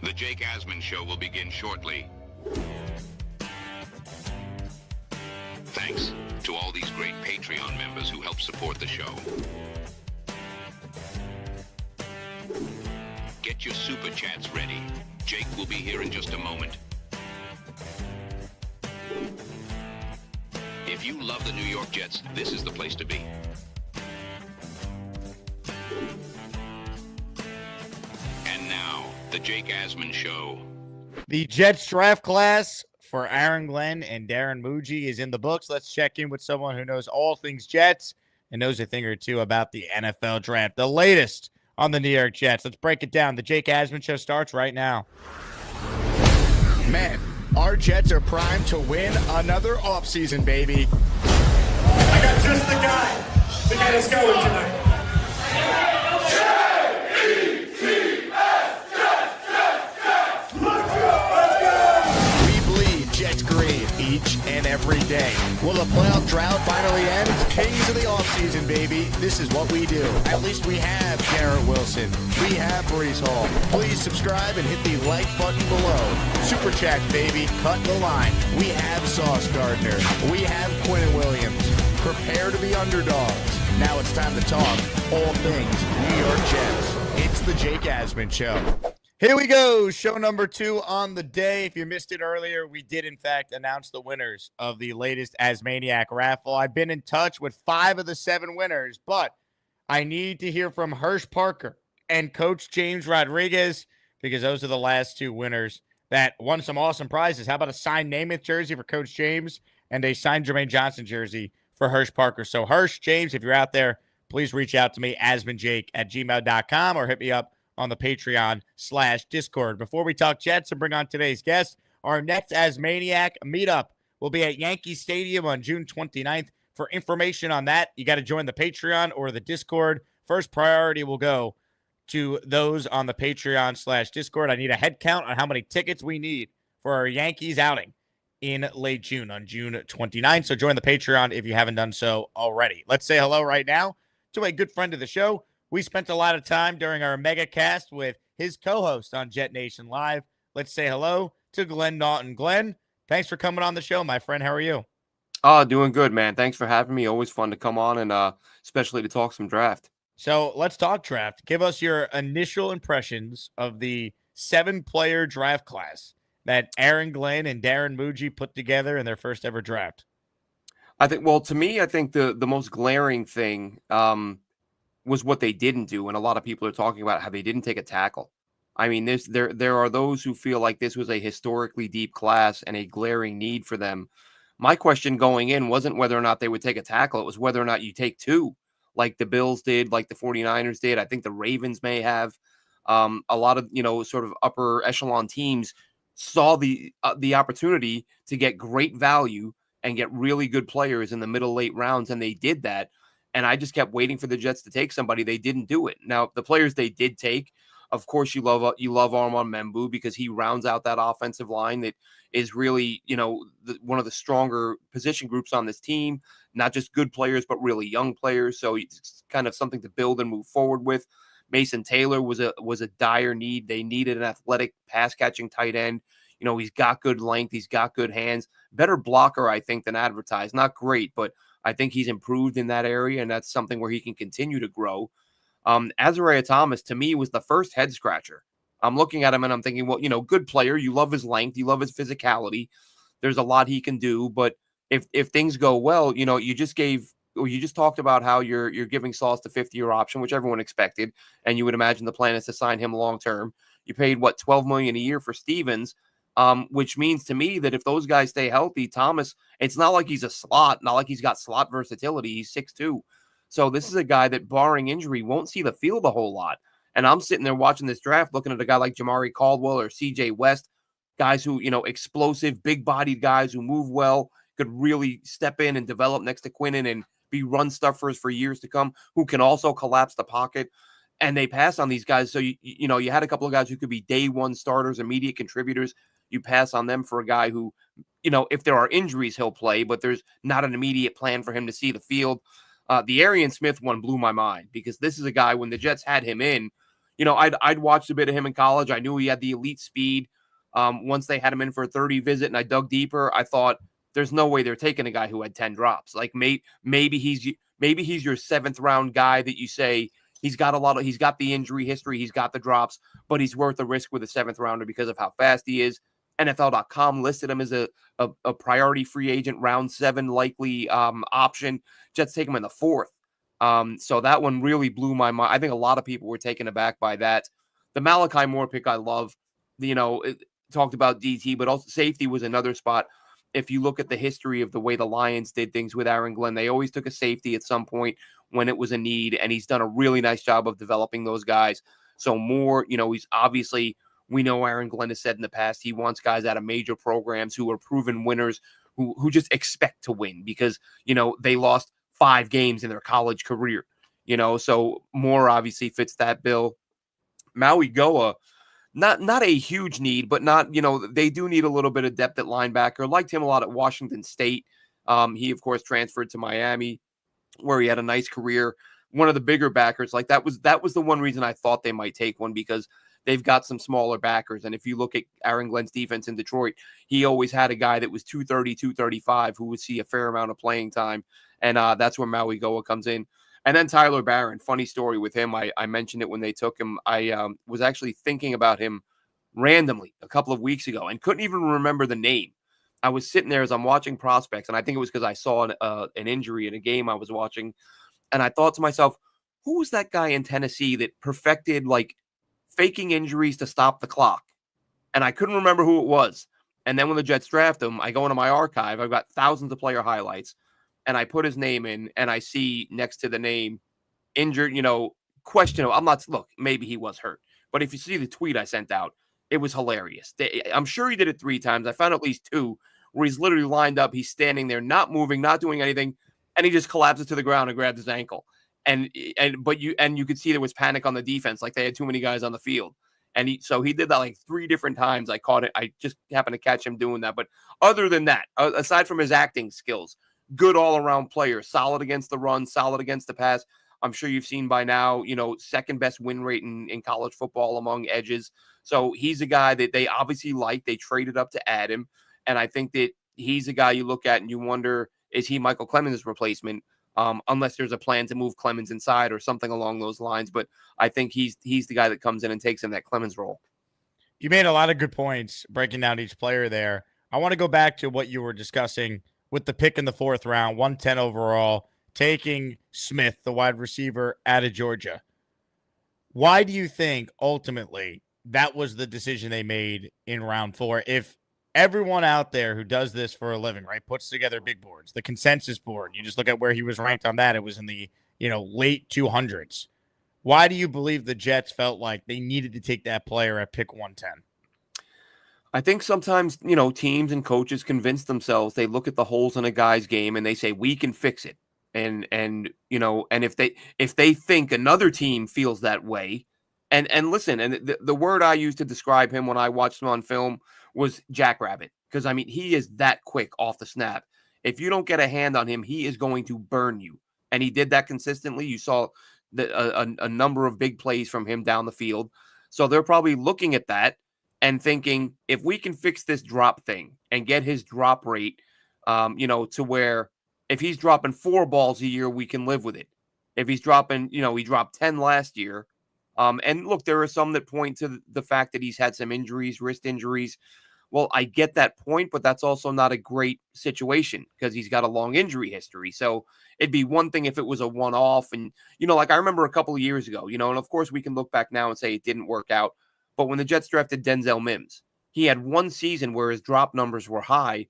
The Jake Asman Show will begin shortly. Thanks to all these great Patreon members who help support the show. Get your super chats ready. Jake will be here in just a moment. If you love the New York Jets, this is the place to be. And now, the Jake Asman Show. The Jets draft class for Aaron Glenn and Darren Mougey is in the books. Let's check in with someone who knows all things Jets and knows a thing or two about the NFL draft. The latest on the New York Jets. Let's break it down. The Jake Asman Show starts right now. Man, our Jets are primed to win another offseason, baby. I got just the guy to get us going tonight. Each and every day. Will the playoff drought finally end? Kings of the offseason, baby. This is what we do. At least we have Garrett Wilson. We have Breece Hall. Please subscribe and hit the like button below. Super chat, baby. Cut the line. We have Sauce Gardner. We have Quinn Williams. Prepare to be underdogs. Now it's time to talk all things New York Jets. It's the Jake Asman Show. Here we go. Show number 2 on the day. If you missed it earlier, we did, in fact, announce the winners of the latest Asmaniac raffle. I've been in touch with 5 of the 7 winners, but I need to hear from Hirsch Parker and Coach James Rodriguez because those are the last 2 winners that won some awesome prizes. How about a signed Namath jersey for Coach James and a signed Jermaine Johnson jersey for Hirsch Parker? So Hirsch, James, if you're out there, please reach out to me, asmanjake@gmail.com, or hit me up on the Patreon/Discord. Before we talk Jets and bring on today's guest, our next Asmaniac meetup will be at Yankee Stadium on June 29th. For information on that, you got to join the Patreon or the Discord. First priority will go to those on the Patreon/Discord. I need a head count on how many tickets we need for our Yankees outing in late June on June 29th. So join the Patreon if you haven't done so already. Let's say hello right now to a good friend of the show. We spent a lot of time during our mega cast with his co-host on Jet Nation Live. Let's say hello to Glenn Naughton. Glenn, thanks for coming on the show, my friend. How are you? Doing good, man. Thanks for having me. Always fun to come on and especially to talk some draft. So let's talk draft. Give us your initial impressions of the 7-player draft class that Aaron Glenn and Darren Mougey put together in their first ever draft. I think the most glaring thing was what they didn't do, and a lot of people are talking about how they didn't take a tackle. I mean, there are those who feel like this was a historically deep class and a glaring need for them. My question going in wasn't whether or not they would take a tackle. It was whether or not you take 2, like the Bills did, like the 49ers did. I think the Ravens may have. A lot of, sort of upper echelon teams saw the opportunity to get great value and get really good players in the middle late rounds, and they did that. And I just kept waiting for the Jets to take somebody. They didn't do it. Now, the players they did take, of course, you love Armand Membu because he rounds out that offensive line that is really, one of the stronger position groups on this team. Not just good players, but really young players. So it's kind of something to build and move forward with. Mason Taylor was a dire need. They needed an athletic pass-catching tight end. He's got good length. He's got good hands. Better blocker, I think, than advertised. Not great, but I think he's improved in that area, and that's something where he can continue to grow. Azariah Thomas, to me, was the first head scratcher. I'm looking at him, and I'm thinking, well, good player. You love his length. You love his physicality. There's a lot he can do, but if things go well, you just talked about how you're giving Sauce the 50-year option, which everyone expected, and you would imagine the plan is to sign him long-term. You paid, $12 million a year for Stevens, which means to me that if those guys stay healthy, Thomas, it's not like he's a slot, not like he's got slot versatility. He's 6'2". So this is a guy that, barring injury, won't see the field a whole lot. And I'm sitting there watching this draft, looking at a guy like Jamari Caldwell or CJ West, guys who, explosive, big-bodied guys who move well, could really step in and develop next to Quinnen and be run stuffers for years to come, who can also collapse the pocket. And they pass on these guys. So, you had a couple of guys who could be day one starters, immediate contributors. You pass on them for a guy who, if there are injuries, he'll play, but there's not an immediate plan for him to see the field. The Arian Smith one blew my mind because this is a guy, when the Jets had him in, I'd watched a bit of him in college. I knew he had the elite speed. Once they had him in for a 30 visit and I dug deeper, I thought there's no way they're taking a guy who had 10 drops. Like maybe he's your 7th round guy that you say he's got the injury history, he's got the drops, but he's worth the risk with a 7th rounder because of how fast he is. NFL.com listed him as a priority free agent, round 7 likely option. Jets take him in the 4th. So that one really blew my mind. I think a lot of people were taken aback by that. The Malachi Moore pick I love. Talked about DT, but also safety was another spot. If you look at the history of the way the Lions did things with Aaron Glenn, they always took a safety at some point when it was a need, and he's done a really nice job of developing those guys. So Moore, he's obviously, we know Aaron Glenn has said in the past, he wants guys out of major programs who are proven winners, who just expect to win because, they lost 5 games in their college career, so Moore obviously fits that bill. Maui Goa, not a huge need, but not, they do need a little bit of depth at linebacker. Liked him a lot at Washington State. He, of course, transferred to Miami where he had a nice career. One of the bigger backers, like that was the one reason I thought they might take one because they've got some smaller backers. And if you look at Aaron Glenn's defense in Detroit, he always had a guy that was 230, 235 who would see a fair amount of playing time. And that's where Maui Goa comes in. And then Tyler Barron, funny story with him. I mentioned it when they took him. I was actually thinking about him randomly a couple of weeks ago and couldn't even remember the name. I was sitting there as I'm watching prospects, and I think it was because I saw an injury in a game I was watching. And I thought to myself, who was that guy in Tennessee that perfected like faking injuries to stop the clock? And I couldn't remember who it was. And then when the Jets draft him, I go into my archive. I've got thousands of player highlights. And I put his name in, and I see next to the name injured, questionable. Maybe he was hurt. But if you see the tweet I sent out, it was hilarious. I'm sure he did it 3 times. I found at least 2 where he's literally lined up. He's standing there, not moving, not doing anything. And he just collapses to the ground and grabs his ankle. And you could see there was panic on the defense. Like they had too many guys on the field. And he did that like 3 different times. I caught it. I just happened to catch him doing that. But other than that, aside from his acting skills, good all-around player, solid against the run, solid against the pass. I'm sure you've seen by now, 2nd best win rate in college football among edges. So he's a guy that they obviously like. They traded up to add him. And I think that he's a guy you look at and you wonder, is he Michael Clemens' replacement? Unless there's a plan to move Clemens inside or something along those lines. But I think he's the guy that comes in and takes in that Clemens role. You made a lot of good points breaking down each player there. I want to go back to what you were discussing with the pick in the 4th round, 110 overall, taking Smith, the wide receiver out of Georgia. Why do you think ultimately that was the decision they made in round 4? If everyone out there who does this for a living, right, puts together big boards, the consensus board, you just look at where he was ranked on that, it was in the, late 200s. Why do you believe the Jets felt like they needed to take that player at pick 110? I think sometimes, teams and coaches convince themselves, they look at the holes in a guy's game and they say, we can fix it. And if they think another team feels that way, and listen, and the word I used to describe him when I watched him on film was jackrabbit. Because, he is that quick off the snap. If you don't get a hand on him, he is going to burn you. And he did that consistently. You saw a number of big plays from him down the field. So they're probably looking at that and thinking, if we can fix this drop thing and get his drop rate, to where if he's dropping 4 balls a year, we can live with it. If he's dropping, he dropped 10 last year. And look, there are some that point to the fact that he's had some injuries, wrist injuries. Well, I get that point, but that's also not a great situation because he's got a long injury history. So it'd be one thing if it was a one-off. And, like I remember a couple of years ago, and of course we can look back now and say it didn't work out. But when the Jets drafted Denzel Mims, he had one season where his drop numbers were high,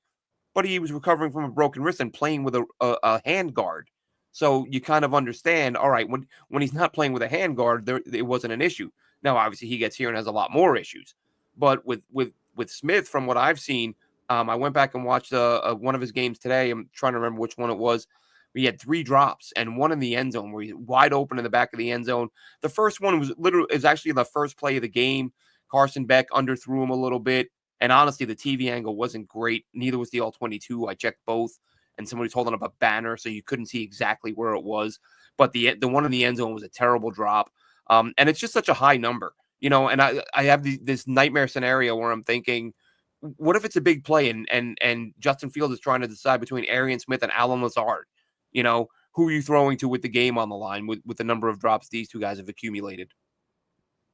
but he was recovering from a broken wrist and playing with a hand guard. So you kind of understand, all right, when he's not playing with a hand guard, it wasn't an issue. Now, obviously, he gets here and has a lot more issues. But with Smith, from what I've seen, I went back and watched one of his games today. I'm trying to remember which one it was. He had 3 drops and one in the end zone where he's wide open in the back of the end zone. The first one is actually the first play of the game. Carson Beck underthrew him a little bit. And honestly, the TV angle wasn't great. Neither was the All-22. I checked both. And somebody's holding up a banner, so you couldn't see exactly where it was. But the one in the end zone was a terrible drop. And it's just such a high number, and I have this nightmare scenario where I'm thinking, what if it's a big play and Justin Fields is trying to decide between Arian Smith and Alan Lazard? Who are you throwing to with the game on the line with the number of drops these two guys have accumulated?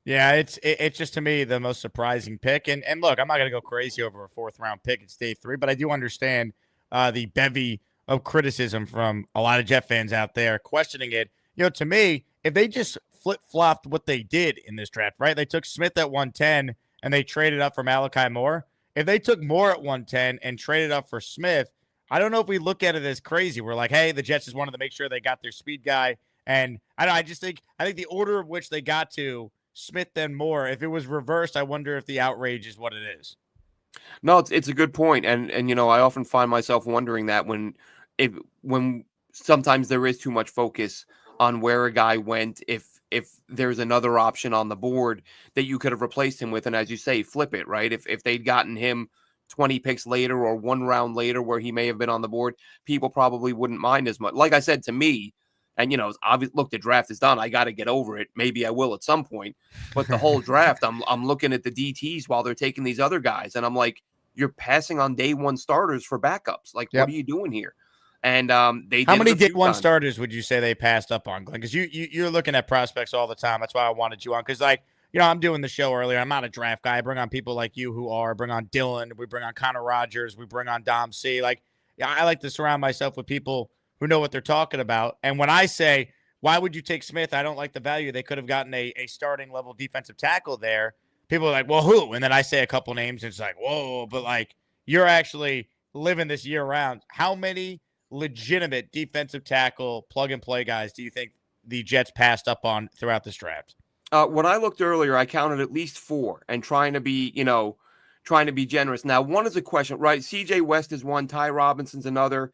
Yeah, it's just to me the most surprising pick. And look, I'm not going to go crazy over a 4th-round pick. It's day 3, but I do understand the bevy of criticism from a lot of Jet fans out there questioning it. To me, if they just flip-flopped what they did in this draft, right? They took Smith at 110 and they traded up for Malachi Moore. If they took Moore at 110 and traded up for Smith, I don't know if we look at it as crazy. We're like, hey, the Jets just wanted to make sure they got their speed guy. And I think the order of which they got to Smith then Moore, if it was reversed, I wonder if the outrage is what it is. No, it's a good point. And I often find myself wondering that when sometimes there is too much focus on where a guy went, if there's another option on the board that you could have replaced him with, and as you say, flip it, right? If they'd gotten him 20 picks later or 1 round later where he may have been on the board, people probably wouldn't mind as much. Like I said, to me, and it's obvious, look, the draft is done. I got to get over it. Maybe I will at some point. But the whole draft, I'm looking at the DTs while they're taking these other guys, and I'm like, you're passing on day 1 starters for backups. Like, What are you doing here? And they how many day 1 times. starters would you say they passed up on, Glenn? Because you're looking at prospects all the time. That's why I wanted you on. Because I'm doing the show earlier. I'm not a draft guy. I bring on people like you who are. Bring on Dylan. We bring on Connor Rogers. We bring on Dom C. I like to surround myself with people who know what they're talking about. And when I say, why would you take Smith? I don't like the value. They could have gotten a starting level defensive tackle there. People are like, well, who? And then I say a couple names, and it's like, whoa, but you're actually living this year round. How many legitimate defensive tackle plug and play guys do you think the Jets passed up on throughout this draft? When I looked earlier, I counted at least 4 and trying to be generous. Now, one is a question, right? CJ West is one, Ty Robinson's another.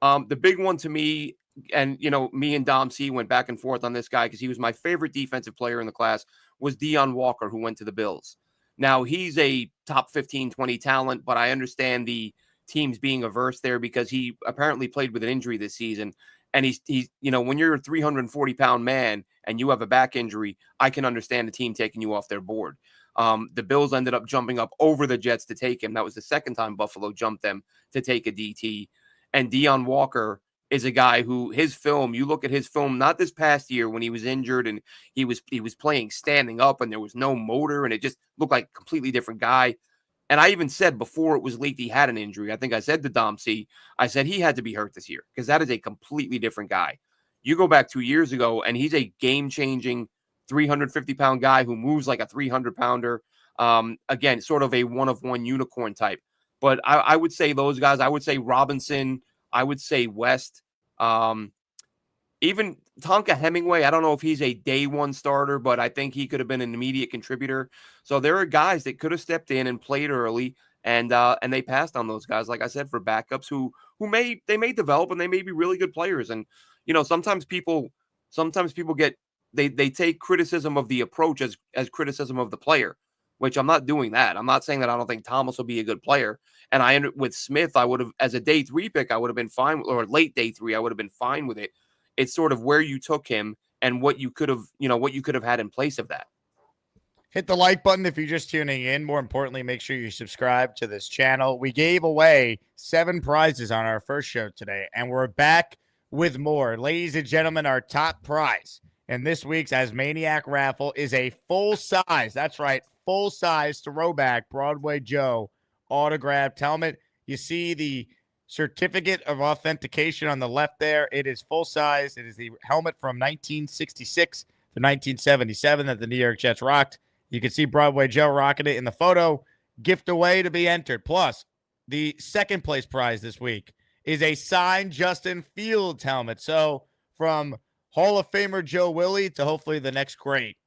The big one to me, and me and Dom C went back and forth on this guy because he was my favorite defensive player in the class, was Deion Walker, who went to the Bills. Now, he's a top 15, 20 talent, but I understand the teams being averse there because he apparently played with an injury this season. And he's when you're a 340-pound man and you have a back injury, I can understand the team taking you off their board. The Bills ended up jumping up over the Jets to take him. That was the second time Buffalo jumped them to take a DT. And Deion Walker is a guy who you look at his film, not this past year when he was injured and he was playing standing up and there was no motor and it just looked like a completely different guy. And I even said before it was leaked he had an injury. I think I said to Dom C, I said he had to be hurt this year because that is a completely different guy. You go back 2 years ago and he's a game-changing 350-pound guy who moves like a 300-pounder. Again, sort of a one-of-one unicorn type. But I would say those guys, I would say Robinson, I would say West, even Tonka Hemingway. I don't know if he's a day 1 starter, but I think he could have been an immediate contributor. So there are guys that could have stepped in and played early, and they passed on those guys, like I said, for backups who may develop and they may be really good players. And sometimes people get they take criticism of the approach as criticism of the player, which I'm not doing that. I'm not saying that I don't think Thomas will be a good player. And with Smith, I would have, as a day 3 pick, I would have been fine, or late day 3, I would have been fine with it. It's sort of where you took him and what you could have had in place of that. Hit the like button if you're just tuning in. More importantly, make sure you subscribe to this channel. We gave away 7 prizes on our first show today, and we're back with more. Ladies and gentlemen, our top prize in this week's Asmaniac Raffle is a full-size, that's right, full-size throwback Broadway Joe autographed helmet. You see the certificate of authentication on the left there. It is full-size. It is the helmet from 1966 to 1977 that the New York Jets rocked. You can see Broadway Joe rocking it in the photo. Gift away to be entered. Plus, the second place prize this week is a signed Justin Fields helmet. So from Hall of Famer Joe Willie to hopefully the next great,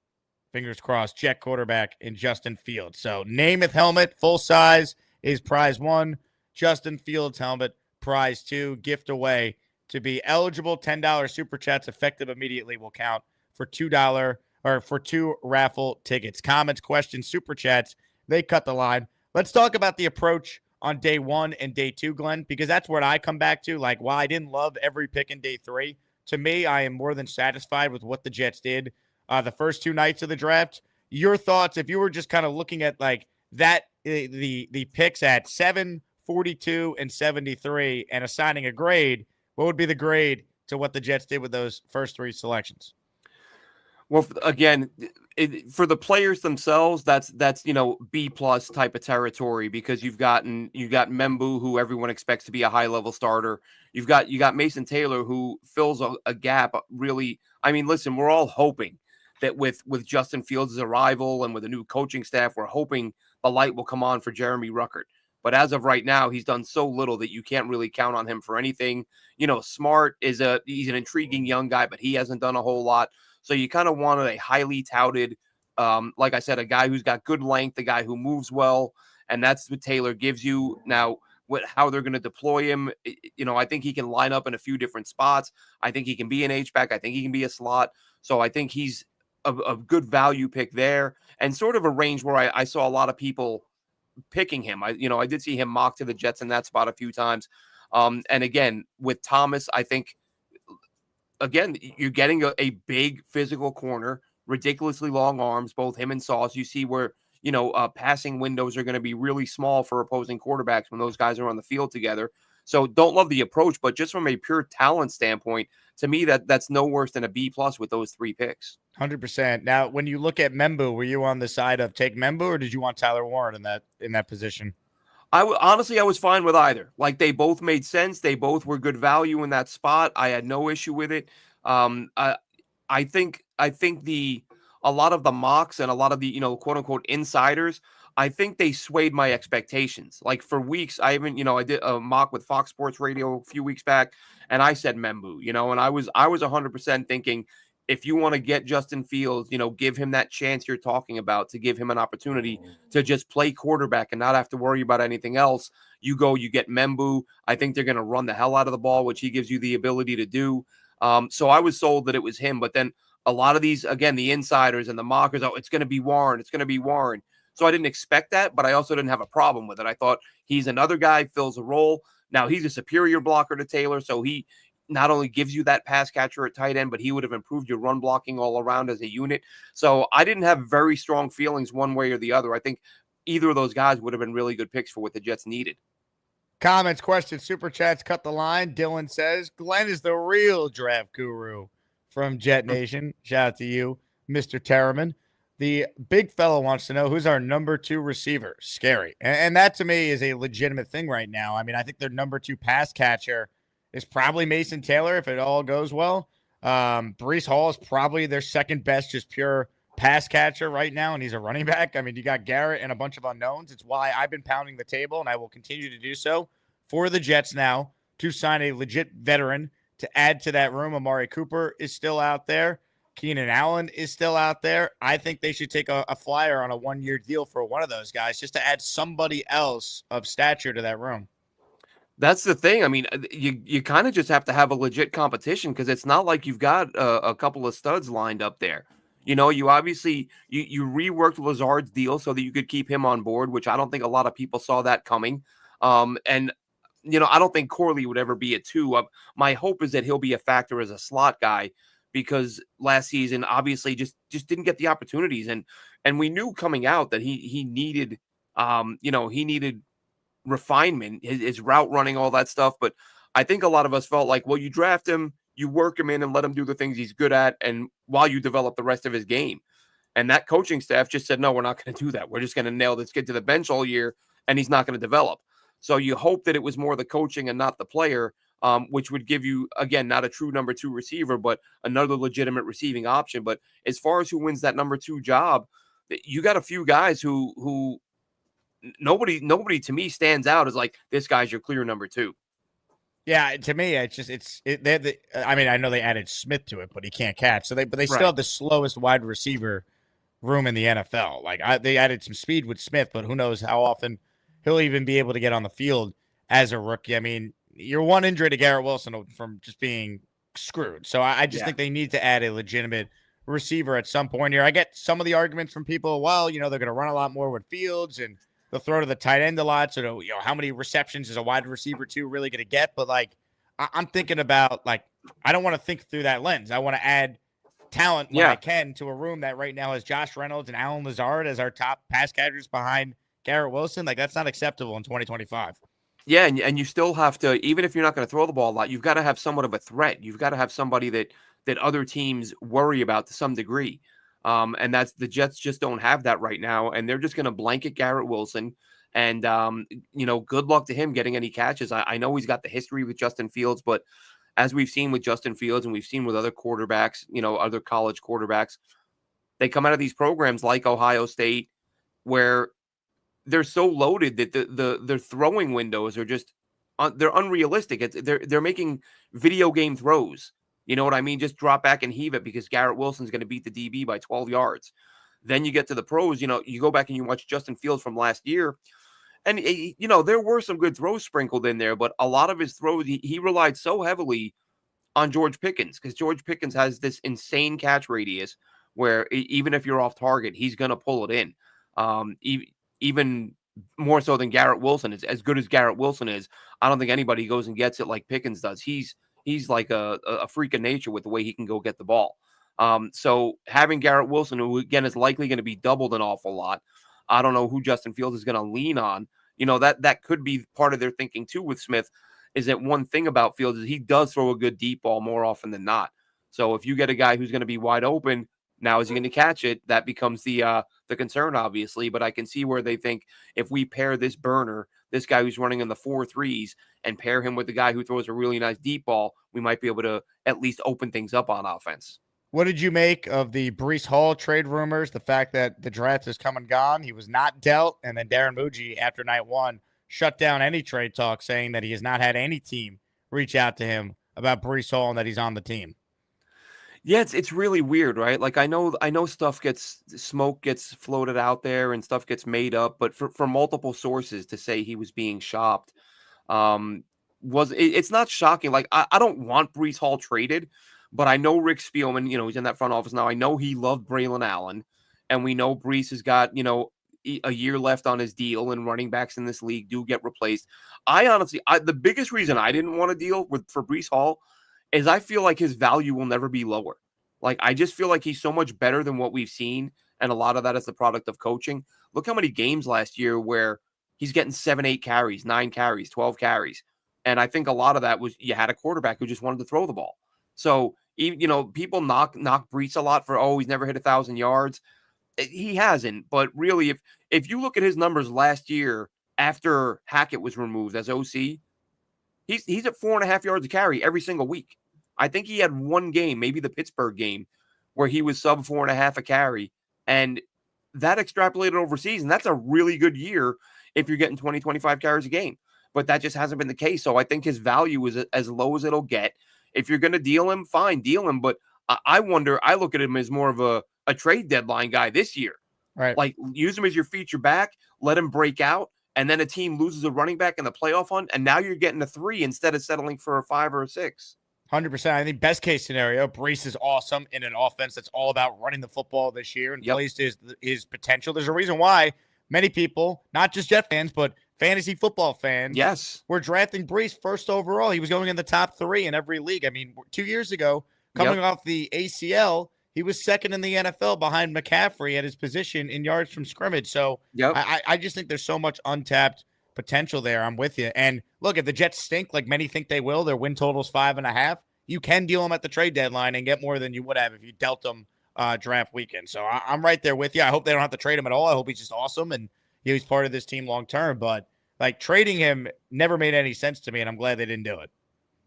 fingers crossed, Jet quarterback in Justin Fields. So Namath helmet, full size, is prize 1. Justin Fields helmet, prize 2. Gift away to be eligible. $10 super chats effective immediately will count for $2 or for 2 raffle tickets. Comments, questions, super chats, they cut the line. Let's talk about the approach on day 1 and day 2, Glenn, because that's what I come back to. While I didn't love every pick in day 3, to me, I am more than satisfied with what the Jets did the first two nights of the draft. Your thoughts, if you were just kind of looking at like that, the picks at 7, 42, and 73 and assigning a grade, what would be the grade to what the Jets did with those first three selections? Well, again, for the players themselves, that's B plus type of territory, because you got Membu, who everyone expects to be a high level starter. You got Mason Taylor, who fills a gap. Really, I mean, listen, we're all hoping that with Justin Fields' arrival and with a new coaching staff, we're hoping the light will come on for Jeremy Ruckert. But as of right now, he's done so little that you can't really count on him for anything. Smart he's an intriguing young guy, but he hasn't done a whole lot. So you kind of wanted a highly touted, like I said, a guy who's got good length, a guy who moves well, and that's what Taylor gives you. Now, how they're going to deploy him, I think he can line up in a few different spots. I think he can be an H-back. I think he can be a slot. So I think he's a good value pick there, and sort of a range where I saw a lot of people picking him. I did see him mocked to the Jets in that spot a few times. And again, with Thomas, I think, again, you're getting a big physical corner, ridiculously long arms, both him and Sauce. You see where, passing windows are going to be really small for opposing quarterbacks when those guys are on the field together. So don't love the approach, but just from a pure talent standpoint, to me, that's no worse than a B plus with those three picks. 100%. Now, when you look at Membu, were you on the side of take Membu, or did you want Tyler Warren in that position? Honestly, I was fine with either. Like, they both made sense. They both were good value in that spot. I had no issue with it. I think a lot of the mocks and a lot of the, quote unquote insiders, I think they swayed my expectations. Like, for weeks, I did a mock with Fox Sports Radio a few weeks back, and I said Membu, and I was 100% thinking, if you want to get Justin Fields, give him that chance you're talking about, to give him an opportunity to just play quarterback and not have to worry about anything else. You get Membu. I think they're going to run the hell out of the ball, which he gives you the ability to do. So I was sold that it was him. But then a lot of these, again, the insiders and the mockers, it's going to be Warren. It's going to be Warren. So I didn't expect that, but I also didn't have a problem with it. I thought he's another guy, fills a role. Now, he's a superior blocker to Taylor, so he not only gives you that pass catcher at tight end, but he would have improved your run blocking all around as a unit. So I didn't have very strong feelings one way or the other. I think either of those guys would have been really good picks for what the Jets needed. Comments, questions, super chats, cut the line. Dylan says, Glenn is the real draft guru from Jet Nation. Shout out to you, Mr. Terriman. The big fellow wants to know, who's our number 2 receiver? Scary. And that to me is a legitimate thing right now. I mean, I think their number 2 pass catcher is probably Mason Taylor if it all goes well. Breece Hall is probably their second best, just pure pass catcher right now, and he's a running back. I mean, you got Garrett and a bunch of unknowns. It's why I've been pounding the table, and I will continue to do so for the Jets now to sign a legit veteran to add to that room. Amari Cooper is still out there. Keenan Allen is still out there. I think they should take a flyer on a 1-year deal for one of those guys just to add somebody else of stature to that room. That's the thing. I mean, you kind of just have to have a legit competition, because it's not like you've got a couple of studs lined up there. You obviously you reworked Lazard's deal so that you could keep him on board, which I don't think a lot of people saw that coming. And I don't think Corley would ever be a 2. My hope is that he'll be a factor as a slot guy, because last season obviously just didn't get the opportunities, and we knew coming out that he needed he needed refinement, his route running, all that stuff. But I think a lot of us felt like, well, you draft him, you work him in and let him do the things he's good at, and while you develop the rest of his game. And that coaching staff just said, no, we're not going to do that. We're just going to nail this kid to the bench all year, and he's not going to develop. So you hope that it was more the coaching and not the player, which would give you, again, not a true number 2 receiver, but another legitimate receiving option. But as far as who wins that number 2 job, you got a few guys who nobody to me stands out as like, this guy's your clear number 2. Yeah, to me, I mean, I know they added Smith to it, but he can't catch. So they still have the slowest wide receiver room in the NFL. Like, they added some speed with Smith, but who knows how often he'll even be able to get on the field as a rookie. I mean, you're one injury to Garrett Wilson from just being screwed. So I just think they need to add a legitimate receiver at some point here. I get some of the arguments from people, well, they're going to run a lot more with Fields and they'll throw to the tight end a lot. So, how many receptions is a wide receiver 2 really going to get? But, like, I'm thinking about, like, I don't want to think through that lens. I want to add talent when Yeah. I can to a room that right now has Josh Reynolds and Alan Lazard as our top pass catchers behind Garrett Wilson. Like, that's not acceptable in 2025. Yeah, and you still have to, even if you're not going to throw the ball a lot, you've got to have somewhat of a threat. You've got to have somebody that other teams worry about to some degree. And that's the Jets just don't have that right now, and they're just going to blanket Garrett Wilson. And good luck to him getting any catches. I know he's got the history with Justin Fields, but as we've seen with Justin Fields and we've seen with other quarterbacks, other college quarterbacks, they come out of these programs like Ohio State where they're so loaded that their throwing windows are just they're unrealistic. They're making video game throws. You know what I mean? Just drop back and heave it because Garrett Wilson's going to beat the DB by 12 yards. Then you get to the pros. You go back and you watch Justin Fields from last year, and there were some good throws sprinkled in there, but a lot of his throws he relied so heavily on George Pickens because George Pickens has this insane catch radius where even if you're off target, he's going to pull it in. Even more so than Garrett Wilson is. As good as Garrett Wilson is, I don't think anybody goes and gets it like Pickens does. He's like a freak of nature with the way he can go get the ball. So having Garrett Wilson, who again is likely going to be doubled an awful lot, I don't know who Justin Fields is going to lean on. That could be part of their thinking too with Smith. Is that one thing about Fields is he does throw a good deep ball more often than not. So if you get a guy who's going to be wide open, now is he going to catch it? That becomes the concern, obviously. But I can see where they think if we pair this burner, this guy who's running in the 4.3s, and pair him with the guy who throws a really nice deep ball, we might be able to at least open things up on offense. What did you make of the Breece Hall trade rumors? The fact that the draft has come and gone, he was not dealt, and then Darren Mougey, after night one, shut down any trade talk, saying that he has not had any team reach out to him about Breece Hall and that he's on the team. Yeah, it's really weird, right? Like I know smoke gets floated out there and stuff gets made up, but for multiple sources to say he was being shopped, it's not shocking. Like I don't want Breece Hall traded, but I know Rick Spielman, he's in that front office now. I know he loved Braylon Allen, and we know Breece has got, a year left on his deal, and running backs in this league do get replaced. The biggest reason I didn't want to deal for Breece Hall is I feel like his value will never be lower. Like, I just feel like he's so much better than what we've seen, and a lot of that is the product of coaching. Look how many games last year where he's getting 7, 8 carries, 9 carries, 12 carries. And I think a lot of that was you had a quarterback who just wanted to throw the ball. So, even, people knock Breece a lot for, he's never hit 1,000 yards. He hasn't. But really, if you look at his numbers last year after Hackett was removed as OC, he's at 4.5 yards a carry every single week. I think he had one game, maybe the Pittsburgh game, where he was sub 4.5 a carry. And that extrapolated over season, that's a really good year if you're getting 20, 25 carries a game. But that just hasn't been the case. So I think his value is as low as it'll get. If you're going to deal him, fine, deal him. But I look at him as more of a trade deadline guy this year. Right. Like, use him as your feature back, let him break out, and then a team loses a running back in the playoff hunt, and now you're getting a 3 instead of settling for a 5 or a 6. 100%. I think best case scenario, Breece is awesome in an offense that's all about running the football this year and plays to his potential. There's a reason why many people, not just Jet fans, but fantasy football fans, were drafting Breece first overall. He was going in the top 3 in every league. I mean, 2 years ago, coming off the ACL, he was second in the NFL behind McCaffrey at his position in yards from scrimmage. So I just think there's so much untapped potential there. I'm with you. And look, if the Jets stink like many think they will, their win total's 5.5. You can deal them at the trade deadline and get more than you would have if you dealt them draft weekend. So I'm right there with you. I hope they don't have to trade him at all. I hope he's just awesome and he's part of this team long term. But like, trading him never made any sense to me, and I'm glad they didn't do it.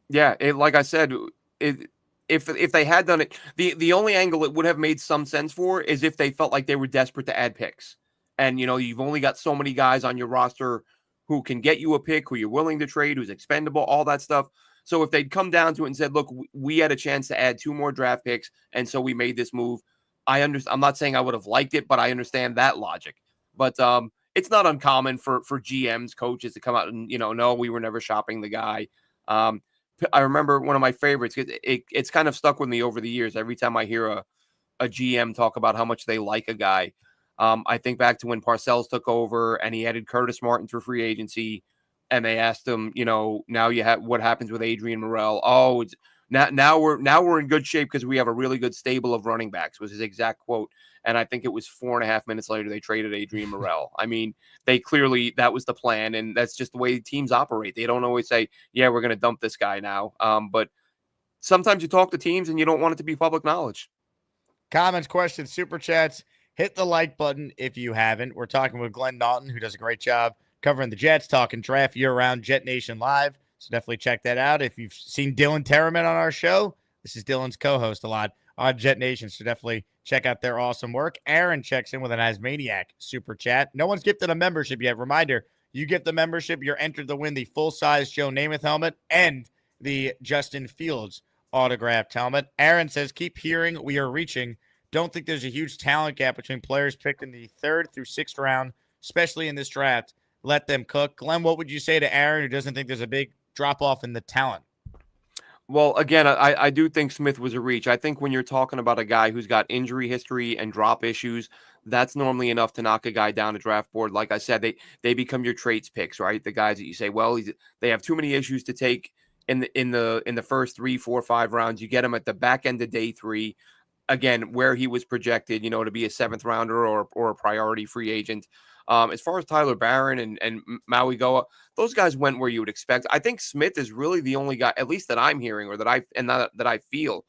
Yeah, like I said, if they had done it, the only angle it would have made some sense for is if they felt like they were desperate to add picks. And, you've only got so many guys on your roster who can get you a pick, who you're willing to trade, who's expendable, all that stuff. So if they'd come down to it and said, look, we had a chance to add 2 more draft picks, and so we made this move, I'm not saying I would have liked it, but I understand that logic. But it's not uncommon for GMs, coaches to come out and, no, we were never shopping the guy. I remember one of my favorites. It's kind of stuck with me over the years. Every time I hear a GM talk about how much they like a guy, I think back to when Parcells took over and he added Curtis Martin through free agency, and they asked him, now you have what happens with Adrian Morrell. Oh, Now we're in good shape because we have a really good stable of running backs, was his exact quote. And I think it was 4.5 minutes later they traded Adrian Morrell. I mean, they clearly, that was the plan, and that's just the way teams operate. They don't always say, yeah, we're going to dump this guy now. But sometimes you talk to teams and you don't want it to be public knowledge. Comments, questions, super chats. Hit the like button if you haven't. We're talking with Glenn Naughton, who does a great job covering the Jets, talking draft year-round, Jet Nation Live. So definitely check that out. If you've seen Dylan Terraman on our show, this is Dylan's co-host a lot on Jet Nation. So definitely check out their awesome work. Aaron checks in with an Asmaniac super chat. No one's gifted a membership yet. Reminder, you get the membership, you're entered to win the full-size Joe Namath helmet and the Justin Fields autographed helmet. Aaron says, keep hearing we are reaching. Don't think there's a huge talent gap between players picked in the 3rd through 6th round, especially in this draft. Let them cook. Glenn, what would you say to Aaron, who doesn't think there's a big drop-off in the talent? Well, again, I do think Smith was a reach. I think when you're talking about a guy who's got injury history and drop issues, that's normally enough to knock a guy down the draft board. Like I said, they become your traits picks, right? The guys that you say, well, they have too many issues to take in the first 3, 4, 5 rounds. You get him at the back end of day 3. Again, where he was projected, to be a 7th rounder or a priority free agent. As far as Tyler Barron and Mougey, those guys went where you would expect. I think Smith is really the only guy, at least that I'm hearing, or that I feel,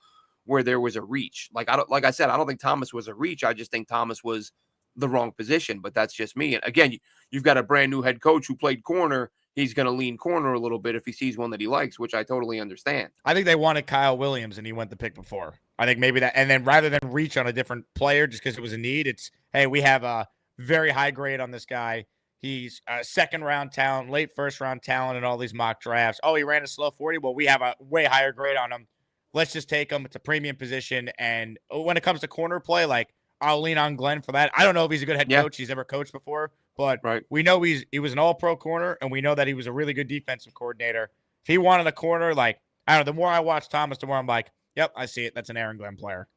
where there was a reach. Like I said, I don't think Thomas was a reach. I just think Thomas was the wrong position. But that's just me. And again, you've got a brand new head coach who played corner. He's going to lean corner a little bit if he sees one that he likes, which I totally understand. I think they wanted Kyle Williams, and he went the pick before. I think maybe that, and then rather than reach on a different player just because it was a need, it's, hey, we have a very high grade on this guy. He's a 2nd round talent, late 1st round talent in all these mock drafts. Oh, he ran a slow 40. Well, we have a way higher grade on him. Let's just take him. It's a premium position. And when it comes to corner play, like, I'll lean on Glenn for that. I don't know if he's a good head coach. He's never coached before, but we know he was an all-pro corner, and we know that he was a really good defensive coordinator. If he wanted a corner, like, I don't know, the more I watch Thomas, the more I'm like, yep, I see it. That's an Aaron Glenn player.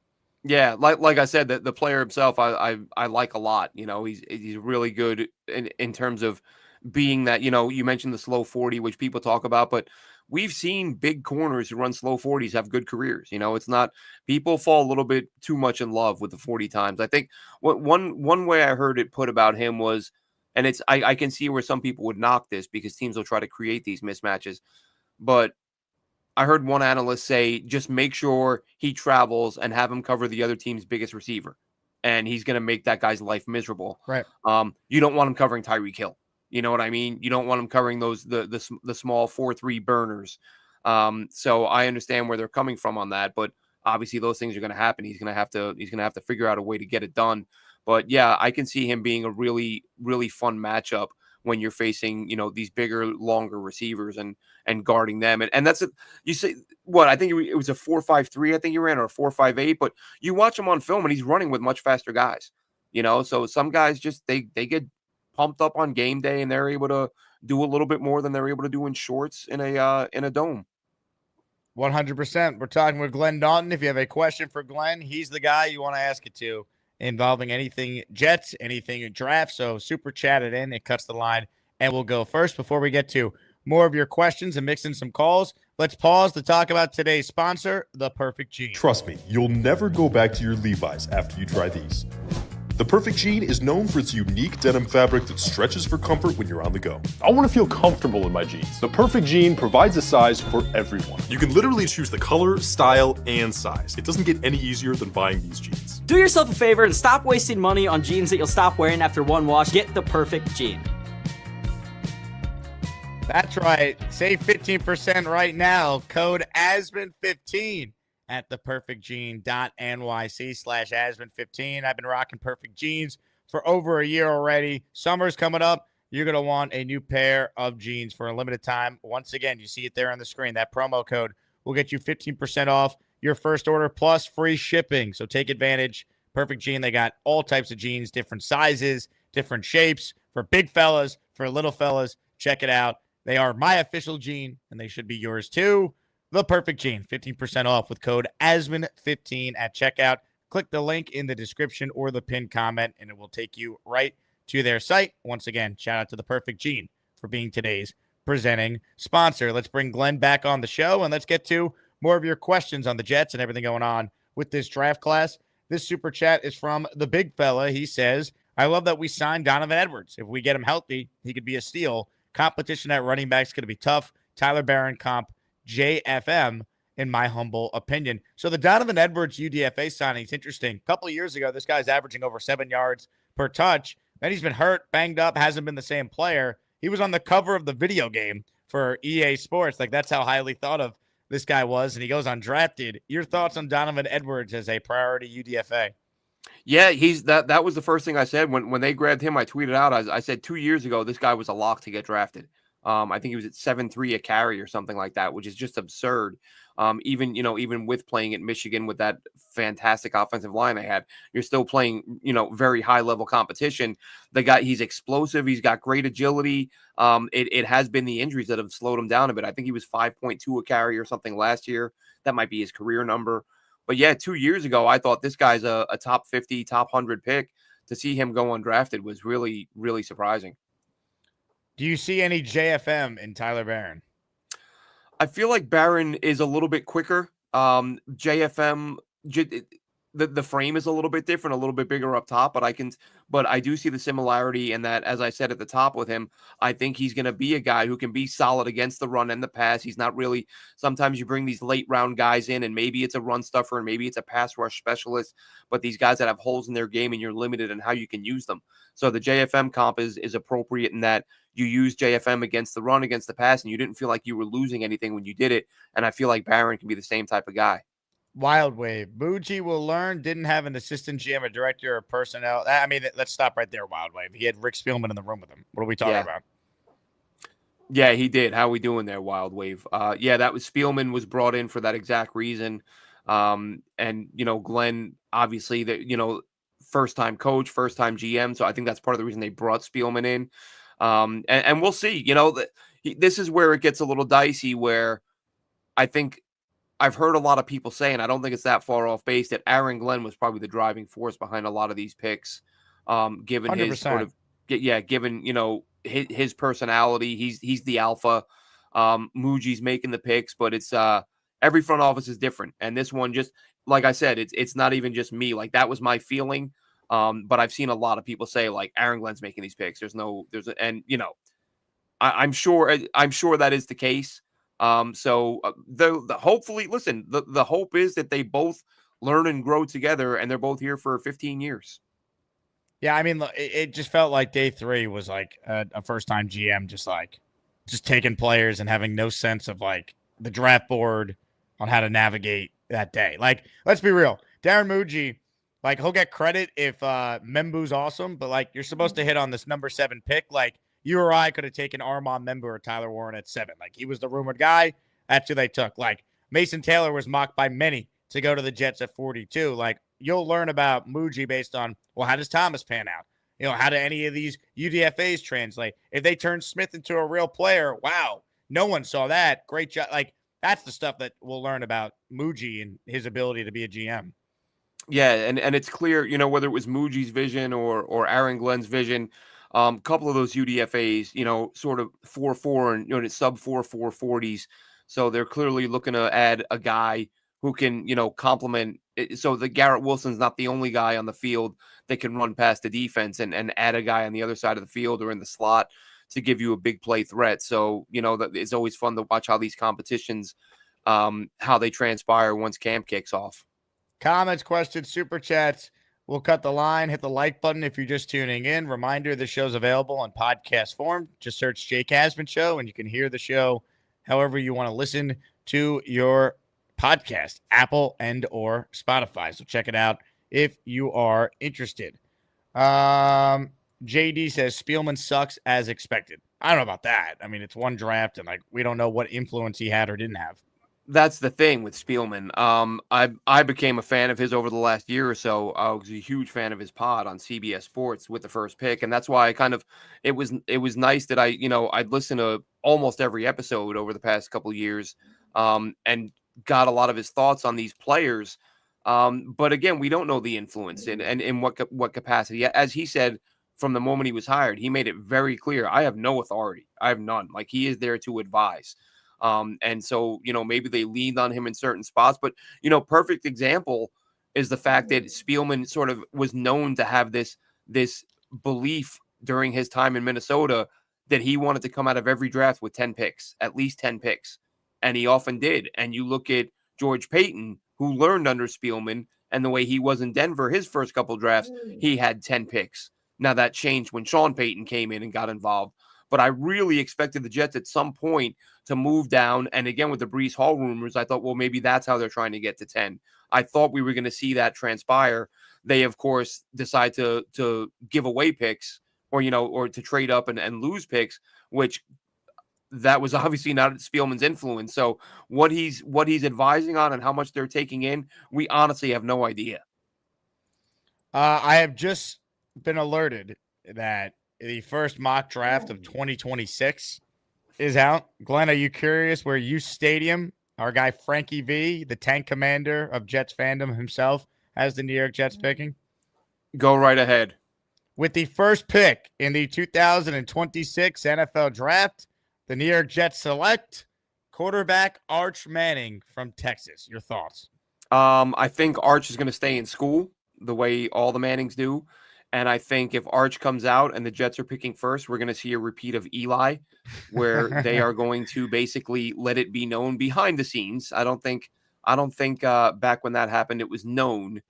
Yeah, like I said, the player himself, I like a lot. He's really good in terms of being that. You mentioned the slow 40, which people talk about, but we've seen big corners who run slow 40s have good careers. It's not, people fall a little bit too much in love with the 40 times. I think one way I heard it put about him was, and it's I can see where some people would knock this because teams will try to create these mismatches, but I heard one analyst say, just make sure he travels and have him cover the other team's biggest receiver. And he's going to make that guy's life miserable. Right. You don't want him covering Tyreek Hill. You know what I mean? You don't want him covering those, the small 4-3 burners. So I understand where they're coming from on that, but obviously those things are going to happen. He's going to have to figure out a way to get it done. But yeah, I can see him being a really, really fun matchup when you're facing, these bigger, longer receivers and guarding them. And that's it. You say what? I think it was a 4.53. I think he ran, or a 4.58. But you watch him on film, and he's running with much faster guys. So some guys just they get pumped up on game day, and they're able to do a little bit more than they're able to do in shorts in a dome. 100%. We're talking with Glenn Naughton. If you have a question for Glenn, he's the guy you want to ask it to, involving anything Jets, anything draft. So super chat it in. It cuts the line, and we'll go first. Before we get to more of your questions and mix in some calls, let's pause to talk about today's sponsor, The Perfect Jean. Trust me, you'll never go back to your Levi's after you try these. The Perfect Jean is known for its unique denim fabric that stretches for comfort when you're on the go. I want to feel comfortable in my jeans. The Perfect Jean provides a size for everyone. You can literally choose the color, style, and size. It doesn't get any easier than buying these jeans. Do yourself a favor and stop wasting money on jeans that you'll stop wearing after one wash. Get the Perfect Jean. That's right. Save 15% right now. Code ASMAN15 at theperfectjean.nyc/ASMAN15. I've been rocking perfect jeans for over a year already. Summer's coming up. You're going to want a new pair of jeans for a limited time. Once again, you see it there on the screen. That promo code will get you 15% off your first order plus free shipping. So take advantage. Perfect Jean. They got all types of jeans, different sizes, different shapes for big fellas, for little fellas. Check it out. They are my official jean, and they should be yours too. The Perfect Jean, 15% off with code ASMAN15 at checkout. Click the link in the description or the pinned comment, and it will take you right to their site. Once again, shout out to The Perfect Jean for being today's presenting sponsor. Let's bring Glenn back on the show, and let's get to more of your questions on the Jets and everything going on with this draft class. This super chat is from the big fella. He says, I love that we signed Donovan Edwards. If we get him healthy, he could be a steal. Competition at running back is going to be tough. Tyler Barron comp, JFM, in my humble opinion. So the Donovan Edwards UDFA signing is interesting. A couple of years ago, this guy's averaging over 7 yards per touch. Then he's been hurt, banged up, hasn't been the same player. He was on the cover of the video game for EA Sports. Like, that's how highly thought of this guy was, and he goes undrafted. Your thoughts on Donovan Edwards as a priority UDFA? Yeah, he's that was the first thing I said when they grabbed him. I tweeted out, I said 2 years ago, this guy was a lock to get drafted. I think he was at 7.3 a carry or something like that, which is just absurd. Even with playing at Michigan with that fantastic offensive line they had, you're still playing, very high level competition. The guy, he's explosive. He's got great agility. It has been the injuries that have slowed him down a bit. I think he was 5.2 a carry or something last year. That might be his career number. But yeah, 2 years ago, I thought this guy's a top 50, top 100 pick. To see him go undrafted was really, really surprising. Do you see any JFM in Tyler Barron? I feel like Barron is a little bit quicker. JFM, the frame is a little bit different, a little bit bigger up top, but I do see the similarity in that, as I said at the top with him, I think he's going to be a guy who can be solid against the run and the pass. He's not really, sometimes you bring these late round guys in and maybe it's a run stuffer and maybe it's a pass rush specialist, but these guys that have holes in their game and you're limited in how you can use them. So the JFM comp is appropriate in that you use JFM against the run, against the pass, and you didn't feel like you were losing anything when you did it. And I feel like Barron can be the same type of guy. Wild Wave. Mougey will learn, didn't have an assistant GM, a director, or personnel. I mean, let's stop right there, Wild Wave. He had Rick Spielman in the room with him. What are we talking about? Yeah, he did. How we doing there, Wild Wave? That was Spielman was brought in for that exact reason. Glenn, obviously, first-time coach, first-time GM. So I think that's part of the reason they brought Spielman in. And we'll see. This is where it gets a little dicey, where I think I've heard a lot of people say, and I don't think it's that far off base, that Aaron Glenn was probably the driving force behind a lot of these picks, given 100%. His sort of, given his personality. He's the alpha. Mougey's making the picks, but it's every front office is different, and this one, just like I said, it's not even just me. Like, that was my feeling. But I've seen a lot of people say, like, Aaron Glenn's making these picks. I'm sure that is the case. Hopefully, listen, the hope is that they both learn and grow together, and they're both here for 15 years. Yeah, I mean, it just felt like day 3 was like a first-time GM just taking players and having no sense of, like, the draft board on how to navigate that day. Like, let's be real. Darren Mougey, like, he'll get credit if Membu's awesome, but, like, you're supposed to hit on this number 7 pick. Like, you or I could have taken Armand Membu or Tyler Warren at 7. Like, he was the rumored guy. That's who they took. Like, Mason Taylor was mocked by many to go to the Jets at 42. Like, you'll learn about Mougey based on, well, how does Thomas pan out? How do any of these UDFAs translate? If they turn Smith into a real player, wow, no one saw that. Great job. Like, that's the stuff that we'll learn about Mougey and his ability to be a GM. Yeah, and it's clear, whether it was Mougey's vision or Aaron Glenn's vision, a couple of those UDFAs, sort of 4.4 and sub 4.4 40s. So they're clearly looking to add a guy who can, complement. So the Garrett Wilson's not the only guy on the field that can run past the defense and add a guy on the other side of the field or in the slot to give you a big play threat. So, it's always fun to watch how these competitions, how they transpire once camp kicks off. Comments, questions, super chats. We'll cut the line. Hit the like button if you're just tuning in. Reminder, the show's available in podcast form. Just search Jake Asman Show, and you can hear the show however you want to listen to your podcast, Apple and or Spotify. So check it out if you are interested. JD says Spielman sucks as expected. I don't know about that. I mean, it's one draft, and, like, we don't know what influence he had or didn't have. That's the thing with Spielman. I became a fan of his over the last year or so. I was a huge fan of his pod on CBS Sports with the first pick, and that's why it was nice that I'd listen to almost every episode over the past couple of years, and got a lot of his thoughts on these players. But again, we don't know the influence and in what capacity. As he said, from the moment he was hired, he made it very clear, I have no authority. I have none. Like, he is there to advise. And so, maybe they leaned on him in certain spots, but, perfect example is the fact that Spielman sort of was known to have this belief during his time in Minnesota that he wanted to come out of every draft with 10 picks, at least 10 picks. And he often did. And you look at George Payton, who learned under Spielman, and the way he was in Denver, his first couple drafts, he had 10 picks. Now that changed when Sean Payton came in and got involved. But I really expected the Jets at some point to move down. And again, with the Breece Hall rumors, I thought, well, maybe that's how they're trying to get to 10. I thought we were going to see that transpire. They, of course, decide to give away picks or to trade up and lose picks, which that was obviously not Spielman's influence. So what he's advising on and how much they're taking in, we honestly have no idea. I have just been alerted that the first mock draft of 2026 is out. Glenn, are you curious where U Stadium, our guy Frankie V, the tank commander of Jets fandom himself, has the New York Jets picking? Go right ahead. With the first pick in the 2026 NFL draft, the New York Jets select quarterback Arch Manning from Texas. Your thoughts? I think Arch is going to stay in school the way all the Mannings do. And I think if Arch comes out and the Jets are picking first, we're going to see a repeat of Eli, where they are going to basically let it be known behind the scenes. I don't think back when that happened, it was known,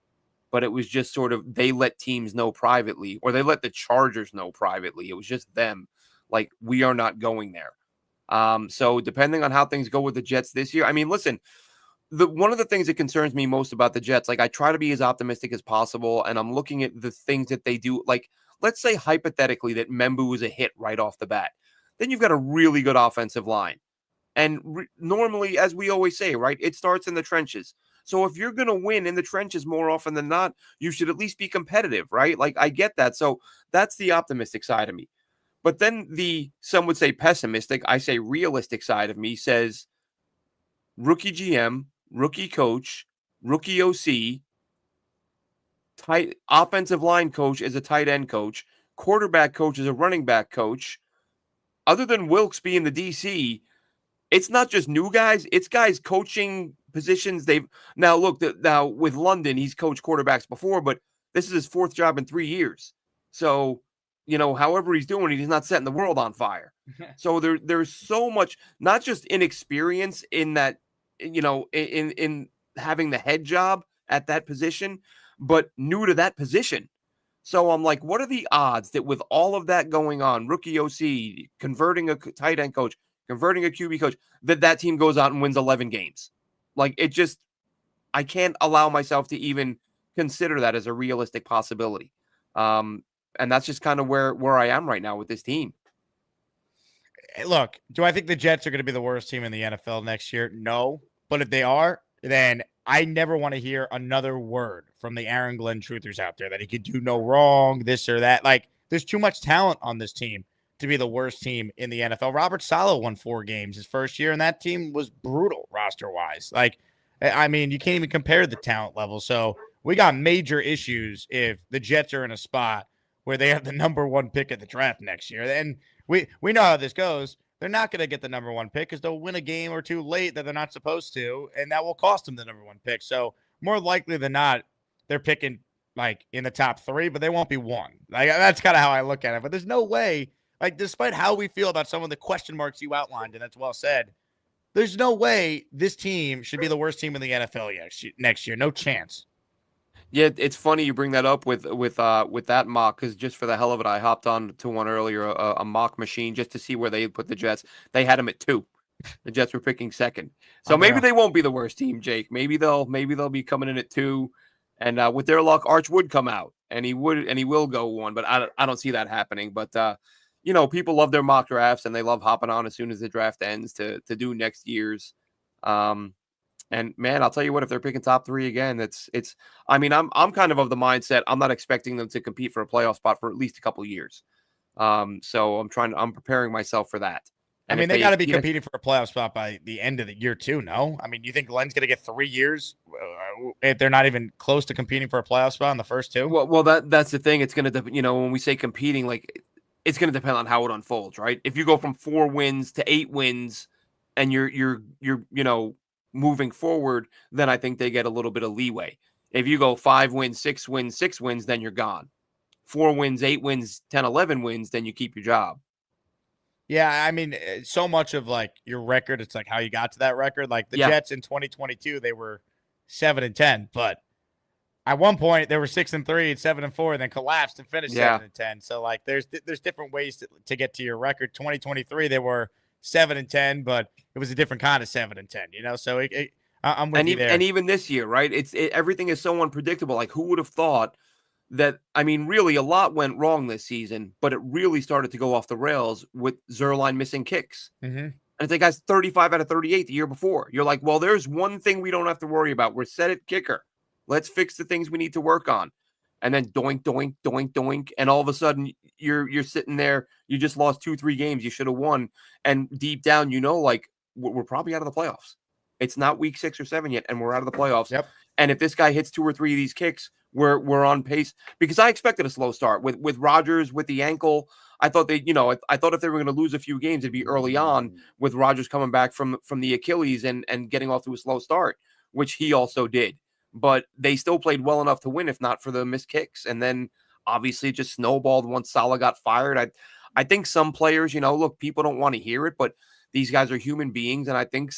but it was just sort of, they let teams know privately, or they let the Chargers know privately. It was just them. Like, we are not going there. So depending on how things go with the Jets this year, I mean, listen, one of the things that concerns me most about the Jets, like I try to be as optimistic as possible, and I'm looking at the things that they do. Like, let's say hypothetically that Membu is a hit right off the bat. Then you've got a really good offensive line. And normally, as we always say, right, it starts in the trenches. So if you're going to win in the trenches more often than not, you should at least be competitive, right? Like, I get that. So that's the optimistic side of me. But then some would say pessimistic, I say realistic side of me says rookie GM, rookie coach, rookie OC, tight offensive line coach is a tight end coach, quarterback coach is a running back coach. Other than Wilkes being the DC, it's not just new guys, it's guys coaching positions. Now with London, he's coached quarterbacks before, but this is his fourth job in 3 years. So, however he's doing it, he's not setting the world on fire. So there's so much, not just inexperience in that, in having the head job at that position, but new to that position. So I'm like, what are the odds that with all of that going on, rookie OC, converting a tight end coach, converting a QB coach, that team goes out and wins 11 games? Like, I can't allow myself to even consider that as a realistic possibility. And that's just kind of where I am right now with this team. Look, do I think the Jets are going to be the worst team in the NFL next year? No. But if they are, then I never want to hear another word from the Aaron Glenn truthers out there that he could do no wrong, this or that. Like, there's too much talent on this team to be the worst team in the NFL. Robert Saleh won 4 games his first year, and that team was brutal roster-wise. Like, I mean, you can't even compare the talent level. So we got major issues if the Jets are in a spot where they have the number 1 pick at the draft next year. And we know how this goes. They're not going to get the number 1 pick because they'll win a game or two late that they're not supposed to, and that will cost them the number 1 pick. So more likely than not, they're picking like in the top 3, but they won't be 1. Like, that's kind of how I look at it. But there's no way, like, despite how we feel about some of the question marks you outlined, and that's well said, there's no way this team should be the worst team in the NFL next year. No chance. Yeah, it's funny you bring that up with that mock, because just for the hell of it, I hopped on to one earlier, a mock machine, just to see where they put the Jets. They had them at 2. The Jets were picking 2nd, so maybe they won't be the worst team, Jake. Maybe they'll be coming in at 2, and with their luck, Arch would come out, and he will go 1, but I don't see that happening. But people love their mock drafts, and they love hopping on as soon as the draft ends to do next year's. And man, I'll tell you what, if they're picking top 3 again, I mean, I'm kind of the mindset, I'm not expecting them to compete for a playoff spot for at least a couple of years. So I'm preparing myself for that. And I mean, they got to be competing for a playoff spot by the end of the year too, no? I mean, you think Glenn's going to get 3 years if they're not even close to competing for a playoff spot in the first 2? Well, that's the thing. It's going to, when we say competing, like, it's going to depend on how it unfolds, right? If you go from 4 wins to 8 wins, and you're moving forward, then I think they get a little bit of leeway. If you go 5 wins, 6 wins, 6 wins, then you're gone. 4 wins, 8 wins, 10, 11 wins, then you keep your job. Yeah, I mean, so much of like your record, it's like how you got to that record. Like the Jets in 2022, they were 7-10, but at one point they were 6-3 and 7-4, and then collapsed and finished 7-10. So like, there's different ways to get to your record. 2023, they were 7-10, but it was a different kind of 7-10. So I'm with you there. And even this year, right? Everything is so unpredictable. Like, who would have thought that? I mean, really, a lot went wrong this season, but it really started to go off the rails with Zerline missing kicks. Mm-hmm. And it's like, guys, 35 out of 38 the year before. You're like, well, there's one thing we don't have to worry about. We're set at kicker. Let's fix the things we need to work on. And then doink, doink, doink, doink. And all of a sudden you're sitting there. You just lost 2-3 games. You should have won. And deep down, like, we're probably out of the playoffs. It's not week 6 or 7 yet, and we're out of the playoffs. Yep. And if this guy hits 2 or 3 of these kicks, we're on pace, because I expected a slow start with Rodgers with the ankle. I thought I thought if they were going to lose a few games, it'd be early on with Rodgers coming back from the Achilles and getting off to a slow start, which he also did. But they still played well enough to win, if not for the missed kicks. And then obviously it just snowballed once Salah got fired. I think some players, look, people don't want to hear it, but these guys are human beings, and I think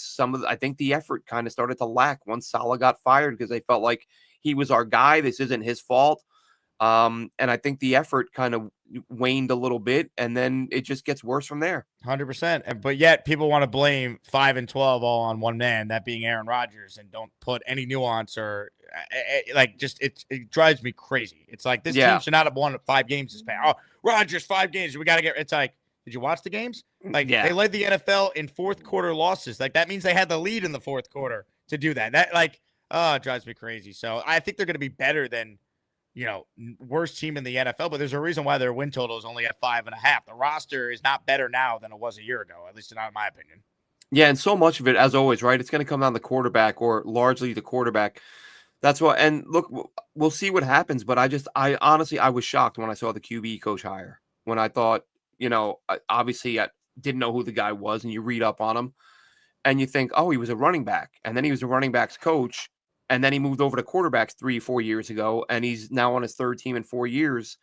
the effort kind of started to lack once Salah got fired, because they felt like he was our guy. This isn't his fault. And I think the effort kind of waned a little bit, and then it just gets worse from there. 100%. But yet people want to blame 5-12 all on one man, that being Aaron Rodgers, and don't put any nuance or it drives me crazy. It's like this team should not have won 5 games this past. Oh, Rodgers, 5 games. We got to get. It's like, did you watch the games? Like, they led the NFL in fourth quarter losses. Like, that means they had the lead in the fourth quarter to do that. It drives me crazy. So I think they're going to be better than, worst team in the NFL, but there's a reason why their win total is only at 5.5. The roster is not better now than it was a year ago, at least not in my opinion. Yeah, and so much of it, as always, right? It's going to come down to the quarterback, or largely the quarterback. That's why. And look, we'll see what happens. But I honestly was shocked when I saw the QB coach hire. When I thought, obviously I didn't know who the guy was, and you read up on him, and you think, oh, he was a running back, and then he was a running backs coach. And then he moved over to quarterbacks 3-4 years ago, and he's now on his 3rd team in 4 years.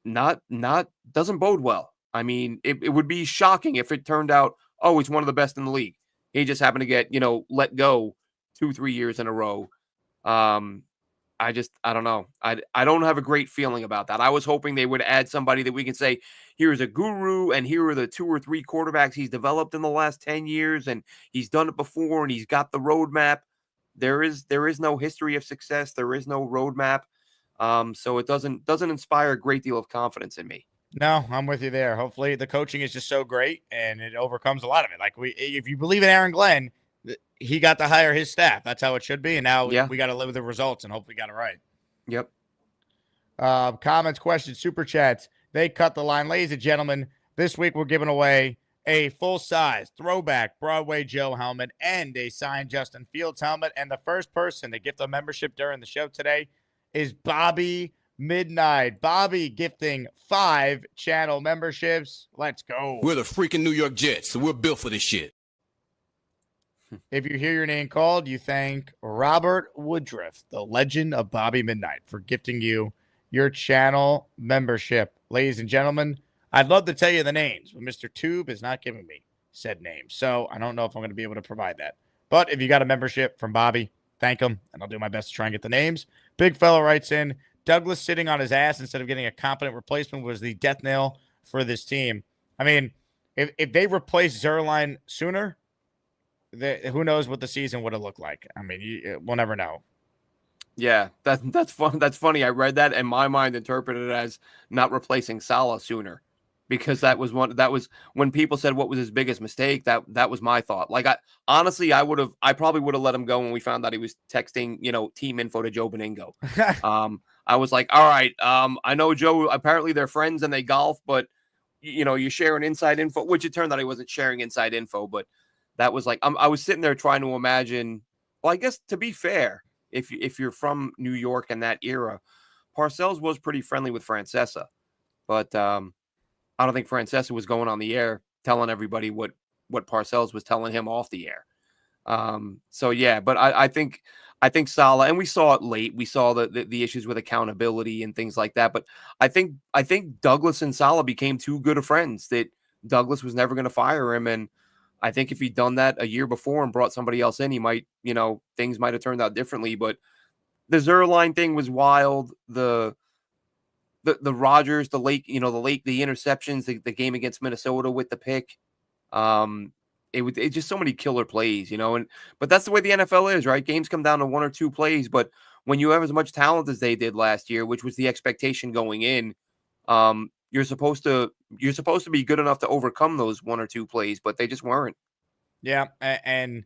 Doesn't bode well. I mean, it would be shocking if it turned out, oh, he's one of the best in the league. He just happened to get, let go 2-3 years in a row. I don't know. I don't have a great feeling about that. I was hoping they would add somebody that we can say, here's a guru, and here are the 2 or 3 quarterbacks he's developed in the last 10 years, and he's done it before, and he's got the roadmap. There is no history of success. There is no roadmap. So it doesn't inspire a great deal of confidence in me. No, I'm with you there. Hopefully the coaching is just so great and it overcomes a lot of it. Like, if you believe in Aaron Glenn, he got to hire his staff. That's how it should be. And now we got to live with the results and hopefully got it right. Yep. Comments, questions, super chats. They cut the line. Ladies and gentlemen, this week we're giving away a full-size throwback Broadway Joe helmet and a signed Justin Fields helmet. And the first person to gift a membership during the show today is Bobby Midnight. Bobby gifting 5 channel memberships. Let's go. We're the freaking New York Jets, so we're built for this shit. If you hear your name called, you thank Robert Woodruff, the legend of Bobby Midnight, for gifting you your channel membership. Ladies and gentlemen, I'd love to tell you the names, but Mr. Tube is not giving me said names, so I don't know if I'm going to be able to provide that. But if you got a membership from Bobby, thank him, and I'll do my best to try and get the names. Big Fella writes in, Douglas sitting on his ass instead of getting a competent replacement was the death nail for this team. I mean, if they replace Zerline sooner, who knows what the season would have looked like. I mean, we'll never know. Yeah, that's fun. That's funny. I read that and my mind interpreted it as not replacing Salah sooner, because that was when people said what was his biggest mistake. That was my thought. Like, I probably would have let him go when we found out he was texting, team info to Joe Beningo. I was like, all right, I know Joe, apparently they're friends and they golf, but you're sharing inside info, which it turned out he wasn't sharing inside info, but that was like, I was sitting there trying to imagine, well, I guess to be fair, if you're from New York in that era, Parcells was pretty friendly with Francesa, but I don't think Francesa was going on the air telling everybody what what Parcells was telling him off the air. So yeah, but I think Saleh, and we saw it late. We saw the issues with accountability and things like that. But I think Douglas and Saleh became too good of friends that Douglas was never going to fire him. And I think if he'd done that a year before and brought somebody else in, he might, things might have turned out differently. But the Zerline thing was wild. The Rodgers, the interceptions, the game against Minnesota with the pick. It's just so many killer plays, but that's the way the NFL is, right? Games come down to one or two plays, but when you have as much talent as they did last year, which was the expectation going in, you're supposed to be good enough to overcome those one or two plays, but they just weren't. Yeah, and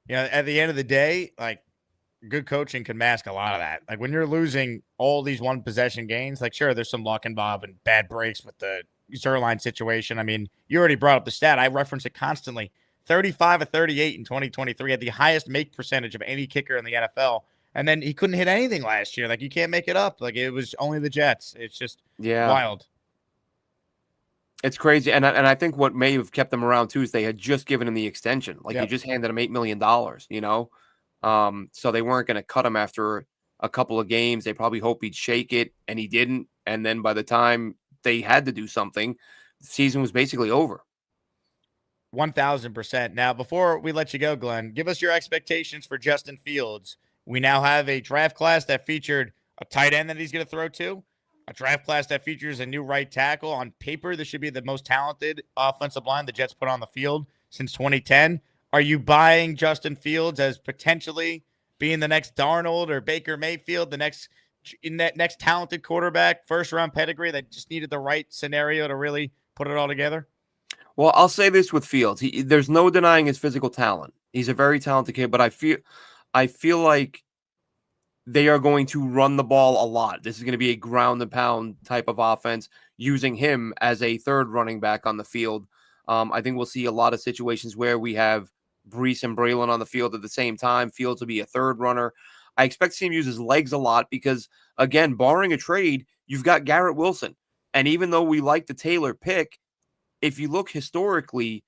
at the end of the day, like, good coaching can mask a lot of that. Like, when you're losing all these one possession games, like, sure, there's some luck involved and bad breaks with the Zerline situation. I mean, you already brought up the stat. I reference it constantly. 35 of 38 in 2023, had the highest make percentage of any kicker in the NFL. And then he couldn't hit anything last year. Like, you can't make it up. Like, it was only the Jets. It's just wild. It's crazy. And I think what may have kept them around too is they had just given him the extension. Like, you just handed him $8 million, so they weren't going to cut him after a couple of games. They probably hoped he'd shake it, and he didn't. And then by the time they had to do something, the season was basically over. 1,000%. Now, before we let you go, Glenn, give us your expectations for Justin Fields. We now have a draft class that featured a tight end that he's going to throw to, a draft class that features a new right tackle. On paper, this should be the most talented offensive line the Jets put on the field since 2010. Are you buying Justin Fields as potentially being the next Darnold or Baker Mayfield, the next talented quarterback, first-round pedigree that just needed the right scenario to really put it all together? Well, I'll say this with Fields. There's no denying his physical talent. He's a very talented kid, but I feel like they are going to run the ball a lot. This is going to be a ground and pound type of offense, using him as a third running back on the field. I think we'll see a lot of situations where we have Breece and Braylon on the field at the same time. Fields will be a third runner. I expect to see him use his legs a lot because, again, barring a trade, you've got Garrett Wilson. And even though we like the Taylor pick, if you look historically,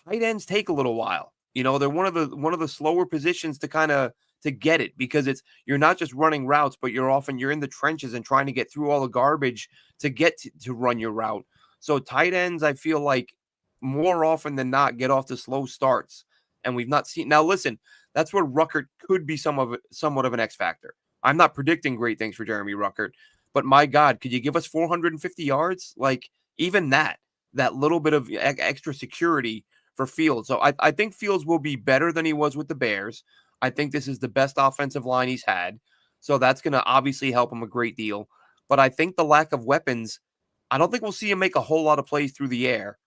tight ends take a little while. They're one of the slower positions to get it, because you're not just running routes, but you're in the trenches and trying to get through all the garbage to get to run your route. So tight ends, I feel like, more often than not, get off to slow starts. And we've not seen. Now, listen, that's where Ruckert could be somewhat of an X factor. I'm not predicting great things for Jeremy Ruckert, but my God, could you give us 450 yards? Like, even that little bit of extra security for Fields. So I think Fields will be better than he was with the Bears. I think this is the best offensive line he's had. So that's going to obviously help him a great deal. But I think the lack of weapons, I don't think we'll see him make a whole lot of plays through the air.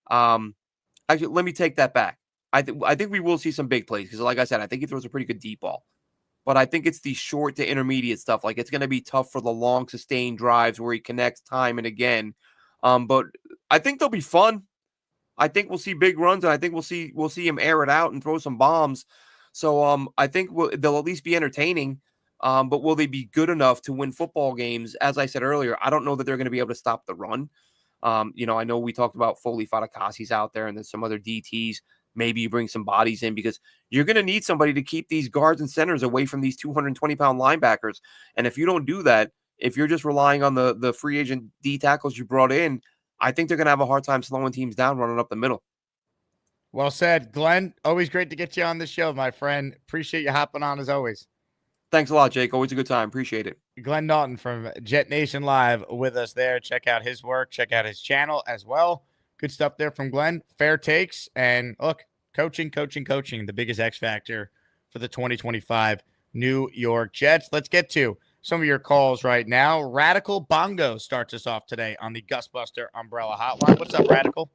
Actually, let me take that back. I think we will see some big plays because, like I said, I think he throws a pretty good deep ball. But I think it's the short to intermediate stuff. Like, it's going to be tough for the long, sustained drives where he connects time and again. But I think they'll be fun. I think we'll see big runs, and I think we'll see him air it out and throw some bombs. So I think they'll at least be entertaining. But will they be good enough to win football games? As I said earlier, I don't know that they're going to be able to stop the run. I know we talked about Foley Fatukasi's out there, and there's some other DTs. Maybe you bring some bodies in because you're going to need somebody to keep these guards and centers away from these 220-pound linebackers. And if you don't do that, if you're just relying on the free agent D tackles you brought in, I think they're going to have a hard time slowing teams down running up the middle. Well said, Glenn. Always great to get you on the show, my friend. Appreciate you hopping on as always. Thanks a lot, Jake. Always a good time. Appreciate it. Glenn Naughton from Jet Nation Live with us there. Check out his work. Check out his channel as well. Good stuff there from Glenn. Fair takes. And look, coaching, the biggest X factor for the 2025 New York Jets. Let's get to some of your calls right now. Radical Bongo starts us off today on the Gusbuster Umbrella Hotline. What's up, Radical?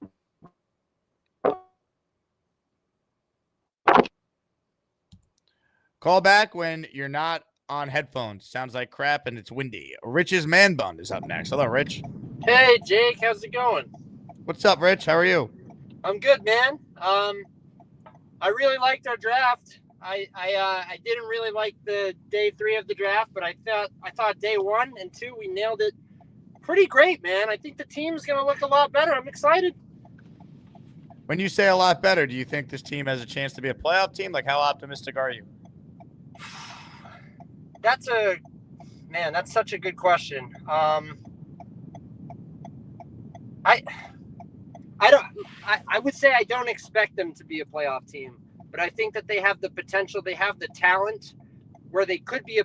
Call back when you're not on headphones. Sounds like crap and it's windy. Rich's Man Bun is up next. Hello, Rich. Hey, Jake. How's it going? What's up, Rich? How are you? I'm good, man. I really liked our draft. I didn't really like the day 3 of the draft, but I thought day 1 and 2 we nailed it pretty great, man. I think the team's gonna look a lot better. I'm excited. When you say a lot better, do you think this team has a chance to be a playoff team? Like, how optimistic are you? That's such a good question. I would say I don't expect them to be a playoff team, but I think that they have the potential, they have the talent where they could be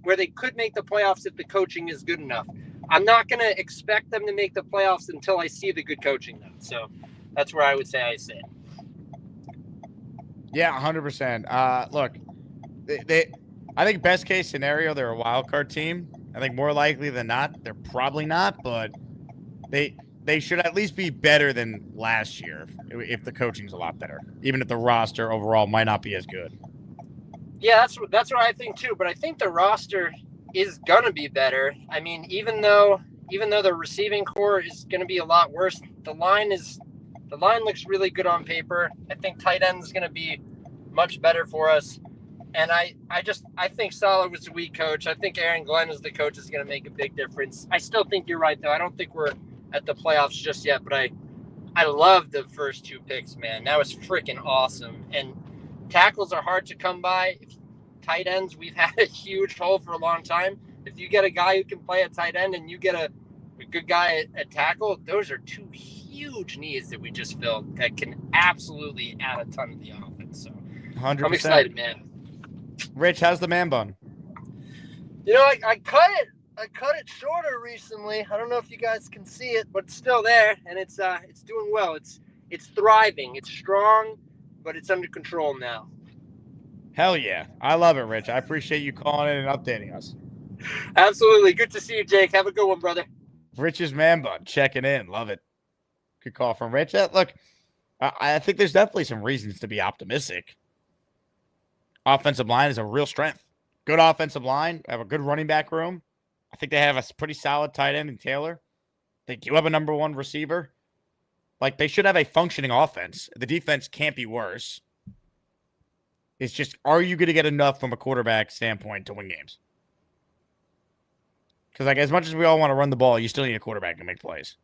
where they could make the playoffs if the coaching is good enough. I'm not going to expect them to make the playoffs until I see the good coaching though. So that's where I would say I sit. Yeah, 100%. Look, I think best case scenario, they're a wild card team. I think more likely than not, they're probably not, but they should at least be better than last year if the coaching's a lot better, even if the roster overall might not be as good. Yeah, that's what I think too. But I think the roster is gonna be better. I mean, even though the receiving core is gonna be a lot worse, the line looks really good on paper. I think tight end is gonna be much better for us. And I think Saleh was a weak coach. I think Aaron Glenn as the coach is gonna make a big difference. I still think you're right though. I don't think we're at the playoffs just yet, but I love the first 2 picks, man. That was freaking awesome. And tackles are hard to come by. Tight ends, we've had a huge hole for a long time. If you get a guy who can play at tight end and you get a good guy at tackle, those are 2 huge needs that we just filled that can absolutely add a ton to the offense. So 100%. I'm excited, man. Rich, how's the man bun? You know, I cut it shorter recently. I don't know if you guys can see it, but it's still there, and it's doing well. It's thriving. It's strong, but it's under control now. Hell yeah. I love it, Rich. I appreciate you calling in and updating us. Absolutely. Good to see you, Jake. Have a good one, brother. Rich's man bun checking in. Love it. Good call from Rich. Look, I think there's definitely some reasons to be optimistic. Offensive line is a real strength. Good offensive line. Have a good running back room. I think they have a pretty solid tight end in Taylor. They do have a number 1 receiver. Like, they should have a functioning offense. The defense can't be worse. It's just, are you going to get enough from a quarterback standpoint to win games? Because, like, as much as we all want to run the ball, you still need a quarterback to make plays.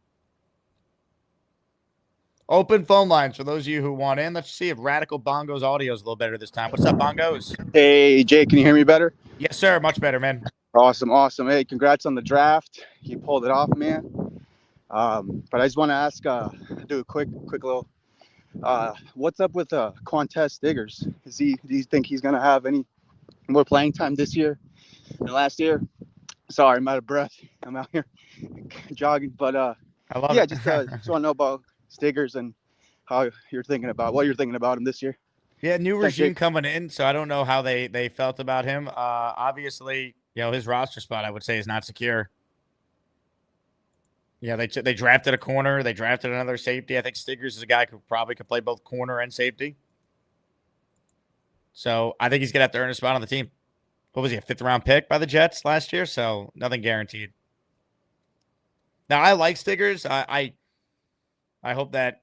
Open phone lines for those of you who want in. Let's see if Radical Bongo's audio is a little better this time. What's up, Bongos? Hey, Jake, can you hear me better? Yes, sir. Much better, man. Awesome. Hey, congrats on the draft. You pulled it off, man. But I just want to ask, do a quick little, what's up with Quantez Stiggers? Do you think he's going to have any more playing time this year than last year? Sorry, I'm out of breath. I'm out here jogging, but I love yeah, it. just want to know about Stiggers and what you're thinking about him this year. Yeah, new regime coming in, so I don't know how they felt about him. Obviously, you know, his roster spot, I would say, is not secure. Yeah, they drafted a corner. They drafted another safety. I think Stiggers is a guy who probably could play both corner and safety. So I think he's going to have to earn a spot on the team. What was he, a 5th-round pick by the Jets last year? So nothing guaranteed. Now, I like Stiggers. I hope that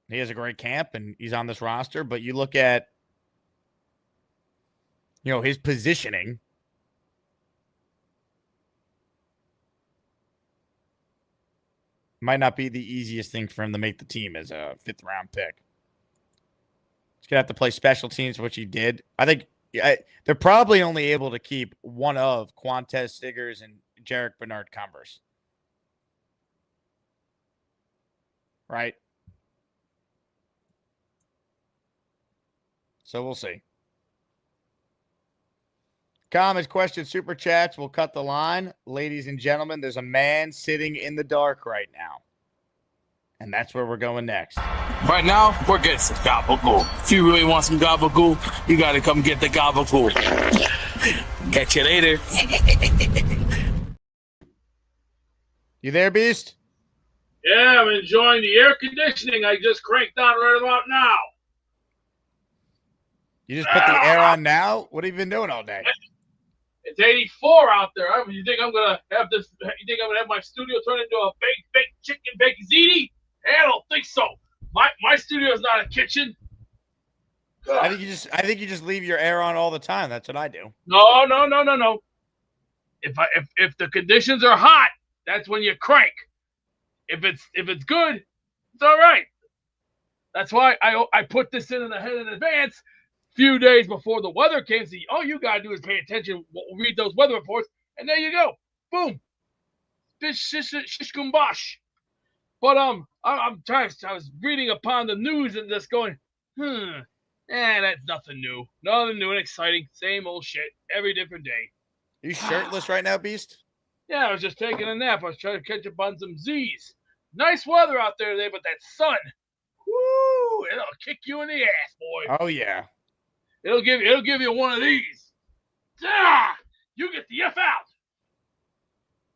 he has a great camp and he's on this roster. But you look at, you know, his positioning. Might not be the easiest thing for him to make the team as a 5th-round pick. He's going to have to play special teams, which he did. I think they're probably only able to keep one of Quantez Stiggers and Jarek Bernard Converse. Right? So we'll see. Comments, questions, super chats. We'll cut the line. Ladies and gentlemen, there's a man sitting in the dark right now. And that's where we're going next. Right now, we're getting some gabagool. If you really want some gabagool, you got to come get the gabagool. Catch you later. You there, Beast? Yeah, I'm enjoying the air conditioning I just cranked on right about now. You just put the air on now? What have you been doing all day? It's 84 out there. You think I'm gonna have this? You think I'm gonna have my studio turn into a baked chicken baked ziti? I don't think so. My studio is not a kitchen. I think you just leave your air on all the time. That's what I do. No. If the conditions are hot, that's when you crank. If it's good, It's all right. That's why I put this in ahead in advance, few days before the weather came. See, all you gotta do is pay attention, read those weather reports, and there you go. Boom. Shish kumbash. But I was reading upon the news and just going, that's nothing new. Nothing new and exciting. Same old shit every different day. Are you shirtless right now, Beast? Yeah, I was just taking a nap. I was trying to catch up on some Z's. Nice weather out there today, but that sun, woo, it'll kick you in the ass, boy. Oh yeah. It'll give you one of these. You get the F out.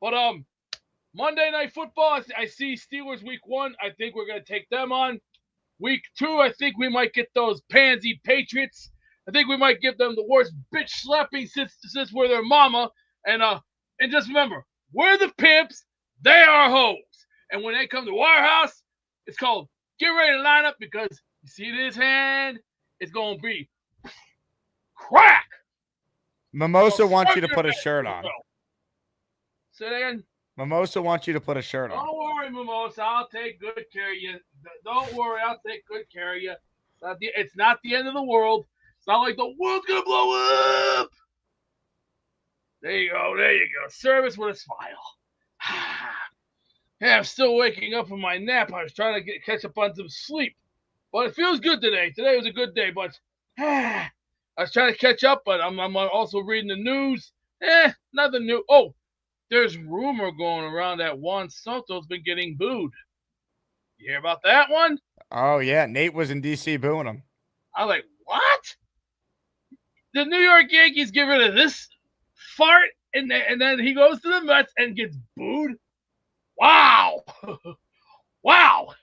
But Monday Night Football, I see Steelers week 1. I think we're gonna take them on. Week 2, I think we might get those pansy Patriots. I think we might give them the worst bitch slapping since we're their mama. And just remember, we're the pimps, they are hoes. And when they come to our house, it's called get ready to line up because you see this hand, it's gonna be crack. Mimosa wants you to put a shirt on. Say that again. Mimosa wants you to put a shirt on. Don't worry, Mimosa. I'll take good care of you. Don't worry. I'll take good care of you. It's not the end of the world. It's not like the world's going to blow up. There you go. There you go. Service with a smile. Yeah, I'm still waking up from my nap. I was trying to catch up on some sleep. But it feels good today. Today was a good day. But I was trying to catch up, but I'm also reading the news. Nothing new. Oh. There's rumor going around that Juan Soto's been getting booed. You hear about that one? Oh, yeah. Nate was in D.C. booing him. I'm like, what? The New York Yankees get rid of this fart, and then he goes to the Mets and gets booed? Wow. Wow.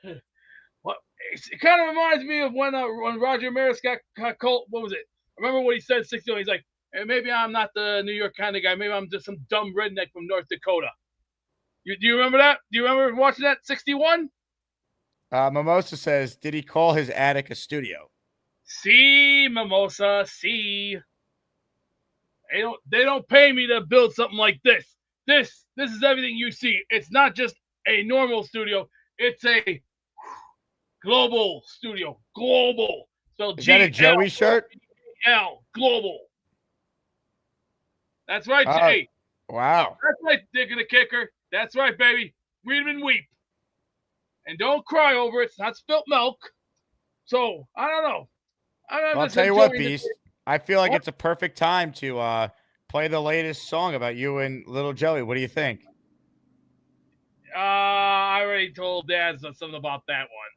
Well, it kind of reminds me of when Roger Maris got called. What was it? I remember what he said 60. He's like, hey, maybe I'm not the New York kind of guy. Maybe I'm just some dumb redneck from North Dakota. Do you remember that? Do you remember watching that 61? Mimosa says, did he call his attic a studio? See, Mimosa, see. They don't pay me to build something like this. This is everything you see. It's not just a normal studio. It's a global studio. Global. So is that a Joey shirt? Global. That's right, Jay. Wow. That's right, Dick of the Kicker. That's right, baby. Read 'em and weep. And don't cry over it. It's not spilt milk. So, I don't know. I'll tell you what, Beast. I feel like it's a perfect time to play the latest song about you and Little Joey. What do you think? I already told Dad something about that one.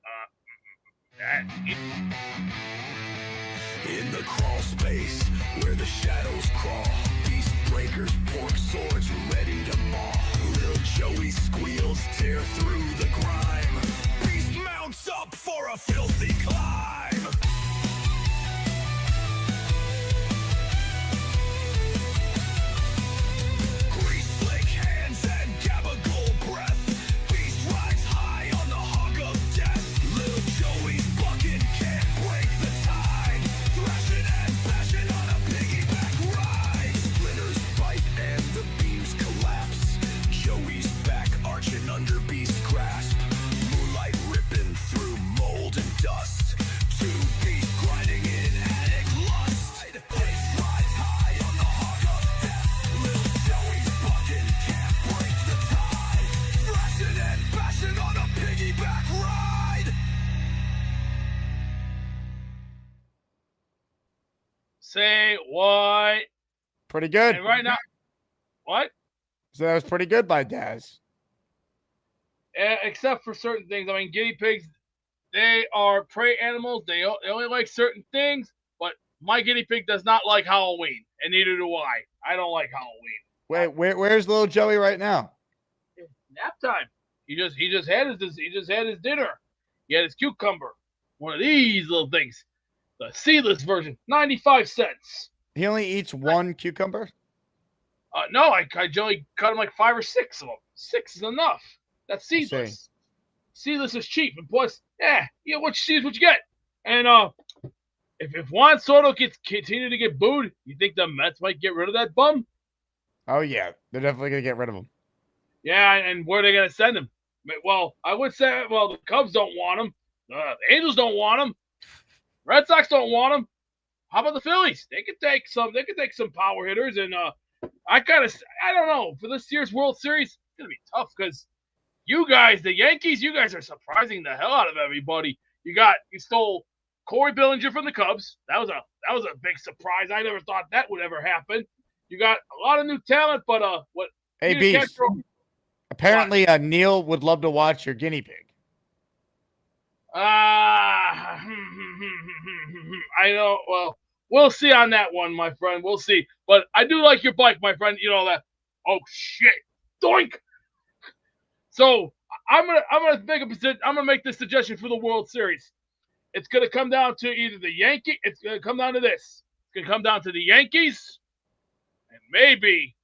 In the crawl space where the shadows crawl, beast breakers, pork swords ready to maul. Little Joey squeals, tear through the grime. Beast mounts up for a filthy climb. Grease slick hands and gabagool breath. Beast rides high on the hog of death. Little Joey's bucket can't break the tide. Thrashing and bashing on a piggyback ride. Splinters bite and the beams collapse. Joey's back arching under Beast's grasp. Moonlight ripping through mold and dust. Two beasts grinding in attic lust. Beast rides high on the hog of death. Little Joey's bucket can't break the tide. Thrashing and bashing on a piggyback ride. Say what? Pretty good. And right now, what? So that was pretty good by Daz. Except for certain things. I mean, guinea pigs, they are prey animals. They only like certain things, but my guinea pig does not like Halloween, and neither do I. I don't like Halloween. Wait, where's Little Joey right now? Nap time. He just had his dinner. He had his cucumber. One of these little things. The seedless version, 95 cents. He only eats one cucumber? No, I generally cut him like 5 or 6 of them. 6 is enough. That's seedless. Seedless is cheap, and plus, you know what you see is what you get. And if Juan Soto continue to get booed, you think the Mets might get rid of that bum? Oh yeah, they're definitely gonna get rid of him. Yeah, and where are they gonna send him? Well, I would say, well, the Cubs don't want him. The Angels don't want him. Red Sox don't want him. How about the Phillies? They could take some. They could take some power hitters, and I don't know, for this year's World Series, it's gonna be tough because you guys, the Yankees, you guys are surprising the hell out of everybody. You stole Corey Bellinger from the Cubs. That was a big surprise. I never thought that would ever happen. You got a lot of new talent, but what? Hey, Beast. Apparently, Neil would love to watch your guinea pig. I know. Well, we'll see on that one, my friend. We'll see. But I do like your bike, my friend. You know that. Oh shit! Doink. So I'm gonna make this suggestion for the World Series. It's gonna come down to either the Yankees. It's gonna come down to this. It's gonna come down to the Yankees, and maybe,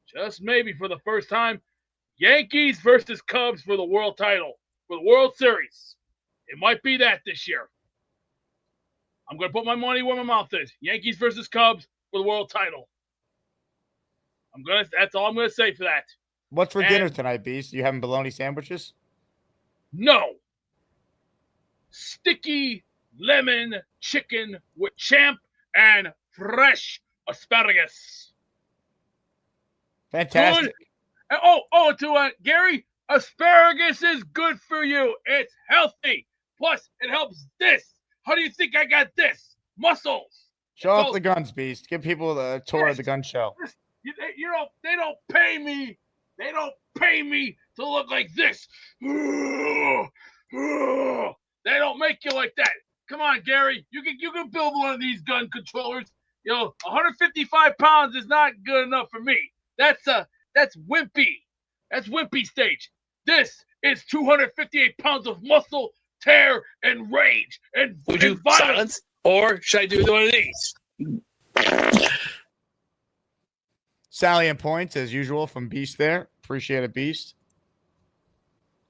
just maybe, for the first time, Yankees versus Cubs for the world title, for the World Series. It might be that this year. I'm going to put my money where my mouth is. Yankees versus Cubs for the world title. That's all I'm going to say for that. What's for dinner tonight, Beast? You having bologna sandwiches? No. Sticky lemon chicken with champ and fresh asparagus. Fantastic. Good. To Gary, asparagus is good for you. It's healthy. Plus, it helps this. How do you think I got this? Muscles. Show off the guns, Beast. Give people the tour of the gun show. They don't pay me. They don't pay me to look like this. They don't make you like that. Come on, Gary. You can build one of these gun controllers. 155 pounds is not good enough for me. That's wimpy. That's wimpy stage. This is 258 pounds of muscle, tear, and rage. And would you silence, or should I do one of these? Salient points, as usual, from Beast there. Appreciate it, Beast.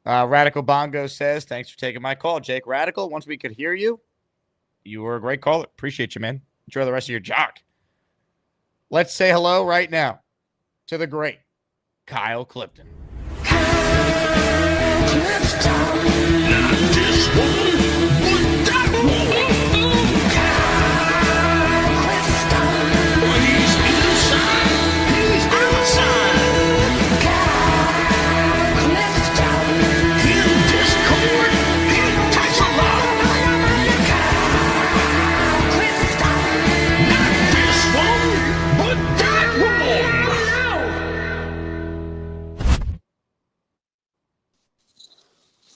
Radical Bongo says, thanks for taking my call, Jake. Radical, once we could hear you, you were a great caller. Appreciate you, man. Enjoy the rest of your jog. Let's say hello right now to the great Kyle Clifton.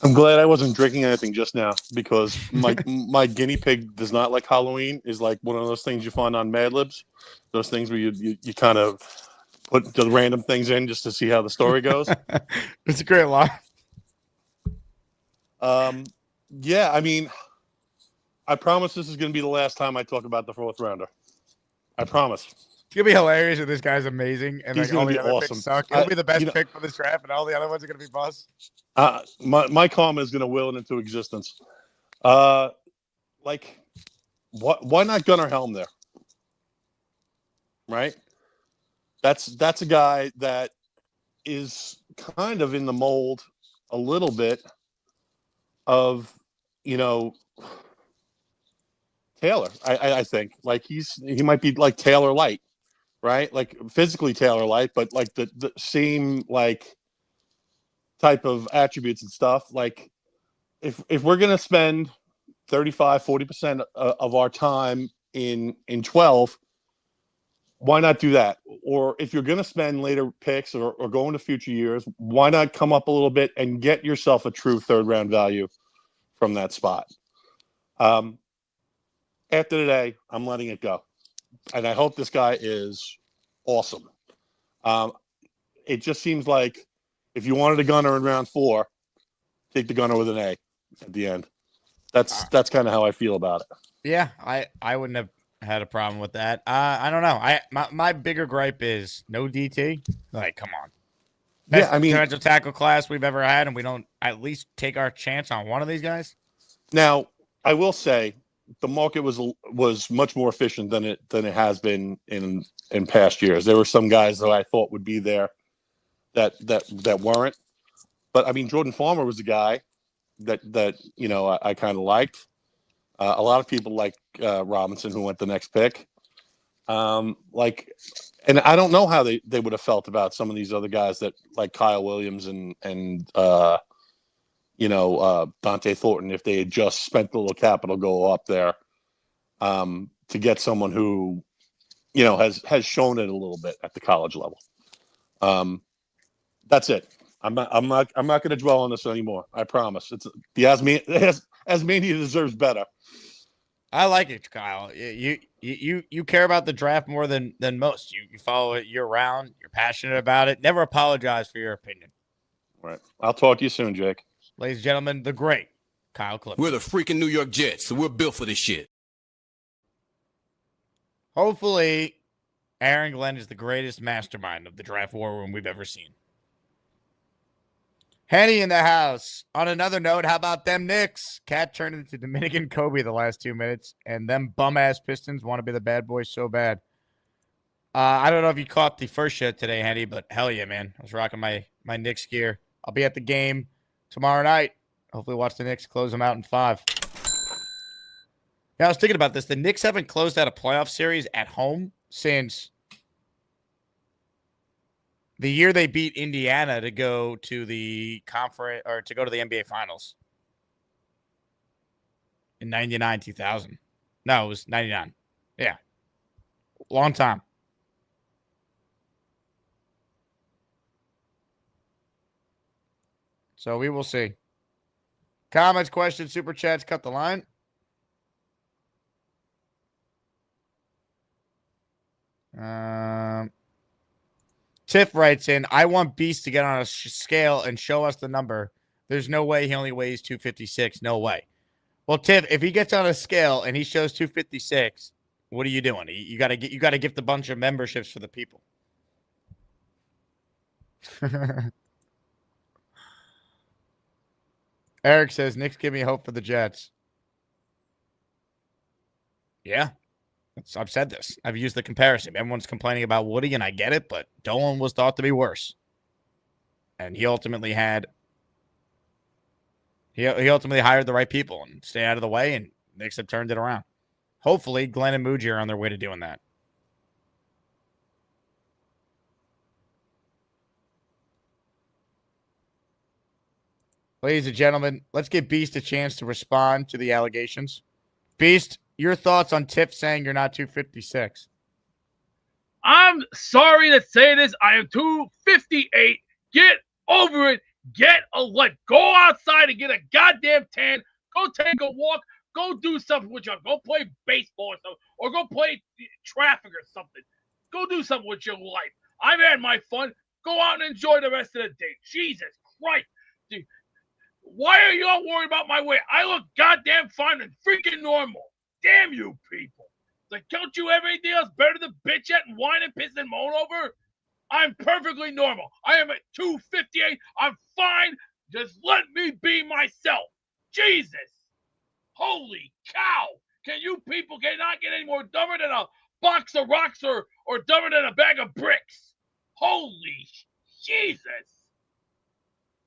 I'm glad I wasn't drinking anything just now because my guinea pig does not like Halloween. Is like one of those things you find on Mad Libs, those things where you kind of put the random things in just to see how the story goes. It's a great line. Yeah, I mean, I promise this is going to be the last time I talk about the fourth rounder. I promise. It's going to be hilarious if this guy's amazing and He's like all gonna the be other awesome. picks suck. It'll be the best pick for this draft, and all the other ones are going to be bust. My karma is going to will it into existence. Like, why not Gunnar Helm there? Right? That's a guy that is kind of in the mold a little bit of, Taylor. I think like he might be like Taylor light, right? Like physically Taylor light, but like the same like type of attributes and stuff. Like if we're gonna spend 35-40% of our time in 12, why not do that? Or if you're gonna spend later picks or go into future years, why not come up a little bit and get yourself a true third round value from that spot? After today, I'm letting it go. And I hope this guy is awesome. It just seems like if you wanted a gunner in round 4, take the gunner with an A at the end. That's kind of how I feel about it. Yeah, I wouldn't have had a problem with that. I don't know. My bigger gripe is no DT. Like, come on. Best defensive tackle class we've ever had, and we don't at least take our chance on one of these guys. Now, I will say the market was much more efficient than it has been in past years. There were some guys that I thought would be there that weren't. But I mean, Jordan Farmer was a guy that you know I kind of liked. A lot of people like Robinson, who went the next pick. Like, and I don't know how they would have felt about some of these other guys that like Kyle Williams and Dante Thornton if they had just spent the little capital go up there to get someone who has shown it a little bit at the college level. That's it. I'm not going to dwell on this anymore. I promise. It's the Asmania deserves better. I like it, Kyle. You care about the draft more than most. You follow it year round. You're passionate about it. Never apologize for your opinion. Right. I'll talk to you soon, Jake. Ladies and gentlemen, the great Kyle Clifford. We're the freaking New York Jets, so we're built for this shit. Hopefully, Aaron Glenn is the greatest mastermind of the draft war room we've ever seen. Henny in the house. On another note, how about them Knicks? Cat turned into Dominican Kobe the last 2 minutes, and them bum-ass Pistons want to be the bad boys so bad. I don't know if you caught the first show today, Henny, but hell yeah, man. I was rocking my Knicks gear. I'll be at the game tomorrow night. Hopefully watch the Knicks close them out in 5. Yeah, I was thinking about this. The Knicks haven't closed out a playoff series at home since the year they beat Indiana to go to the conference or to go to the NBA Finals in 99, 2000. No, it was 99. Yeah. Long time. So we will see. Comments, questions, super chats, cut the line. Tiff writes in, I want Beast to get on a scale and show us the number. There's no way he only weighs 256. No way. Well, Tiff, if he gets on a scale and he shows 256, what are you doing? You got to gift a bunch of memberships for the people. Eric says, Knicks give me hope for the Jets. Yeah. I've said this. I've used the comparison. Everyone's complaining about Woody, and I get it, but Dolan was thought to be worse. And he ultimately hired the right people and stayed out of the way, and Knicks have turned it around. Hopefully, Glenn and Mougey are on their way to doing that. Ladies and gentlemen, let's give Beast a chance to respond to the allegations. Beast, your thoughts on Tiff saying you're not 256? I'm sorry to say this. I am 258. Get over it. Go outside and get a goddamn tan. Go take a walk. Go do something with your. Go play baseball or something. Or go play traffic or something. Go do something with your life. I've had my fun. Go out and enjoy the rest of the day. Jesus Christ. Dude, why are you all worried about my weight? I look goddamn fine and freaking normal. Damn you people. Like, don't you have anything else better than bitch at and whine and piss and moan over? I'm perfectly normal. I am at 258. I'm fine. Just let me be myself. Jesus. Holy cow. Can you people cannot get any more dumber than a box of rocks or dumber than a bag of bricks? Holy Jesus.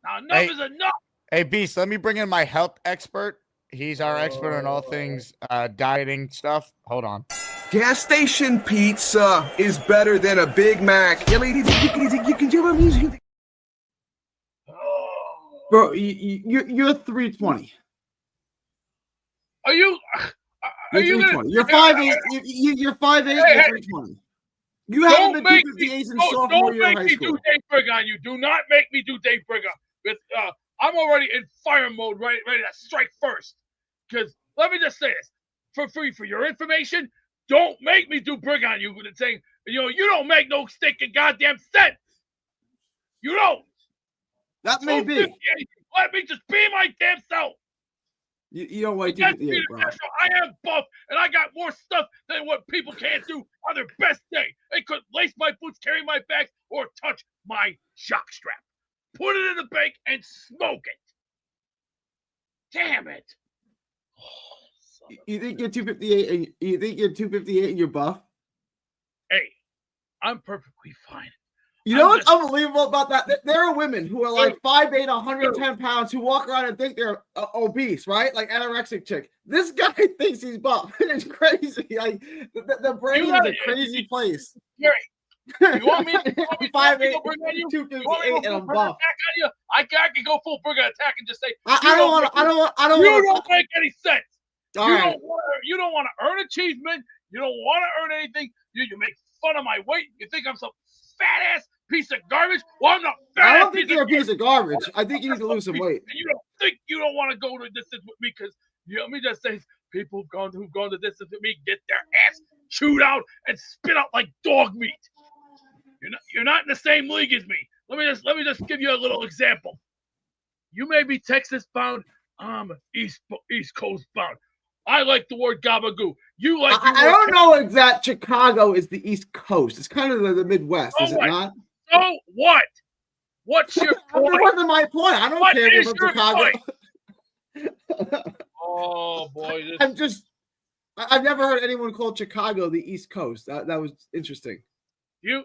Now, enough is enough. Hey, Beast, let me bring in my health expert. He's our expert on all things dieting stuff. Hold on. Gas station pizza is better than a Big Mac. Bro, you're 320. Are you? You're 320. You're 5'8". You're 5'8". You're 320. You haven't been 258 since sophomore year of high school. Do Dave Brigg on you. Do not make me do Dave Brigg on. I'm already in fire mode, ready to strike first. Because let me just say this, for your information, don't make me do Brigg on you. Saying, you don't make no stinking goddamn sense. You don't. That may be. Let me just be my damn self. You don't like to be bro. I am buff, and I got more stuff than what people can't do on their best day. They could lace my boots, carry my bags, or touch my jock strap. Put it in the bank and smoke it. Damn it. You think you're 258 and you think you're 258 and you're buff? Hey, I'm perfectly fine. You know what's unbelievable about that? There are women who are like 5'8", 110 pounds who walk around and think they're obese, right? Like anorexic chick. This guy thinks he's buff. It's crazy. Like the brain is a crazy place. Gary, you want me? 5'8", 258, and I'm buff. I can go full Burger attack and just say I don't want to. You don't make any sense. All right. You don't want to earn achievement. You don't want to earn anything. You make fun of my weight. You think I'm some fat ass piece of garbage? Well, I'm not fat. I don't think you're a piece of garbage. I think you need to lose some weight. And you don't think you don't want to go to a distance with me because let me just say, people who've gone to distance with me get their ass chewed out and spit out like dog meat. You're not in the same league as me. Let me just give you a little example. You may be Texas bound. I'm East Coast bound. I like the word gabagoo. You like. I don't know if that Chicago is the East Coast. It's kind of the Midwest, is it not? So what? What's your point? What's my point? I don't care if it's Chicago. Oh boy! I've never heard anyone call Chicago the East Coast. That was interesting. You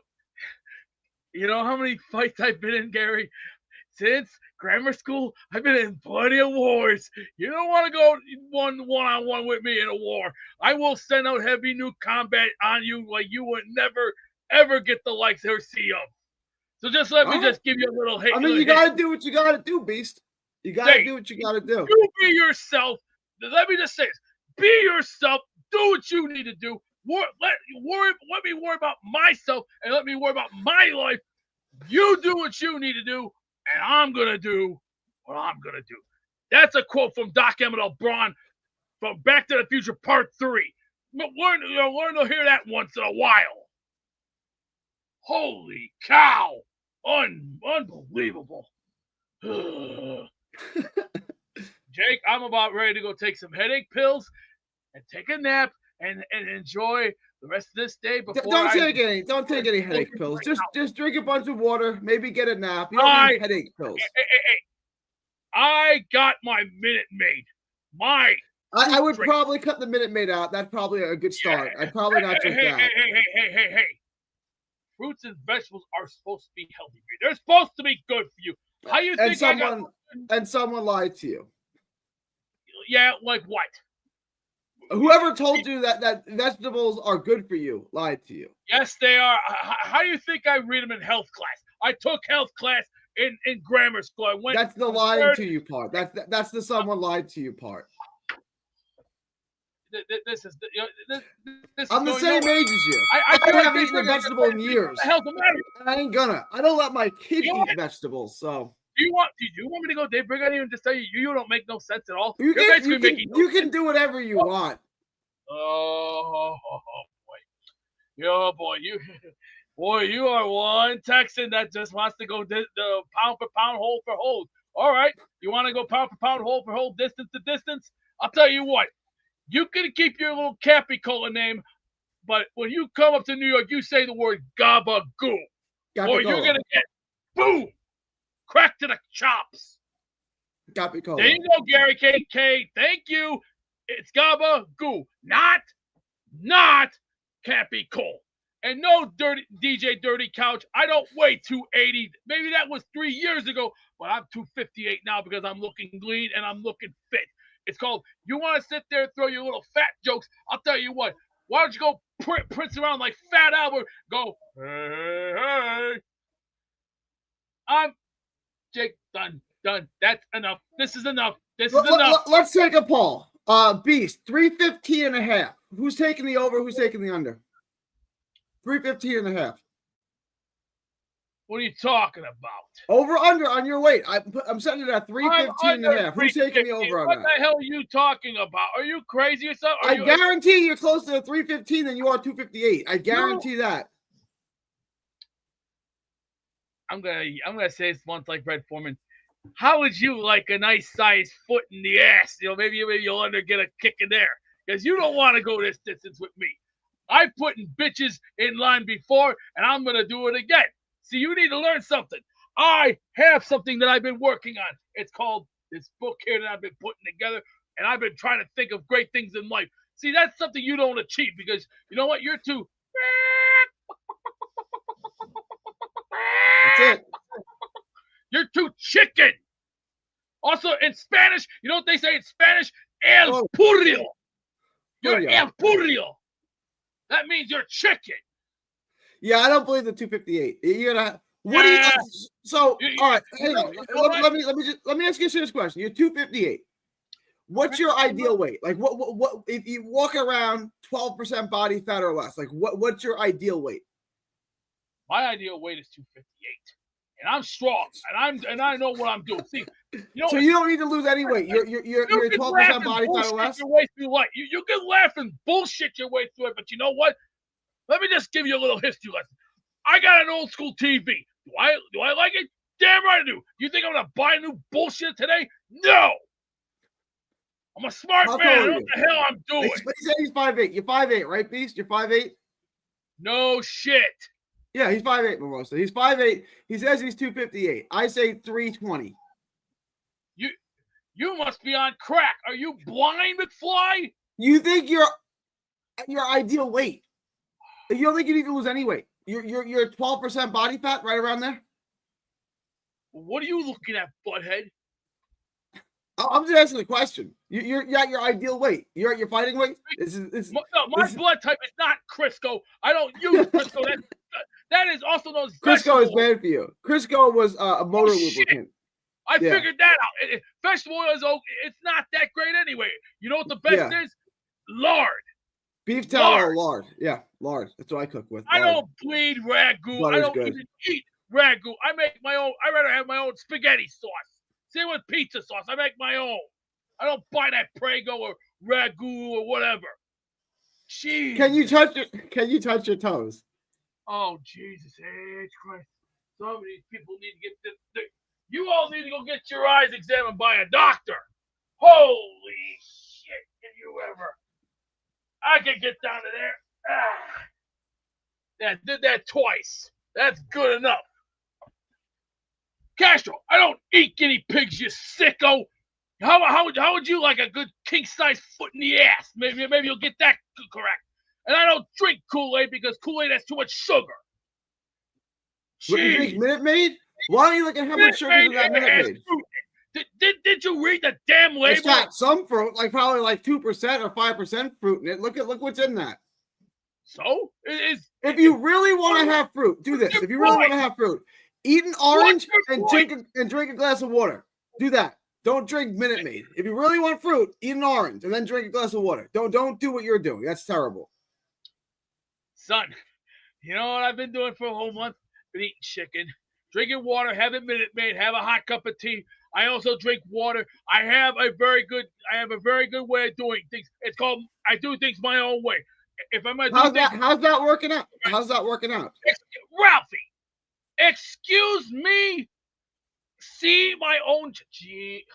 know how many fights I've been in, Gary? Since grammar school, I've been in plenty of wars. You don't want to go one-on-one with me in a war. I will send out heavy nuke combat on you like you would never, ever get the likes or see of. So just let me just give you a little hint. I mean, you got to do what you got to do, Beast. You got to do what you got to do. You be yourself. Let me just say this. Be yourself. Do what you need to do. Let me worry about myself and let me worry about my life. You do what you need to do. And I'm going to do what I'm going to do. That's a quote from Doc Emmett O'Brien from Back to the Future Part 3. Learn to hear that once in a while. Holy cow. Unbelievable. Jake, I'm about ready to go take some headache pills and take a nap and enjoy the rest of this day before don't take any headache pills. Just drink a bunch of water, maybe get a nap. You don't need headache pills. Hey. I got my Minute Maid. I would probably cut the Minute Maid out. That's probably a good start. I'd probably not drink that. Hey. Fruits and vegetables are supposed to be healthy for you. They're supposed to be good for you. How you think someone lied to you? Yeah, like what? Whoever told you that vegetables are good for you lied to you. Yes, they are. How do you think I read them in health class? I took health class in grammar school. That's the lying to you part. That's the someone lied to you part. I'm the same age as you. I haven't eaten a vegetable in years. What the hell's the matter? I ain't gonna. I don't let my kids eat vegetables. So. Do you want me to go Dave Brig on you and just tell you you don't make no sense at all? You can do whatever you want. Oh boy, you are one Texan that just wants to go the pound for pound, hold for hold. All right, you want to go pound for pound, hold for hold, distance to distance? I'll tell you what, you can keep your little Capicola name, but when you come up to New York, you say the word gabagoo, or you're gonna get boom. Crack to the chops. Capicola. There you go, Gary KK. Thank you. It's gabagoo, not Capicola. And no DJ Dirty Couch. I don't weigh 280. Maybe that was 3 years ago, but I'm 258 now because I'm looking lean and I'm looking fit. It's called, you want to sit there and throw your little fat jokes? I'll tell you what. Why don't you go prince around like Fat Albert? Go, hey. I'm Jake, done. That's enough. This is enough. Let's take a poll. Beast, 315 and a half. Who's taking the over? Who's taking the under? 315 and a half. What are you talking about? Over under on your weight. I'm setting it at 315 and a half. Who's taking the over on that? What the hell are you talking about? Are you crazy or something? I guarantee you're closer to 315 than you are 258. I guarantee that. I'm gonna say this once like Red Foreman. How would you like a nice sized foot in the ass? Maybe you'll get a kick in there. Because you don't want to go this distance with me. I put bitches in line before, and I'm gonna do it again. See, you need to learn something. I have something that I've been working on. It's called this book here that I've been putting together, and I've been trying to think of great things in life. See, that's something you don't achieve because you know what? You're too it. You're too chicken. Also, in Spanish, you know what they say in Spanish? El purrio. You're el purrio. That means you're chicken. Yeah, I don't believe the 258. You're gonna. What do you? So, all right, hang on. Let me ask you this question. You're 258. What's your ideal weight? Like, what if you walk around 12% body fat or less? Like, what's your ideal weight? My ideal weight is 258, and I'm strong, and I know what I'm doing. See, so you don't need to lose any weight. You're 12% body fat or less. Your way through life. You can laugh and bullshit your way through it, but you know what? Let me just give you a little history lesson. I got an old school TV. Do I like it? Damn right I do. You think I'm gonna buy new bullshit today? No. I'm a smart man. I know what the hell I'm doing. He said he's 5'8". You're 5'8", right, Beast? You're 5'8". No shit. Yeah, he's 5'8", Mimosa. He's 5'8". He says he's 258. I say 320. You must be on crack. Are you blind, McFly? You think you're your ideal weight? You don't think you need to lose any weight? You're 12% body fat, right around there. What are you looking at, butthead? I'm just asking a question. You're at your ideal weight. You're at your fighting weight. My blood type is not Crisco. I don't use Crisco. That is also known as Crisco is bad for you. Crisco was a motor lubricant. I figured that out. Vegetable oil is it's not that great anyway. You know what the best is? Lard. Beef tallow or lard. Yeah, lard. That's what I cook with. I don't bleed ragu. Lard I don't good. even eat ragu. I make my own. I rather have my own spaghetti sauce. Same with pizza sauce. I make my own. I don't buy that Prego or ragu or whatever. Jeez. Can you touch your toes? Oh Jesus H Christ! Some of these people need to get you all need to go get your eyes examined by a doctor. Holy shit! Can you ever? I can get down to there. Yeah, did that twice. That's good enough. Castro, I don't eat guinea pigs, you sicko. How would you like a good king-size foot in the ass? Maybe you'll get that correct. And I don't drink Kool-Aid because Kool-Aid has too much sugar. What, you drink Minute Maid? Why don't you look at how much sugar is in that Minute Maid? Did you read the damn label? It's got some fruit, like probably like 2% or 5% fruit in it. Look what's in that. So if you really want to have fruit, do this. If you really want to have fruit, eat an orange and drink a glass of water. Do that. Don't drink Minute Maid. If you really want fruit, eat an orange and then drink a glass of water. Don't do what you're doing. That's terrible. Son, you know what I've been doing for a whole month? Been eating chicken, drinking water, having Minute Maid, have a hot cup of tea. I also drink water. I have a very good way of doing things. It's called I do things my own way. If I'm gonna how's that working out? How's that working out? Ralphie, excuse me. See my own. Gee,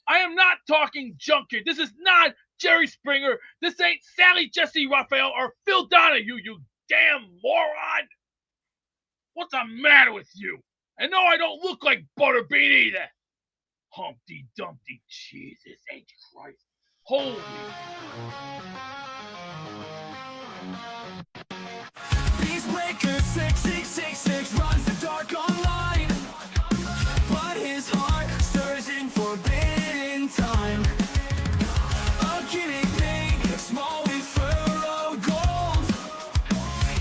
I am not talking junk here. This is not Jerry Springer. This ain't Sally Jesse Raphael or Phil Donahue. You damn moron. What's the matter with you? And no, I don't look like Butterbean either. Humpty Dumpty, Jesus H Christ. Holy. Peacemaker 6666 runs the dark online, but his heart stirs in forbidden time. A guinea pig, small with fur of gold.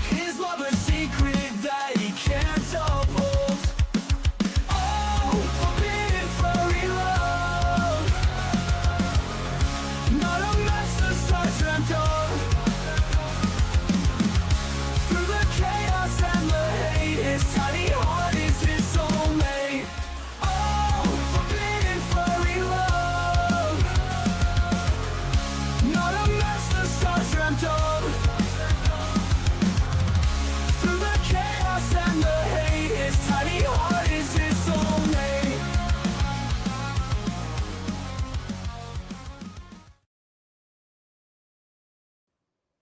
His love a secret that he can't uphold. Oh, forbidden furry love. Not a mess the stars dreamt of. Through the chaos and the hate, his tiny heart is his soulmate. Oh, forbidden furry love. Not a mess the stars dreamt of. Through the chaos and the hate, his tiny heart is his soulmate.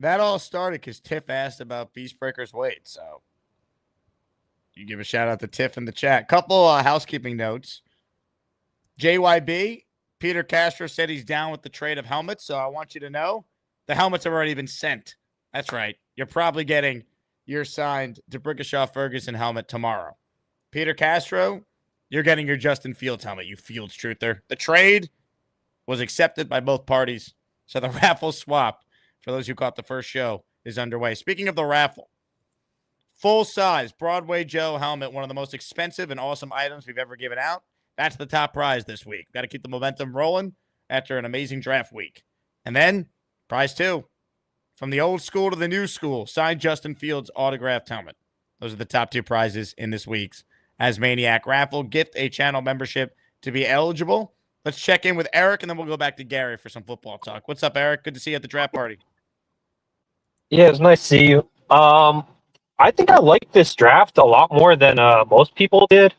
That all started because Tiff asked about Beastbreaker's weight. So you give a shout out to Tiff in the chat. Couple housekeeping notes. JYB, Peter Castro said he's down with the trade of helmets. So I want you to know the helmets have already been sent. That's right. You're probably getting your signed DeBrickashaw Ferguson helmet tomorrow. Peter Castro, you're getting your Justin Fields helmet, you Fields truther. The trade was accepted by both parties, so the raffle swap, for those who caught the first show, is underway. Speaking of the raffle, full-size Broadway Joe helmet, one of the most expensive and awesome items we've ever given out. That's the top prize this week. Got to keep the momentum rolling after an amazing draft week. And then, prize 2, from the old school to the new school, signed Justin Fields autographed helmet. Those are the top 2 prizes in this week's Asmaniac raffle. Gift a channel membership to be eligible. Let's check in with Eric, and then we'll go back to Gary for some football talk. What's up, Eric? Good to see you at the draft party. Yeah, it's nice to see you. I think I like this draft a lot more than most people did.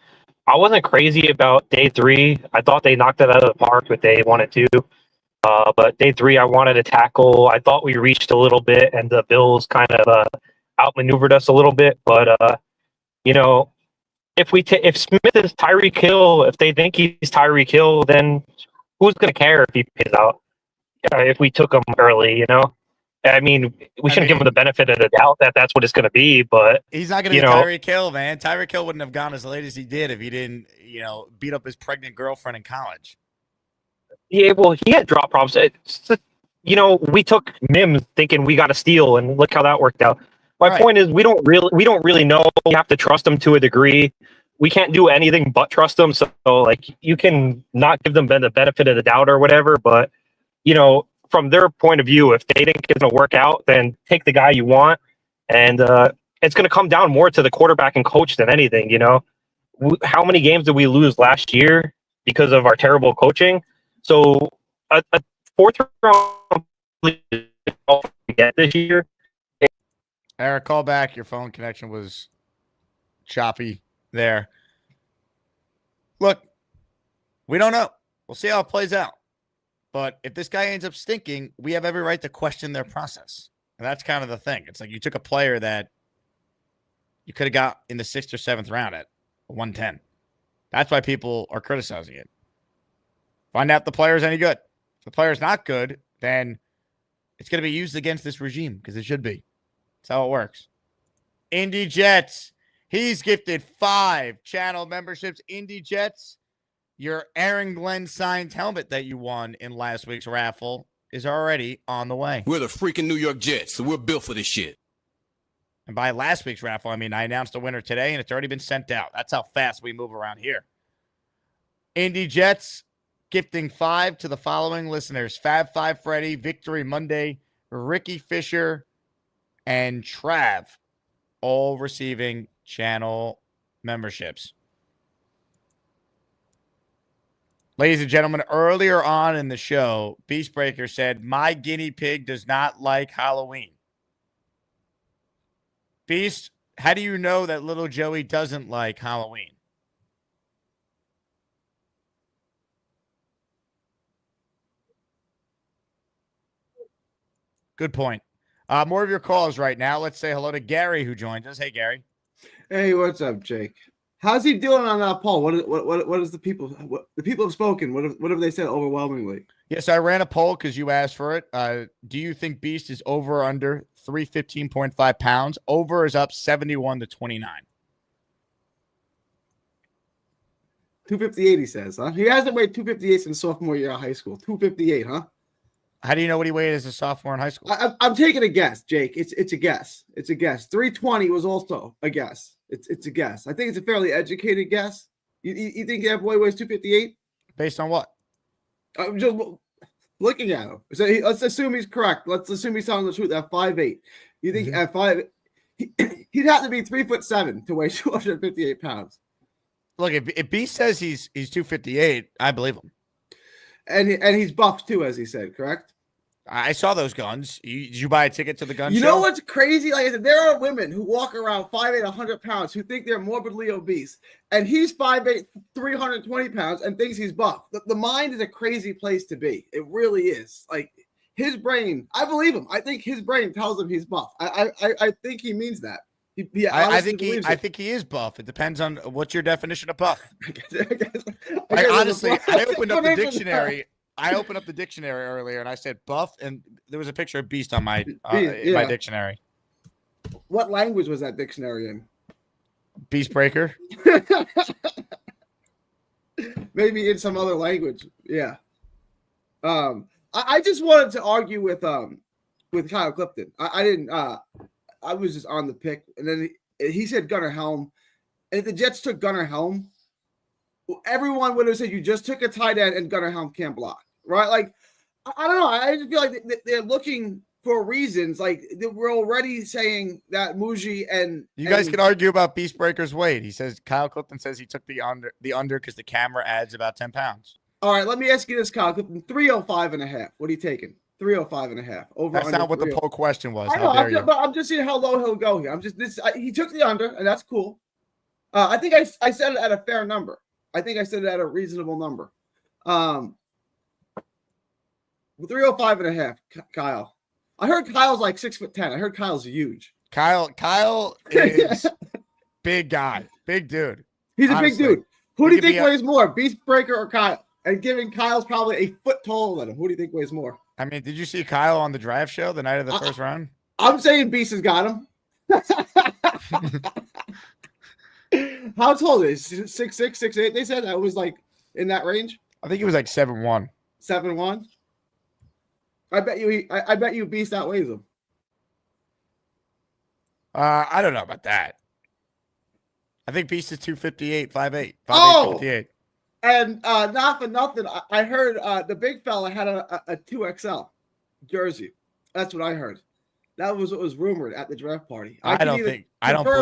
I wasn't crazy about day 3. I thought they knocked it out of the park with day 1 and 2. But day 3, I wanted a tackle. I thought we reached a little bit, and the Bills kind of outmaneuvered us a little bit. But you know, if Smith is Tyreek Hill, if they think he's Tyreek Hill, then who's going to care if he pays out? If we took him early, you know, I mean, we shouldn't give him the benefit of the doubt that that's what it's going to be. But he's not going to be Tyreek Hill, man. Tyreek Hill wouldn't have gone as late as he did if he didn't, beat up his pregnant girlfriend in college. Yeah, well, he had drop problems. We took Mims thinking we got a steal, and look how that worked out. My point is, we don't really know. You have to trust them to a degree. We can't do anything but trust them. So, you can not give them the benefit of the doubt or whatever. But, from their point of view, if they think it's going to work out, then take the guy you want. And it's going to come down more to the quarterback and coach than anything. How many games did we lose last year because of our terrible coaching? So, a 4th round get this year. Eric, call back. Your phone connection was choppy there. Look, we don't know. We'll see how it plays out. But if this guy ends up stinking, we have every right to question their process. And that's kind of the thing. It's like you took a player that you could have got in the 6th or 7th round at 110. That's why people are criticizing it. Find out if the player's any good. If the player's not good, then it's going to be used against this regime because it should be. That's how it works. Indy Jets. He's gifted 5 channel memberships. Indy Jets, your Aaron Glenn signed helmet that you won in last week's raffle is already on the way. We're the freaking New York Jets, so we're built for this shit. And by last week's raffle, I mean I announced the winner today, and it's already been sent out. That's how fast we move around here. Indy Jets gifting 5 to the following listeners. Fab 5 Freddy, Victory Monday, Ricky Fisher, and Trav, all receiving channel memberships. Ladies and gentlemen, earlier on in the show, Beastbreaker said, my guinea pig does not like Halloween. Beast, how do you know that little Joey doesn't like Halloween? Good point. More of your calls right now. Let's say hello to Gary, who joins us. Hey, Gary. Hey, what's up, Jake? How's he doing on that poll? What is the people? The people have spoken. What have they said overwhelmingly? Yes, I ran a poll because you asked for it. Do you think Beast is over or under 315.5 pounds? Over is up 71 to 29. 258, he says, huh? He hasn't weighed 258 since sophomore year of high school. 258, huh? How do you know what he weighed as a sophomore in high school? I'm taking a guess, Jake. It's a guess. It's a guess. 320 was also a guess. It's a guess. I think it's a fairly educated guess. You think that boy weighs 258? Based on what? I'm just looking at him. So let's assume he's correct. Let's assume he's telling the truth at 5'8". You think at 5'8", he'd have to be 3'7" to weigh 258 pounds. Look, if B says he's 258, I believe him. And he's buffed too, as he said, correct? I saw those guns. Did you buy a ticket to the gun show? You know what's crazy? Like I said, there are women who walk around 5'8", 100 pounds who think they're morbidly obese. And he's 5'8", 320 pounds and thinks he's buff. The mind is a crazy place to be. It really is. Like his brain, I believe him. I think his brain tells him he's buff. I think he means that. I think he is buff. It depends on what's your definition of buff. Honestly, I opened up the dictionary. I opened up the dictionary earlier and I said buff, and there was a picture of beast on my my dictionary. What language was that dictionary in? Beast Breaker. Maybe in some other language. Yeah. I just wanted to argue with Kyle Clifton. I didn't. I was just on the pick, and then he said Gunnar Helm, and if the Jets took Gunnar Helm, everyone would have said you just took a tight end and Gunnar Helm can't block, right? Like, I don't know. I just feel like they're looking for reasons. Like we're already saying that Mougey and you guys can argue about Beast Breaker's weight. He says Kyle Clifton says he took the under because the camera adds about 10 pounds. All right, let me ask you this, Kyle Clifton. 305.5. What are you taking? 305.5. Over. That's not what the poll question was. I know. How dare you? But I'm just seeing how low he'll go here. He took the under, and that's cool. I think I said it at a fair number. I think I said it at a reasonable number. 305.5, Kyle. I heard Kyle's like 6'10". I heard Kyle's huge. Kyle is big guy, big dude. He's honestly. A big dude. Who do you think weighs more, Beast Breaker or Kyle? And given Kyle's probably a foot taller than him, who do you think weighs more? I mean, did you see Kyle on the draft show the night of the first round? I'm saying Beast has got him. How tall is he? 6'6", 6'8"? They said that was like in that range. I think he was like 7'1". 7'1". I bet you Beast outweighs him. I don't know about that. I think Beast is 258, 5'8", 5'8", Oh! 58. And not for nothing, I heard the big fella had a 2XL jersey. That's what I heard. That was what was rumored at the draft party. I don't believe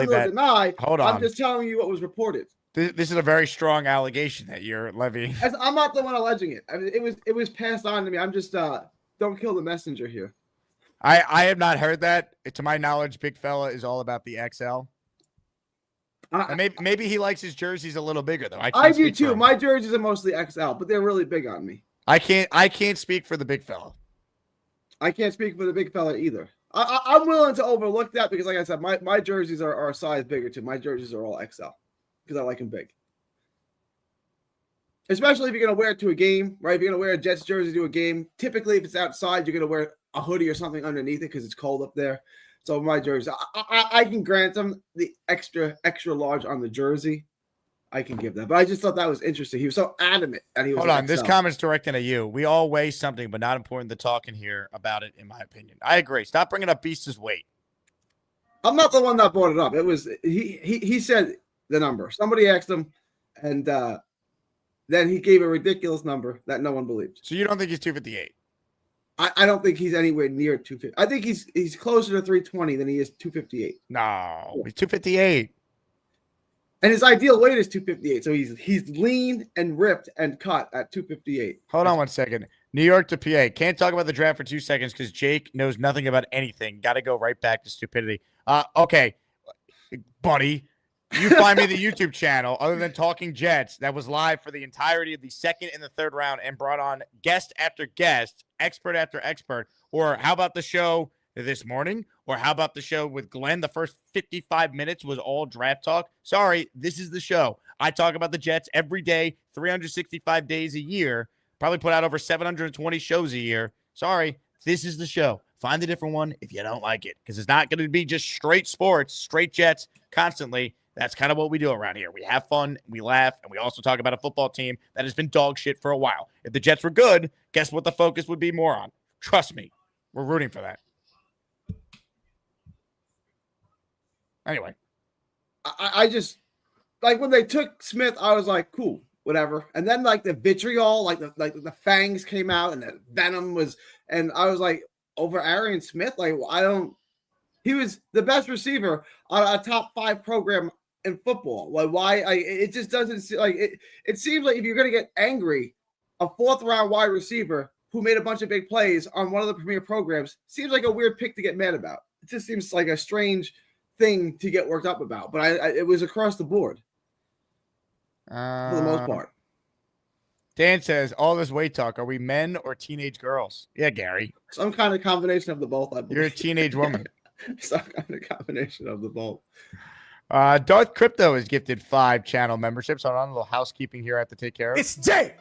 that. Deny. Hold on. I'm just telling you what was reported. This is a very strong allegation that you're levying. I'm not the one alleging it. I mean, it was passed on to me. I'm just don't kill the messenger here. I have not heard that. To my knowledge, big fella is all about the XL. And maybe he likes his jerseys a little bigger though. I do too. My jerseys are mostly XL, but they're really big on me. I can't speak for the big fella. I can't speak for the big fella either. I'm willing to overlook that because, like I said, my jerseys are a size bigger too. My jerseys are all XL because I like them big. Especially if you're going to wear it to a game, right? If you're going to wear a Jets jersey to a game, typically if it's outside, you're going to wear a hoodie or something underneath it because it's cold up there. So my jersey, I can grant them the extra large on the jersey. I can give that. But I just thought that was interesting. He was so adamant that he was. Hold on. This comment's directed at you. We all weigh something, but not important to talk in here about it, in my opinion. I agree. Stop bringing up Beast's weight. I'm not the one that brought it up. It was he said the number. Somebody asked him, and then he gave a ridiculous number that no one believed. So you don't think he's 258? I don't think he's anywhere near 250. I think he's closer to 320 than he is 258. No, he's 258. And his ideal weight is 258. So he's lean and ripped and cut at 258. Hold on one second. New York to PA. Can't talk about the draft for 2 seconds because Jake knows nothing about anything. Got to go right back to stupidity. Okay, buddy. You find me the YouTube channel other than Talking Jets that was live for the entirety of the second and the third round and brought on guest after guest, expert after expert. Or how about the show this morning? Or how about the show with Glenn? The first 55 minutes was all draft talk. Sorry, this is the show. I talk about the Jets every day, 365 days a year. Probably put out over 720 shows a year. Sorry, this is the show. Find a different one if you don't like it because it's not going to be just straight sports, straight Jets constantly. That's kind of what we do around here. We have fun, we laugh, and we also talk about a football team that has been dog shit for a while. If the Jets were good, guess what the focus would be more on? Trust me, we're rooting for that. Anyway. I just, like when they took Smith, I was like, cool, whatever. And then like the vitriol, like the fangs came out and the venom was, and I was like, over Arian Smith? Like, he was the best receiver on a top 5 program in football. Like, why? It just doesn't seem like it. It seems like if you're going to get angry, a 4th round wide receiver who made a bunch of big plays on one of the premier programs seems like a weird pick to get mad about. It just seems like a strange thing to get worked up about. But it was across the board for the most part. Dan says, all this weight talk, are we men or teenage girls? Yeah, Gary. Some kind of combination of the both, I believe. You're a teenage woman. Some kind of combination of the both. Darth Crypto is gifted 5 channel memberships. Hold on, a little housekeeping here I have to take care of. It's Jets,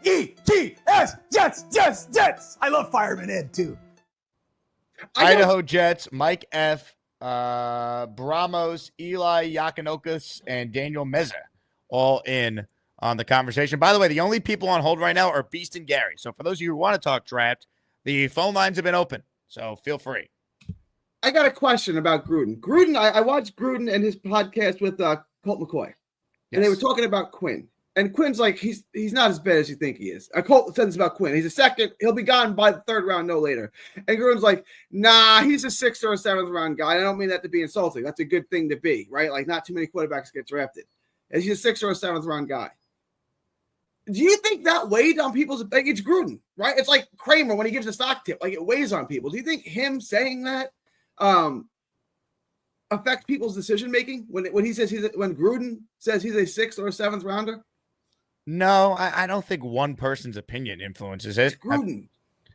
Jets. I love Fireman Ed too. Idaho Jets, Mike F. Bramos, Eli Yakinokis, and Daniel Meza all in on the conversation. By the way, the only people on hold right now are Beast and Gary. So for those of you who want to talk draft, the phone lines have been open. So feel free. I got a question about Gruden. I watched Gruden and his podcast with Colt McCoy, and they were talking about Quinn. And Quinn's like, he's not as bad as you think he is. Colt says about Quinn. He's a second. He'll be gone by the third round, no later. And Gruden's like, nah, he's a 6th or 7th round guy. I don't mean that to be insulting. That's a good thing to be, right? Like, not too many quarterbacks get drafted. And he's a 6th or 7th round guy. Do you think that weighed on people's – like, it's Gruden, right? It's like Kramer when he gives a stock tip. Like, it weighs on people. Do you think him saying that affects people's decision-making when he says when Gruden says he's a 6th or 7th rounder? No, I don't think one person's opinion influences it. It's Gruden.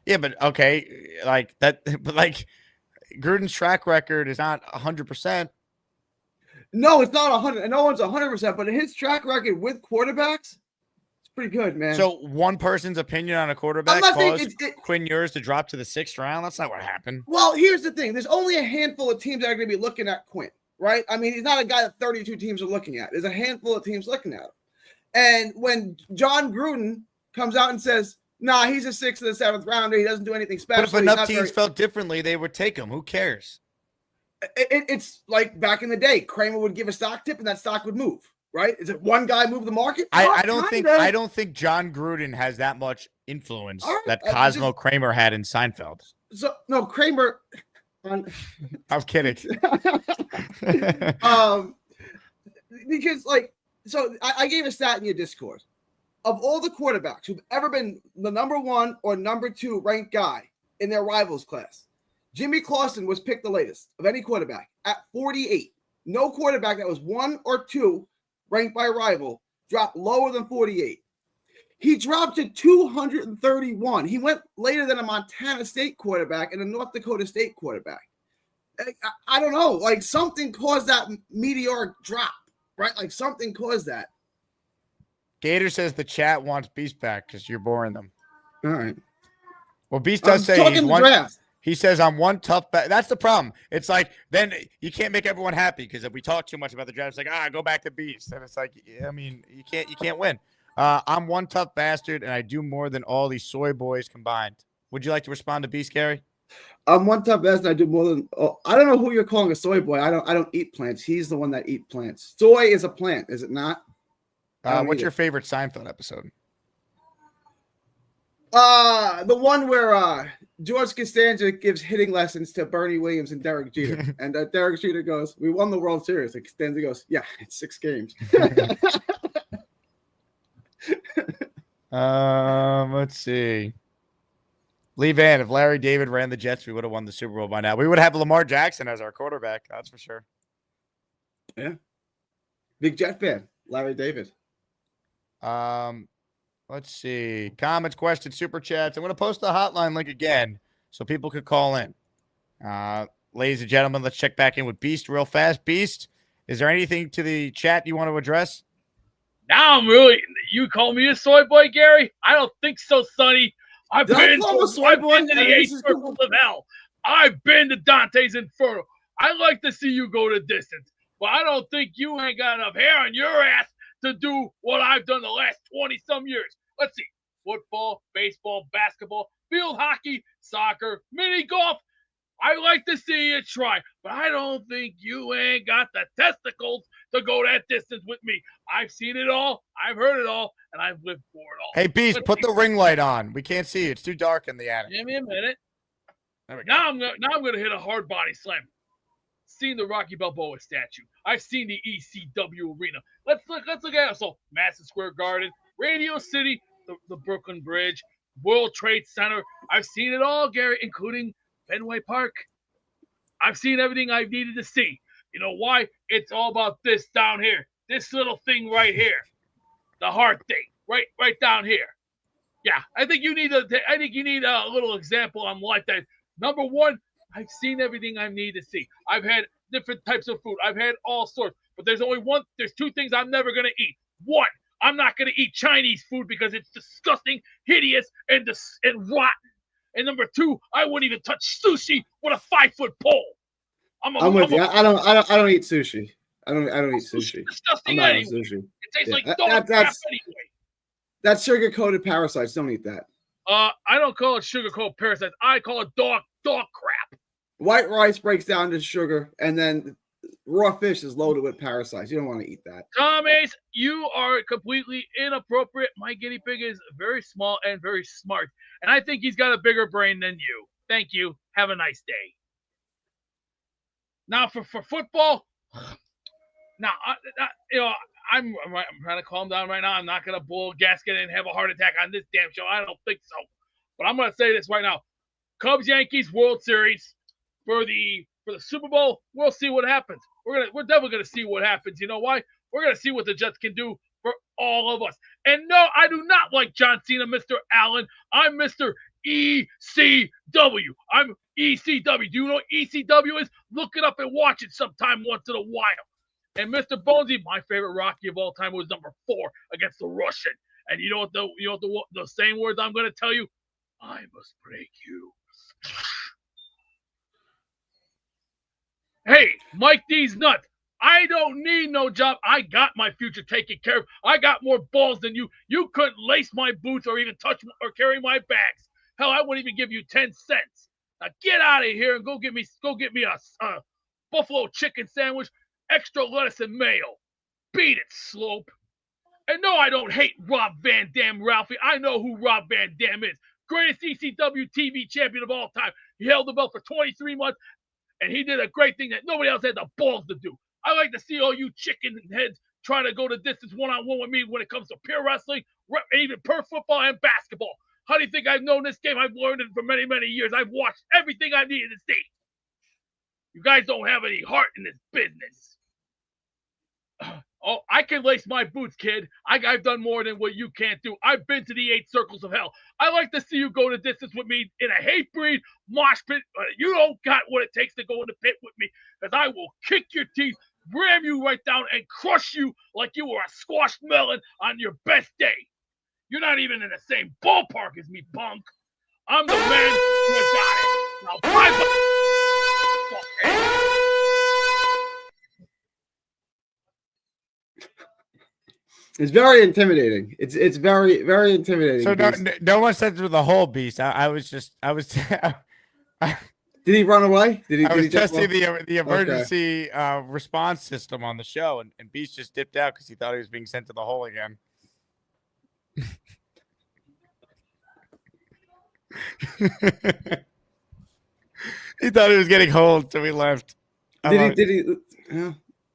Yeah, but okay, like that. But like Gruden's track record is not 100%. No, it's not 100. No one's 100%. But his track record with quarterbacks, it's pretty good, man. So one person's opinion on a quarterback caused Quinn Ewers to drop to the 6th round. That's not what happened. Well, here's the thing: there's only a handful of teams that are going to be looking at Quinn, right? I mean, he's not a guy that 32 teams are looking at. There's a handful of teams looking at him. And when John Gruden comes out and says, nah, he's a 6th or 7th rounder, he doesn't do anything special. But if enough teams felt differently, they would take him. Who cares? It's like back in the day, Kramer would give a stock tip and that stock would move, right? Is it one guy move the market? I don't think John Gruden has that much influence that Cosmo Kramer had in Seinfeld. So no, Kramer. I'm kidding. Because like. So I gave a stat in your Discord. Of all the quarterbacks who've ever been the number 1 or number 2 ranked guy in their rivals class, Jimmy Clausen was picked the latest of any quarterback at 48. No quarterback that was 1 or 2 ranked by a rival dropped lower than 48. He dropped to 231. He went later than a Montana State quarterback and a North Dakota State quarterback. I don't know. Like something caused that meteoric drop. Right, like something caused that. Gator says the chat wants Beast back because you're boring them. All right. Well, Beast does say he's one. Draft. He says I'm one tough. That's the problem. It's like then you can't make everyone happy because if we talk too much about the draft, it's like go back to Beast, and it's like I mean you can't win. I'm one tough bastard, and I do more than all these soy boys combined. Would you like to respond to Beast, Gary? I'm one tough bastard. I do more than. I don't know who you're calling a soy boy. I don't eat plants. He's the one that eats plants. Soy is a plant, is it not? What's your favorite Seinfeld episode? The one where George Costanza gives hitting lessons to Bernie Williams and Derek Jeter, and Derek Jeter goes, "We won the World Series." And Costanza goes, "Yeah, it's 6 games." Let's see. Lee Van, if Larry David ran the Jets, we would have won the Super Bowl by now. We would have Lamar Jackson as our quarterback. That's for sure. Yeah. Big Jet fan, Larry David. Let's see. Comments, questions, super chats. I'm going to post the hotline link again so people could call in. Ladies and gentlemen, let's check back in with Beast real fast. Beast, is there anything to the chat you want to address? Now you call me a soy boy, Gary? I don't think so, Sonny. I've been to the 8 circles of hell. I've been to Dante's Inferno. I like to see you go the distance, but I don't think you ain't got enough hair on your ass to do what I've done the last 20-some years. Let's see. Football, baseball, basketball, field hockey, soccer, mini golf. I like to see you try, but I don't think you ain't got the testicles to go that distance with me. I've seen it all, I've heard it all, and I've lived for it all. Hey, Beast, put the ring light on. We can't see you. It's too dark in the attic. Give me a minute. Now I'm gonna hit a hard body slam. Seen the Rocky Balboa statue. I've seen the ECW arena. Let's look at it. So Madison Square Garden, Radio City, the Brooklyn Bridge, World Trade Center. I've seen it all, Gary, including Fenway Park. I've seen everything I've needed to see. You know why? It's all about this down here. This little thing right here. The heart thing. Right down here. Yeah, I think you need a little example on like that. Number one, I've seen everything I need to see. I've had different types of food. I've had all sorts. But there's 2 things I'm never going to eat. One, I'm not going to eat Chinese food because it's disgusting, hideous, and rotten. And number 2, I wouldn't even touch sushi with a 5-foot pole. I'm with you. I don't eat sushi. I don't eat sushi. Disgusting I'm not on anyway. sushi. It tastes Yeah, like that- dog crap that's anyway. that's sugar coated parasites. Don't eat that. I don't call it sugar coated parasites. I call it dog crap. White rice breaks down to sugar, and then raw fish is loaded with parasites. You don't want to eat that. Tom Ace, you are completely inappropriate. My guinea pig is very small and very smart, and I think he's got a bigger brain than you. Thank you. Have a nice day. Now for football, now I'm trying to calm down right now. I'm not gonna blow a gasket and have a heart attack on this damn show. I don't think so. But I'm gonna say this right now: Cubs Yankees World Series for the Super Bowl. We'll see what happens. We're definitely gonna see what happens. You know why? We're gonna see what the Jets can do for all of us. And no, I do not like John Cena, Mr. Allen. I'm Mr. ECW. I'm ECW. Do you know what ECW is? Look it up and watch it sometime once in a while. And Mr. Bonesy, my favorite Rocky of all time was number 4 against the Russian. And you know what the same words I'm going to tell you? I must break you. Hey, Mike D's nuts. I don't need no job. I got my future taken care of. I got more balls than you. You couldn't lace my boots or even touch or carry my bags. Hell, I wouldn't even give you 10 cents. Now get out of here and go get me a buffalo chicken sandwich, extra lettuce and mayo. Beat it, Slope. And no, I don't hate Rob Van Dam, Ralphie. I know who Rob Van Dam is. Greatest ECW TV champion of all time. He held the belt for 23 months, and he did a great thing that nobody else had the balls to do. I like to see all you chicken heads trying to go the distance one-on-one with me when it comes to pure wrestling, even pure football and basketball. How do you think I've known this game? I've learned it for many, many years. I've watched everything I needed to see. You guys don't have any heart in this business. Oh, I can lace my boots, kid. I've done more than what you can't do. I've been to the 8 circles of hell. I like to see you go the distance with me in a hate breed mosh pit. You don't got what it takes to go in the pit with me, because I will kick your teeth, ram you right down, and crush you like you were a squashed melon on your best day. You're not even in the same ballpark as me, punk. I'm the man who has got it. Now, bye-bye. It's very intimidating. It's very, very intimidating. So no one said through the whole beast. I was Did he run away? I was testing the emergency response system on the show, and Beast just dipped out because he thought he was being sent to the hole again. He thought he was getting holed, so he left. Did he?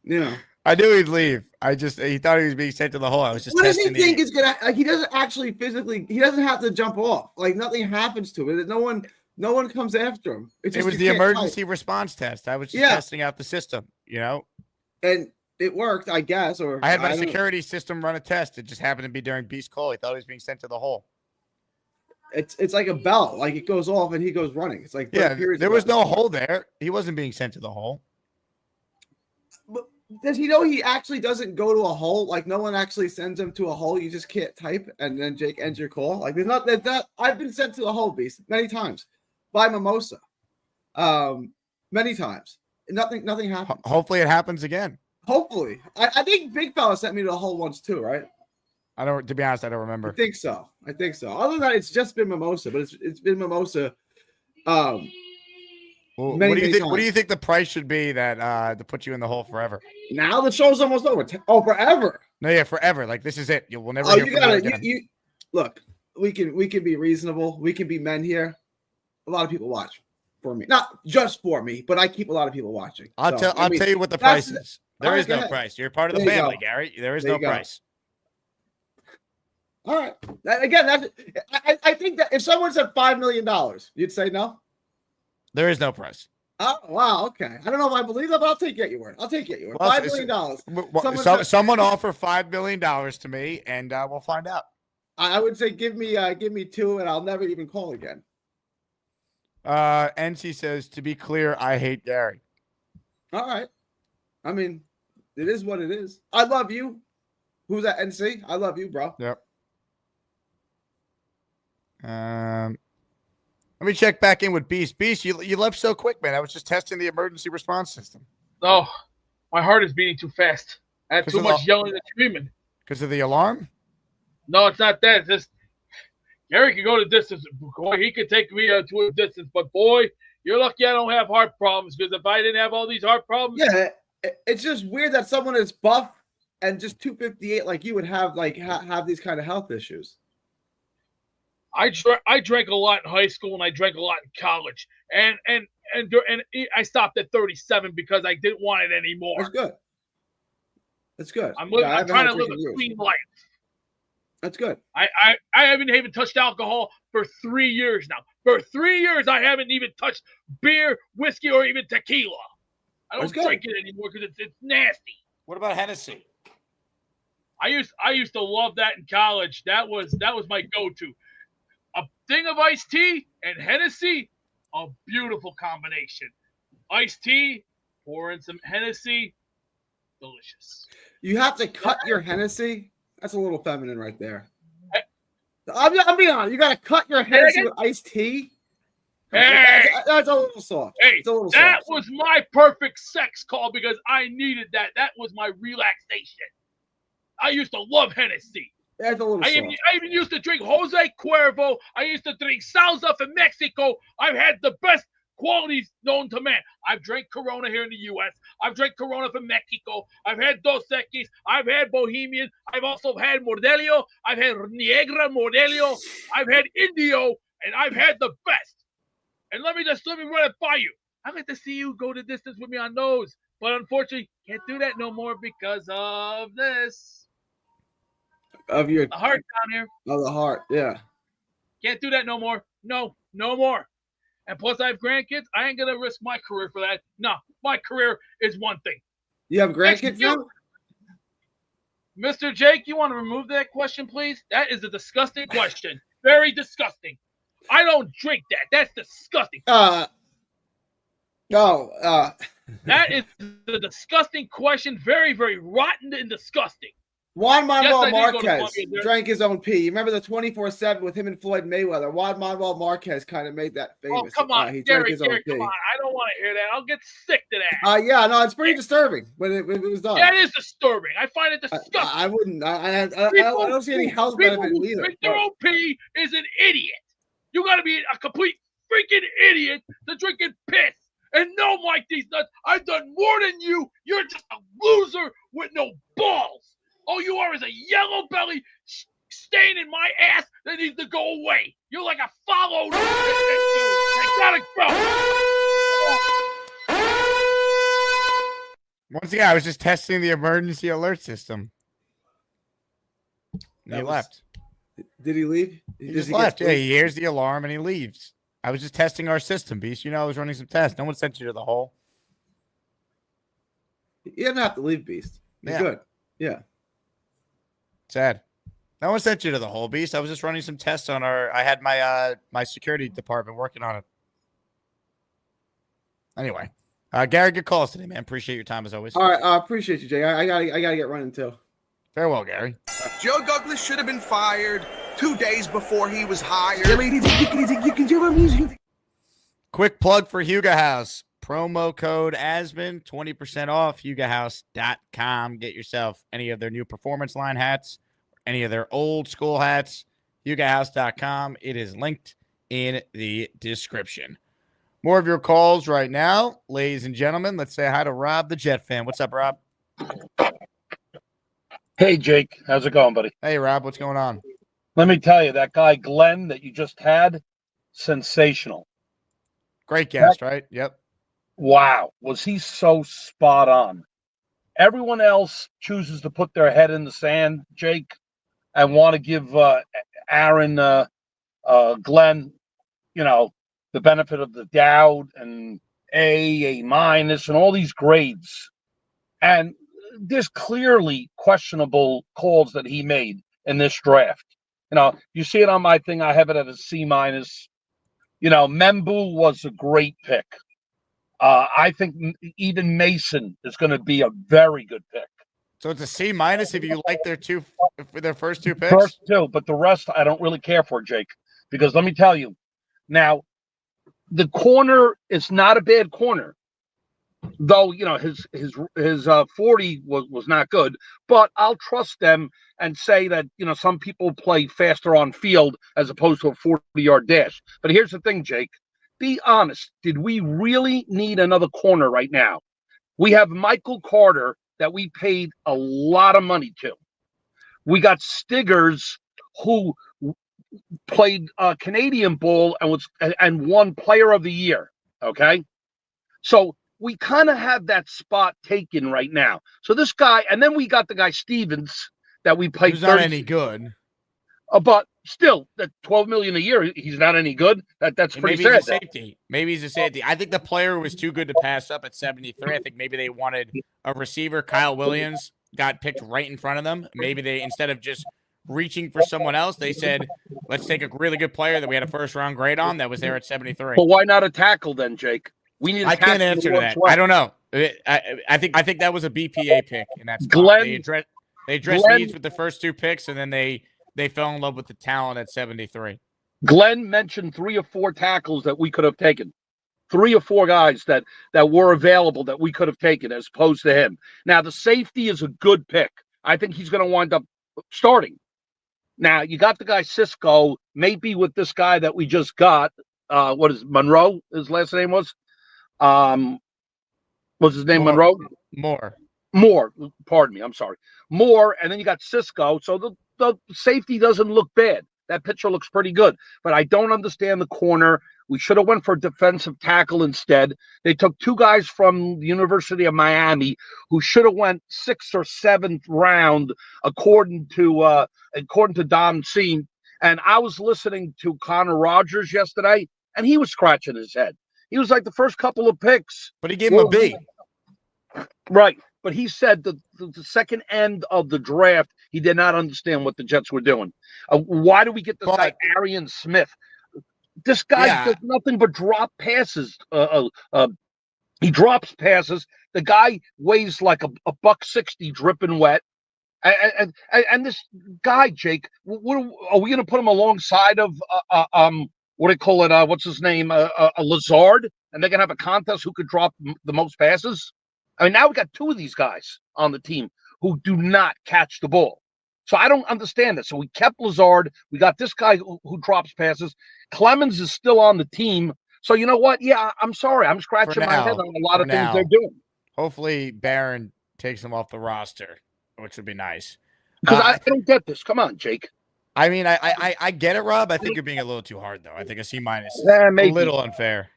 Yeah. I knew he'd leave. He thought he was being sent to the hole. I was just. What does he think is gonna? Like, he doesn't actually physically. He doesn't have to jump off. Like, nothing happens to it. No one comes after him. It was the emergency response test. I was just testing out the system, and it worked, I guess. Or I had my security system run a test. It just happened to be during Beast call. He thought he was being sent to the hole. It's like a bell. Like, it goes off and he goes running. It's like there was no hole there. He wasn't being sent to the hole. But does he know he actually doesn't go to a hole? Like, no one actually sends him to a hole. You just can't type, and then Jake ends your call. Like, there's not. I've been sent to a hole, Beast, many times by Mimosa, many times. Nothing happens. Hopefully, it happens again. Hopefully, I think Big Fella sent me to a hole once too, right? To be honest, I don't remember. I think so. Other than that, it's just been Mimosa, but it's been Mimosa. What do you think? What do you think the price should be that to put you in the hole forever? Now the show's almost over. Forever. No, yeah, forever. Like, this is it. We'll never. Oh, you gotta. You look. We can be reasonable. We can be men here. A lot of people watch for me, not just for me, but I keep a lot of people watching. I'll tell you what the price is. There is no price. You're part of the family, Gary. There is no price. All right. Again, I think that if someone said $5 million, you'd say no. There is no price. Oh, wow. Okay. I don't know if I believe that, but I'll take it at your word. $5 million. Someone offer $5 million to me, and we'll find out. I would say give me 2, and I'll never even call again. NC says, to be clear, I hate Gary. All right. I mean, it is what it is. I love you. Who's that, NC? I love you, bro. Yep. Let me check back in with Beast. Beast, you left so quick, man. I was just testing the emergency response system. No, my heart is beating too fast. I had too much yelling and screaming. Because of the alarm? No, it's not that. It's just Gary can go to distance. Boy, he could take me to a distance. But boy, you're lucky I don't have heart problems. Because if I didn't have all these heart problems, yeah, it's just weird that someone is buff and just 258 like you would have have these kind of health issues. I drank a lot in high school and I drank a lot in college, and I stopped at 37 because I didn't want it anymore. That's good. That's good. I'm trying to live a clean life. That's good. I haven't even touched alcohol for 3 years now. For 3 years, I haven't even touched beer, whiskey, or even tequila. I don't drink it anymore because it's nasty. What about Hennessy? I used to love that in college. That was my go-to. A thing of iced tea and Hennessy, a beautiful combination. Iced tea, pour in some Hennessy, delicious. You have to cut your Hennessy. That's a little feminine right there. I'm being honest. You got to cut your Hennessy with iced tea. Hey, that's a little soft. Hey, it's a little that soft. was my perfect sex call because I needed that. That was my relaxation. I used to love Hennessy. That's a little soft. I even used to drink Jose Cuervo. I used to drink Salsa from Mexico. I've had the best qualities known to man. I've drank Corona here in the U.S. I've drank Corona from Mexico. I've had Dos Equis. I've had Bohemian. I've also had Modelio. I've had Niegra Modelio. I've had Indio, and I've had the best. And let me run it by you. I'd like to see you go the distance with me on those, but unfortunately, can't do that no more because of this. Of your the heart down here. Of the heart, yeah. Can't do that no more. No more. And plus, I have grandkids. I ain't gonna risk my career for that. No, my career is one thing. You have grandkids now? Mr. Jake, you want to remove that question, please? That is a disgusting question. Very disgusting. I don't drink that. That's disgusting. No. That is a disgusting question. Very, very rotten and disgusting. Juan Manuel Yes, Marquez drank his own pee. You remember the 24/7 with him and Floyd Mayweather? Juan Manuel Marquez kind of made that famous. Oh, come on, he Gary, drank his own pee. come on. I don't want to hear that. I'll get sick to that. Yeah, no, it's pretty disturbing when it was done. That is disturbing. I find it disgusting. I wouldn't. I don't see any health benefit who either. drink their own pee is an idiot. You got to be a complete freaking idiot to drinking piss. And no, Mike, these nuts, I've done more than you. You're just a loser with no balls. All you are is a yellow belly stain in my ass that needs to go away. You're like a follow. I gotta go. Once again, I was just testing the emergency alert system. And he left. Did he leave? He just left. Yeah, he hears the alarm and he leaves. I was just testing our system, Beast. You know, I was running some tests. No one sent you to the hole. You didn't have to leave, Beast. You're good. Yeah. Sad. No one sent you to the hole, Beast. I was just running some tests on I had my security department working on it. Anyway, Gary, good calls today, man. Appreciate your time as always. All right, I appreciate you, Jay. I gotta get running too. Farewell, Gary. Joe Douglas should have been fired 2 days before he was hired. Quick plug for Huga House. Promo code Asman, 20% off, hugahouse.com. Get yourself any of their new performance line hats, any of their old school hats, hugahouse.com. It is linked in the description. More of your calls right now, ladies and gentlemen. Let's say hi to Rob, the Jet fan. What's up, Rob? Hey, Jake. How's it going, buddy? Hey, Rob. What's going on? Let me tell you, that guy, Glenn, that you just had, sensational. Great guest, right? Yep. Wow. Was he so spot on? Everyone else chooses to put their head in the sand, Jake, and want to give Aaron, Glenn, the benefit of the doubt and A minus, and all these grades. And there's clearly questionable calls that he made in this draft. You see it on my thing. I have it at a C minus. Membu was a great pick. I think even Mason is going to be a very good pick. So it's a C minus if you like their first two picks? First two, but the rest I don't really care for, Jake. Because let me tell you, now, the corner is not a bad corner, though. His 40 was not good. But I'll trust them and say that some people play faster on field as opposed to a 40-yard dash. But here's the thing, Jake. Be honest. Did we really need another corner right now? We have Michael Carter that we paid a lot of money to. We got Stiggers, who played Canadian Bowl and won Player of the Year. Okay, so we kind of have that spot taken right now. So this guy, and then we got the guy Stevens that we played. Who's not any good. But still, that $12 million a year, he's not any good. That's pretty sad. Maybe he's a safety. Maybe he's a safety. I think the player was too good to pass up at 73. I think maybe they wanted a receiver. Kyle Williams got picked right in front of them. Maybe they, instead of just reaching for someone else, they said, let's take a really good player that we had a first-round grade on that was there at 73. But why not a tackle then, Jake? We need. I can't answer to that. I don't know. I think that was a BPA pick, and that's they addressed needs with the first two picks, and then they fell in love with the talent at 73. Glenn mentioned 3 or 4 tackles that we could have taken. 3 or 4 guys that were available that we could have taken as opposed to him. Now, the safety is a good pick. I think he's going to wind up starting. Now, you got the guy Cisco, maybe with this guy that we just got. What is Monroe? His last name was? What's his name? Monroe? Moore. Pardon me. I'm sorry. Moore, and then you got Cisco. So the safety doesn't look bad. That picture looks pretty good. But I don't understand the corner. We should have went for a defensive tackle instead. They took 2 guys from the University of Miami who should have went 6th or 7th round, according to Dom Seam. And I was listening to Connor Rogers yesterday, and he was scratching his head. He was like the first couple of picks. But he gave him a B. Right. But he said the second end of the draft, he did not understand what the Jets were doing. Why do we get this guy, Arian Smith? This guy does nothing but drop passes. He drops passes. The guy weighs like a $160 dripping wet. And this guy, Jake, what are we going to put him alongside of what do they call it? What's his name? A Lazard, and they're going to have a contest who could drop the most passes. I mean, now we got 2 of these guys on the team who do not catch the ball. So I don't understand this. So we kept Lazard. We got this guy who drops passes. Clemens is still on the team. So you know what? Yeah, I'm sorry. I'm scratching my head on a lot of things they're doing. Hopefully Barron takes him off the roster, which would be nice. Because I don't get this. Come on, Jake. I mean, I get it, Rob. I think you're being a little too hard, though. I think a C- is a little unfair.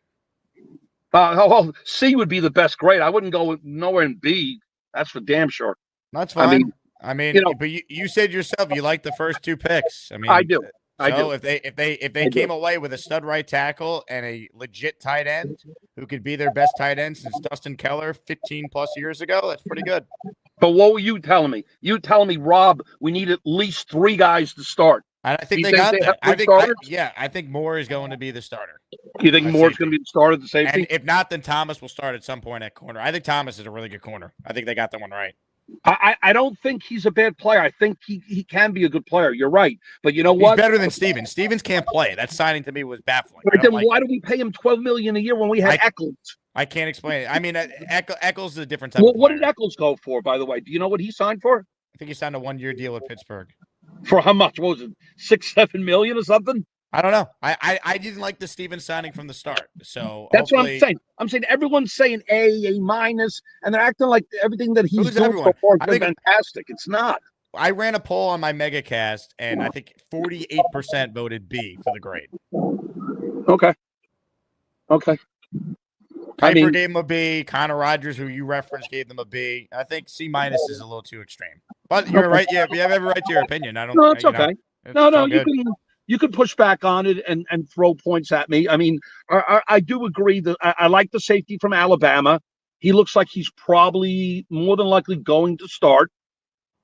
C would be the best grade. I wouldn't go nowhere in B. That's for damn sure. That's fine. I mean, but you said yourself you like the first 2 picks. I mean, I do. So if they came away with a stud right tackle and a legit tight end who could be their best tight end since Dustin Keller 15 plus years ago, that's pretty good. But what were you telling me? You telling me, Rob, we need at least 3 guys to start. And I think they got that. I think Moore is going to be the starter. You think Moore's going to be the starter at the safety? And if not, then Thomas will start at some point at corner. I think Thomas is a really good corner. I think they got that one right. I don't think he's a bad player. I think he can be a good player. You're right. But you know what? He's better than Stevens. Stevens can't play. That signing to me was baffling. But then why do we pay him $12 million a year when we had Eccles? I can't explain it. I mean, Eccles is a different type of player. What did Eccles go for, by the way? Do you know what he signed for? I think he signed a 1-year deal with Pittsburgh. For how much? What was it? 6-7 million or something? I don't know. I didn't like the Stevens signing from the start. So that's what I'm saying. I'm saying everyone's saying A minus, and they're acting like everything that he's doing so far is fantastic. It's not. I ran a poll on my MegaCast, and I think 48% voted B for the grade. Okay. Piper gave him a B. Connor Rogers, who you referenced, gave them a B. I think C- is a little too extreme. But you're right. Yeah, you have every right to your opinion. I don't. No, it's okay. You can push back on it and throw points at me. I mean, I do agree that I like the safety from Alabama. He looks like he's probably more than likely going to start.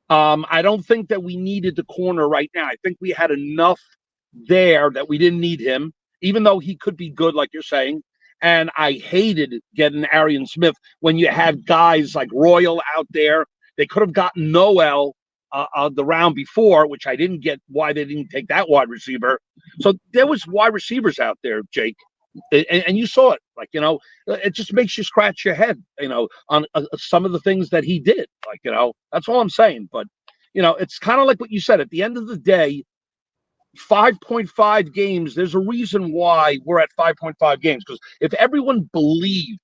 I don't think that we needed the corner right now. I think we had enough there that we didn't need him, even though he could be good, like you're saying. And I hated getting Arian Smith when you had guys like Royal out there. They could have gotten Noel the round before, which I didn't get why they didn't take that wide receiver. So there was wide receivers out there, Jake. And you saw it, like, it just makes you scratch your head, on some of the things that he did. Like, that's all I'm saying. But, it's kind of like what you said. At the end of the day, 5.5 games, there's a reason why we're at 5.5 games. Because if everyone believed,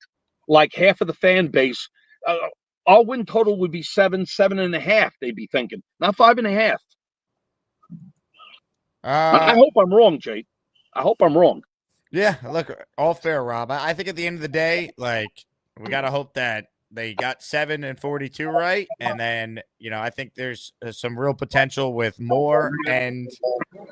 like half of the fan base, our win total would be 7.5. They'd be thinking, not 5.5. I hope I'm wrong, Jake. I hope I'm wrong. Yeah, look, all fair, Rob. I think at the end of the day, like, we got to hope that they got 7 and 42 right. And then, I think there's some real potential with Moore and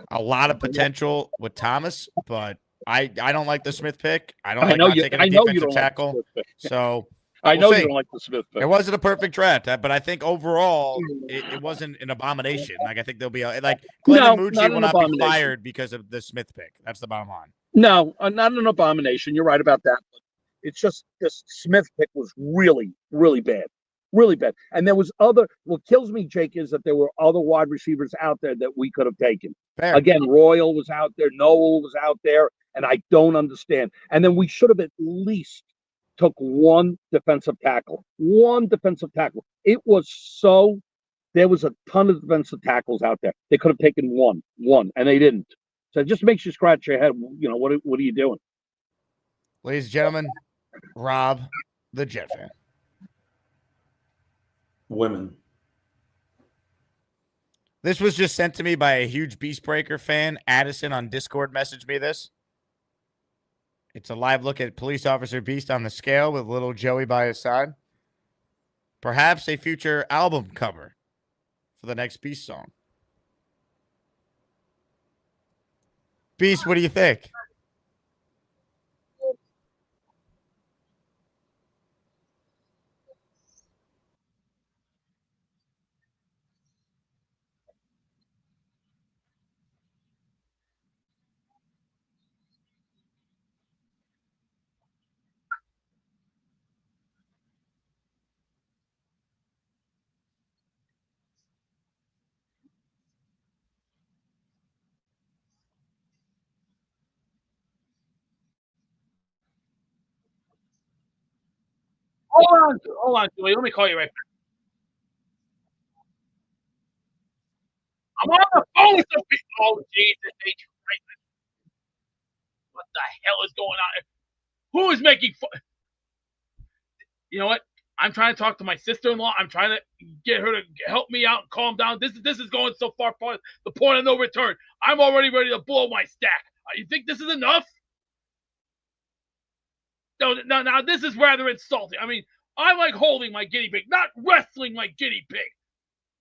a lot of potential with Thomas. But I don't like the Smith pick. I don't like not taking a defensive tackle. So I know see. you don't like the Smith pick. It wasn't a perfect draft, but I think overall it wasn't an abomination. Like, I think there'll be like Glenn and Mougey will not be fired because of the Smith pick. That's the bottom line. No, not an abomination. You're right about that. But it's just this Smith pick was really, really bad. Really bad. And there was what kills me, Jake, is that there were other wide receivers out there that we could have taken. Fair. Again, Royal was out there, Noel was out there, and I don't understand. And then we should have at least took one defensive tackle. It was there was a ton of defensive tackles out there. They could have taken one, and they didn't. So it just makes you scratch your head. What are you doing? Ladies and gentlemen, Rob, the Jet fan. Women. This was just sent to me by a huge Beast Breaker fan. Addison on Discord messaged me this. It's a live look at police officer Beast on the scale with little Joey by his side. Perhaps a future album cover for the next Beast song. Beast, what do you think? Hold on, Julie. Let me call you right back. I'm on the phone with the people. Oh, Jesus. What the hell is going on? Who is making fun? You know what? I'm trying to talk to my sister-in-law. I'm trying to get her to help me out and calm down. This is going so far past the point of no return. I'm already ready to blow my stack. You think this is enough? No, now this is rather insulting. I mean, I like holding my guinea pig, not wrestling my guinea pig.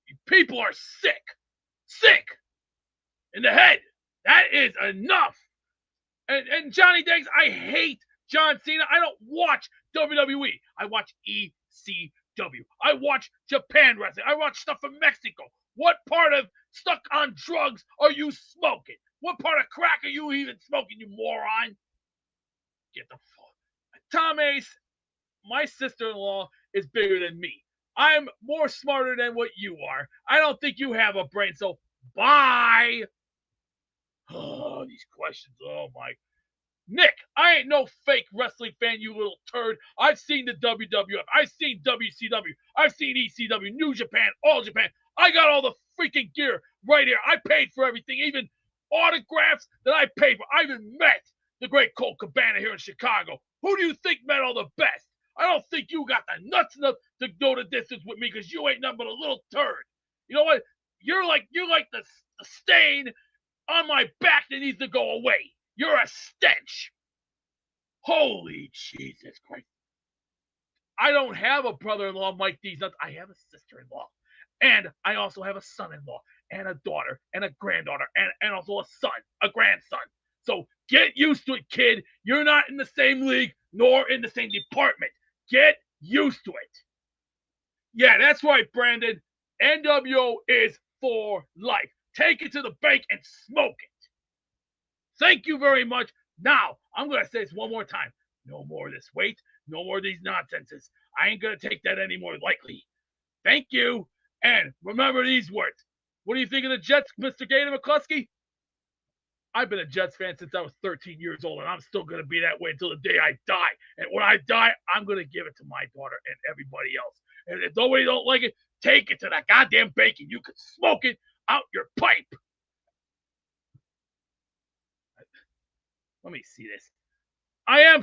You people are sick. Sick in the head. That is enough. And Johnny Danks, I hate John Cena. I don't watch WWE. I watch ECW. I watch Japan wrestling. I watch stuff from Mexico. What part of stuck on drugs are you smoking? What part of crack are you even smoking, you moron? Get the fuck. Tom Ace, my sister-in-law is bigger than me. I'm more smarter than what you are. I don't think you have a brain, so bye. Oh, these questions. Oh, my. Nick, I ain't no fake wrestling fan, you little turd. I've seen the WWF. I've seen WCW. I've seen ECW, New Japan, All Japan. I got all the freaking gear right here. I paid for everything, even autographs that I paid for. I even met the great Colt Cabana here in Chicago. Who do you think met all the best? I don't think you got the nuts enough to go the distance with me because you ain't nothing but a little turd. You know what? You're like the stain on my back that needs to go away. You're a stench. Holy Jesus Christ. I don't have a brother-in-law, Mike D's nuts. I have a sister-in-law. And I also have a son-in-law and a daughter and a granddaughter and also a son, a grandson. So get used to it, kid. You're not in the same league nor in the same department. Get used to it. Yeah, that's right, Brandon. NWO is for life. Take it to the bank and smoke it. Thank you very much. Now, I'm going to say this one more time. No more of this weight. No more of these nonsenses. I ain't going to take that anymore lightly. Thank you. And remember these words. What do you think of the Jets, Mr. Gator McCluskey? I've been a Jets fan since I was 13 years old, and I'm still going to be that way until the day I die. And when I die, I'm going to give it to my daughter and everybody else. And if nobody don't like it, take it to that goddamn bacon. You can smoke it out your pipe. Let me see this. I'm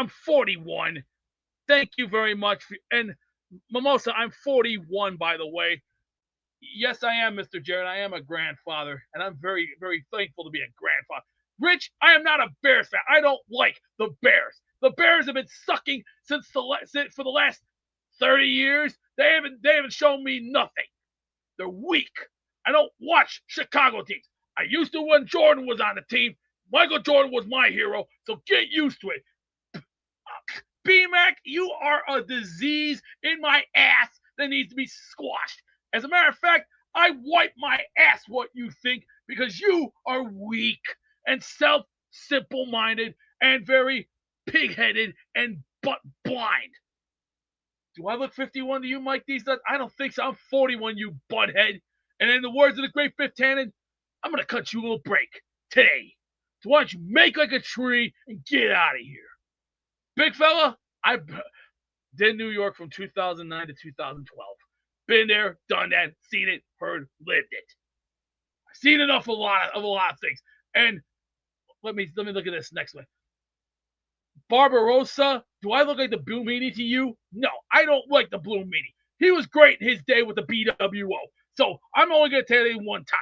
41. Thank you very much. And Mimosa, I'm 41, by the way. Yes, I am, Mr. Jared. I am a grandfather, and I'm very, very thankful to be a grandfather. Rich, I am not a Bears fan. I don't like the Bears. The Bears have been sucking for the last 30 years. They haven't shown me nothing. They're weak. I don't watch Chicago teams. I used to when Jordan was on the team. Michael Jordan was my hero, so get used to it. B-Mac, you are a disease in my ass that needs to be squashed. As a matter of fact, I wipe my ass what you think because you are weak and simple-minded and very pig-headed and blind. Do I look 51 to you, Mike? I don't think so. I'm 41, you butthead. And in the words of the great Fifth Tannen, I'm going to cut you a little break today. So why don't you make like a tree and get out of here? Big fella, I did New York from 2009 to 2012. Been there, done that, seen it, heard, lived it. I've seen enough of a lot of things. And let me look at this next one. Barbarossa, do I look like the Blue Meanie to you? No, I don't like the Blue Meanie. He was great in his day with the BWO. So I'm only going to tell you one time.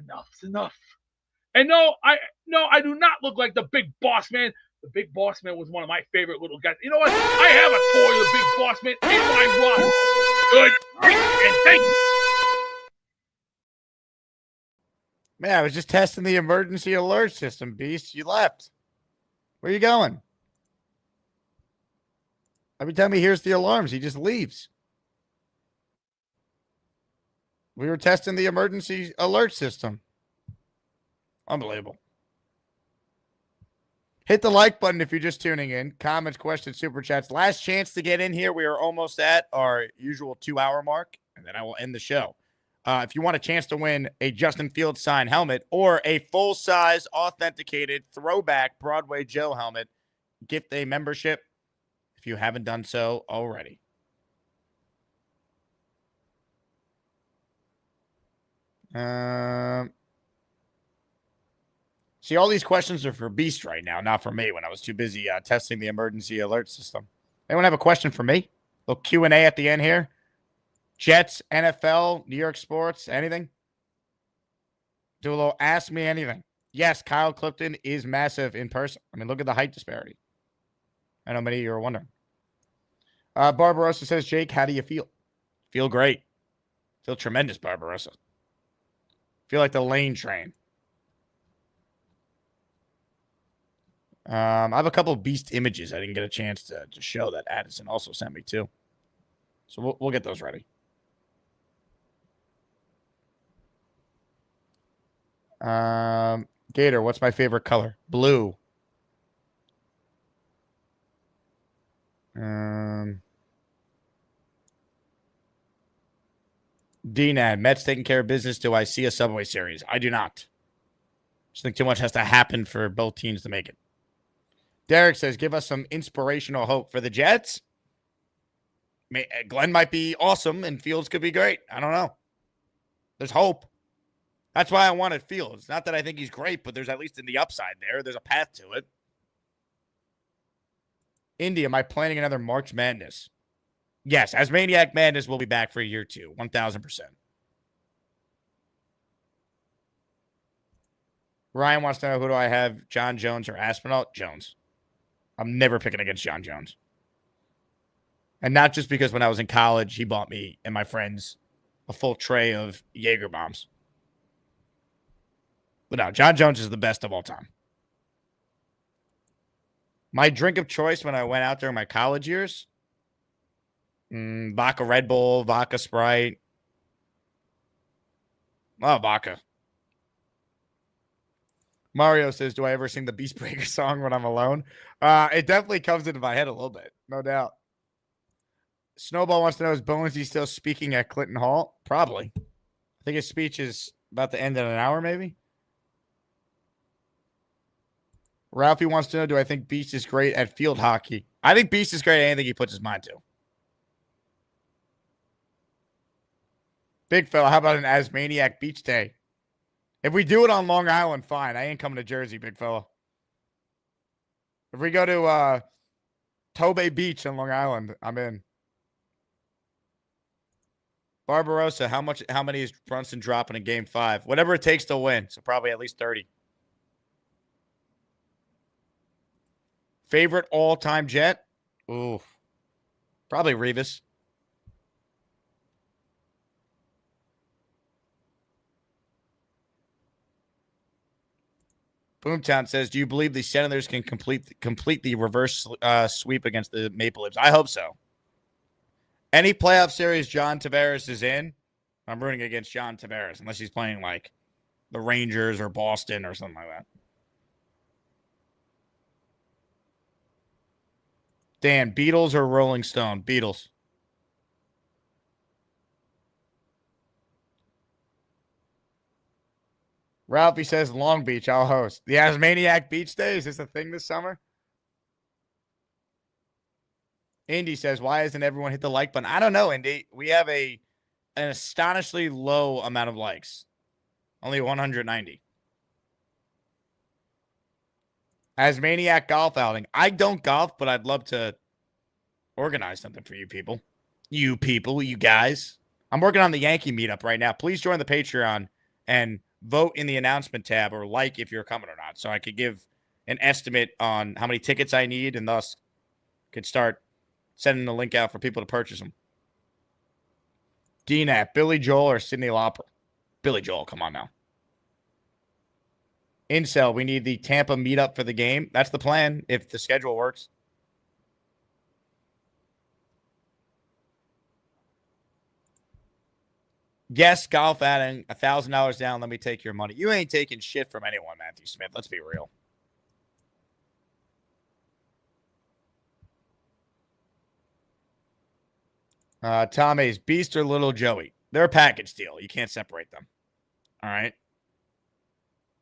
Enough's enough. And no, I do not look like the Big Boss Man. The Big Boss Man was one of my favorite little guys. You know what? I have a toy of the Big Boss Man in my roster. Good. And thank you. Man, I was just testing the emergency alert system, Beast. You left. Where are you going? Every time he hears the alarms, he just leaves. We were testing the emergency alert system. Unbelievable. Hit the like button if you're just tuning in. Comments, questions, super chats. Last chance to get in here. We are almost at our usual 2-hour mark, and then I will end the show. If you want a chance to win a Justin Fields signed helmet or a full-size authenticated throwback Broadway Joe helmet, gift a membership if you haven't done so already. See, all these questions are for Beast right now, not for me when I was too busy testing the emergency alert system. Anyone have a question for me? A little Q&A at the end here. Jets, NFL, New York sports, anything? Do a little ask me anything. Yes, Kyle Clifton is massive in person. I mean, look at the height disparity. I know many of you are wondering. Barbarossa says, Jake, how do you feel? Feel great. Feel tremendous, Barbarossa. Feel like the lane train. I have a couple of Beast images I didn't get a chance to show that Addison also sent me too. So we'll get those ready. Gator, what's my favorite color? Blue. DNAD, Mets taking care of business. Do I see a Subway Series? I do not. Just think too much has to happen for both teams to make it. Derek says, give us some inspirational hope for the Jets. Glenn might be awesome and Fields could be great. I don't know. There's hope. That's why I wanted Fields. Not that I think he's great, but there's at least in the upside there. There's a path to it. India, am I planning another March Madness? Yes, as Maniac Madness will be back for year 2. 1,000%. Ryan wants to know, who do I have, John Jones or Aspinall? Jones. I'm never picking against John Jones. And not just because when I was in college, he bought me and my friends a full tray of Jaeger bombs. But no, John Jones is the best of all time. My drink of choice when I went out during my college years, vodka Red Bull, vodka Sprite. Oh, vodka. Mario says, do I ever sing the Beast Breaker song when I'm alone? It definitely comes into my head a little bit, no doubt. Snowball wants to know, is Bonesy still speaking at Clinton Hall? Probably. I think his speech is about to end in an hour, maybe. Ralphie wants to know, do I think Beast is great at field hockey? I think Beast is great at anything he puts his mind to. Big fella, how about an Asmaniac beach day? If we do it on Long Island, fine. I ain't coming to Jersey, big fella. If we go to Tobay Beach in Long Island, I'm in. Barbarossa, how many is Brunson dropping in game 5? Whatever it takes to win. So probably at least 30. Favorite all-time Jet? Ooh. Probably Revis. Boomtown says, do you believe the Senators can complete the reverse sweep against the Maple Leafs? I hope so. Any playoff series John Tavares is in, I'm rooting against John Tavares, unless he's playing like the Rangers or Boston or something like that. Dan, Beatles or Rolling Stone? Beatles. Ralphie says Long Beach, I'll host. The Asmaniac Beach Day, is this a thing this summer? Indy says, why hasn't everyone hit the like button? I don't know, Indy. We have an astonishingly low amount of likes. Only 190. Asmaniac golf outing. I don't golf, but I'd love to organize something for you people. You people, you guys. I'm working on the Yankee meetup right now. Please join the Patreon and vote in the announcement tab or like if you're coming or not, so I could give an estimate on how many tickets I need and thus could start sending the link out for people to purchase them. DNAP, Billy Joel or Cyndi Lauper? Billy Joel, come on now. Incel, we need the Tampa meetup for the game. That's the plan if the schedule works. Yes, golf adding $1,000 down. Let me take your money. You ain't taking shit from anyone, Matthew Smith. Let's be real. Tom A's Beast or Little Joey? They're a package deal. You can't separate them. All right.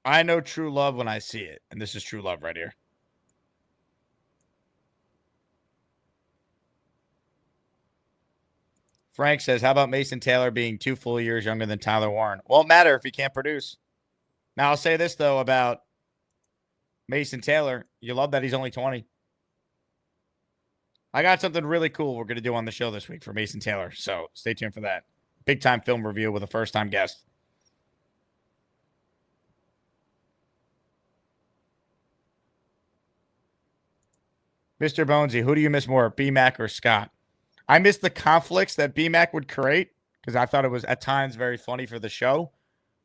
I know true love when I see it. And this is true love right here. Frank says, how about Mason Taylor being 2 full years younger than Tyler Warren? Won't matter if he can't produce. Now, I'll say this, though, about Mason Taylor. You love that he's only 20. I got something really cool we're going to do on the show this week for Mason Taylor, so stay tuned for that. Big-time film review with a first-time guest. Mr. Bonesy, who do you miss more, B-Mac or Scott? I miss the conflicts that B-Mac would create because I thought it was at times very funny for the show.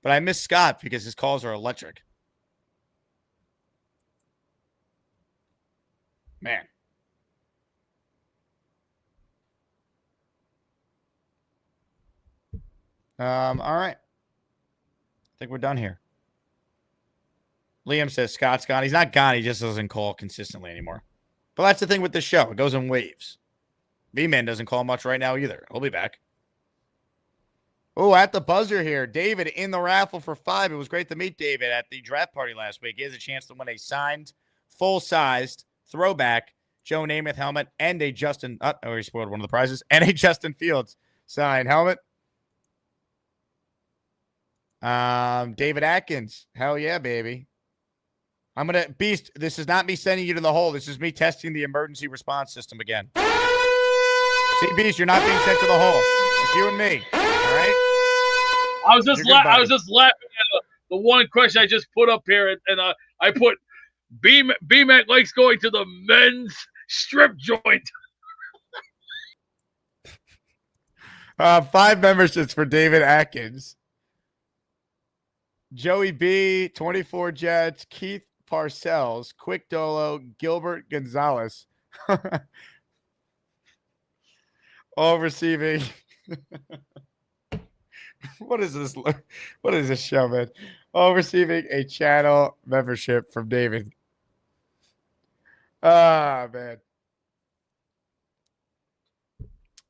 But I miss Scott because his calls are electric. Man. All right. I think we're done here. Liam says Scott's gone. He's not gone. He just doesn't call consistently anymore. But that's the thing with the show. It goes in waves. B-Man doesn't call much right now either. He'll be back. Oh, at the buzzer here. David in the raffle for 5. It was great to meet David at the draft party last week. He has a chance to win a signed, full-sized throwback Joe Namath helmet and a Justin. Oh, I already spoiled one of the prizes. And a Justin Fields signed helmet. David Atkins. Hell yeah, baby. I'm going to, Beast, this is not me sending you to the hole. This is me testing the emergency response system again. See, Beast, you're not being sent to the hole. It's you and me. All right? I was just laughing at the one question I just put up here, and I put B-Mac likes going to the men's strip joint. 5 memberships for David Atkins. Joey B, 24 Jets, Keith Parcells, Quick Dolo, Gilbert Gonzalez. All receiving. What is this? What is this show, man? All receiving a channel membership from David. Ah, man.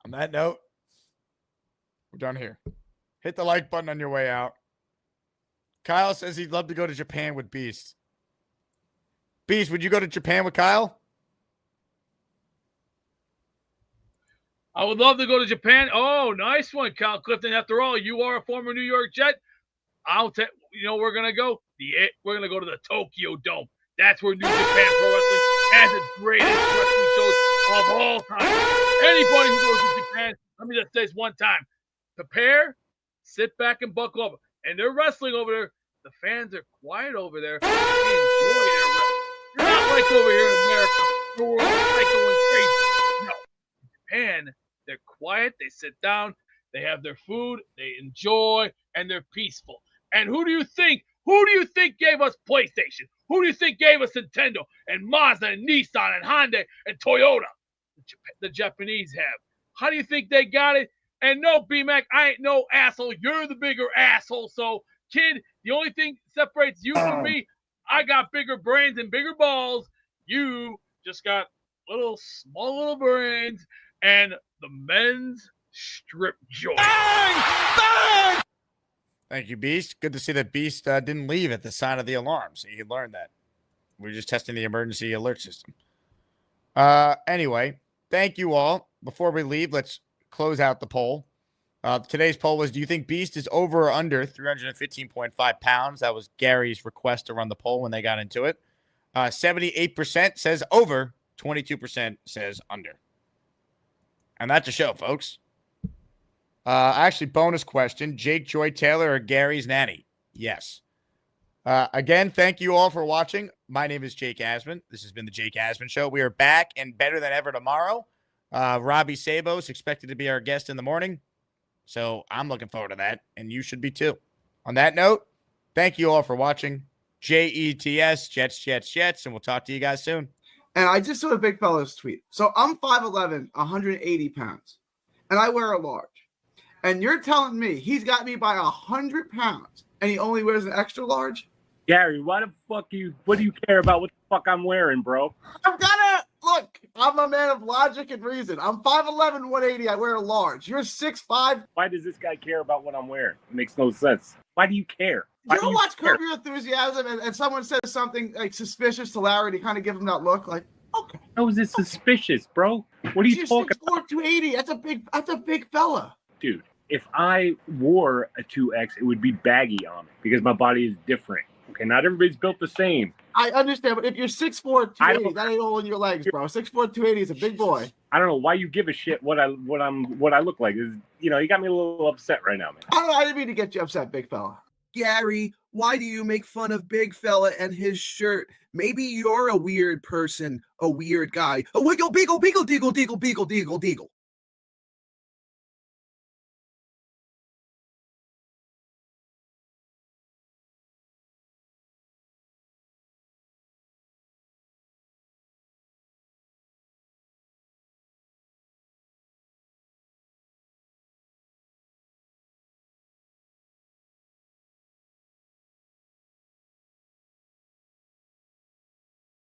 On that note, we're done here. Hit the like button on your way out. Kyle says he'd love to go to Japan with Beast. Beast, would you go to Japan with Kyle? I would love to go to Japan. Oh, nice one, Kyle Clifton. After all, you are a former New York Jet. I'll tell you know, we're gonna go. We're gonna go to the Tokyo Dome. That's where New Japan Pro Wrestling has its greatest wrestling shows of all time. Anybody who goes to Japan, let me just say this one time: prepare, sit back, and buckle up. And they're wrestling over there. The fans are quiet over there. They enjoy their wrestling. You're not like over here in America, where we're all like going crazy. No, in Japan, they're quiet. They sit down. They have their food. They enjoy, and they're peaceful. And who do you think? Who do you think gave us PlayStation? Who do you think gave us Nintendo and Mazda and Nissan and Honda and Toyota? The Japanese have. How do you think they got it? And no, B-Mac, I ain't no asshole. You're the bigger asshole. So, kid, the only thing separates you from me, I got bigger brains and bigger balls. You just got small little brains and the men's strip joint. Bang! Thank you, Beast. Good to see that Beast didn't leave at the sign of the alarm, so you learned that. We were just testing the emergency alert system. Anyway, thank you all. Before we leave, let's close out the poll. Today's poll was, do you think Beast is over or under 315.5 pounds? That was Gary's request to run the poll when they got into it. 78% says over, 22% says under. And that's a show, folks. Actually, bonus question, Jake Joy Taylor or Gary's nanny? Yes. Again, thank you all for watching. My name is Jake Asman. This has been the Jake Asman Show. We are back and better than ever tomorrow. Robbie Sabos expected to be our guest in the morning. So I'm looking forward to that, and you should be too. On that note, thank you all for watching. JETS, Jets, and we'll talk to you guys soon. And I just saw a big fella's tweet. So I'm 5'11", 180 pounds, and I wear a large. And you're telling me he's got me by 100 pounds, and he only wears an extra large? Gary, what do you care about what the fuck I'm wearing, bro? I'm a man of logic and reason. I'm 5'11", 180. I wear a large. You're 6'5". Why does this guy care about what I'm wearing? It makes no sense. Why do you care? You ever watch Curb Your Enthusiasm and someone says something like suspicious to Larry to kind of give him that look like, okay. How is this suspicious, bro? What are you talking about? 6'4", 280. That's a big fella. Dude, if I wore a 2X, it would be baggy on me because my body is different. Okay, not everybody's built the same. I understand, but if you're 6'4", 280, that ain't all in your legs, bro. 6'4", 280 is a big boy. I don't know why you give a shit what I look like. You got me a little upset right now, man. I don't know. I didn't mean to get you upset, big fella. Gary, why do you make fun of Big Fella and his shirt? Maybe you're a weird person, a weird guy. Oh, wiggle, beagle, beagle, deagle, deagle, beagle, deagle, deagle.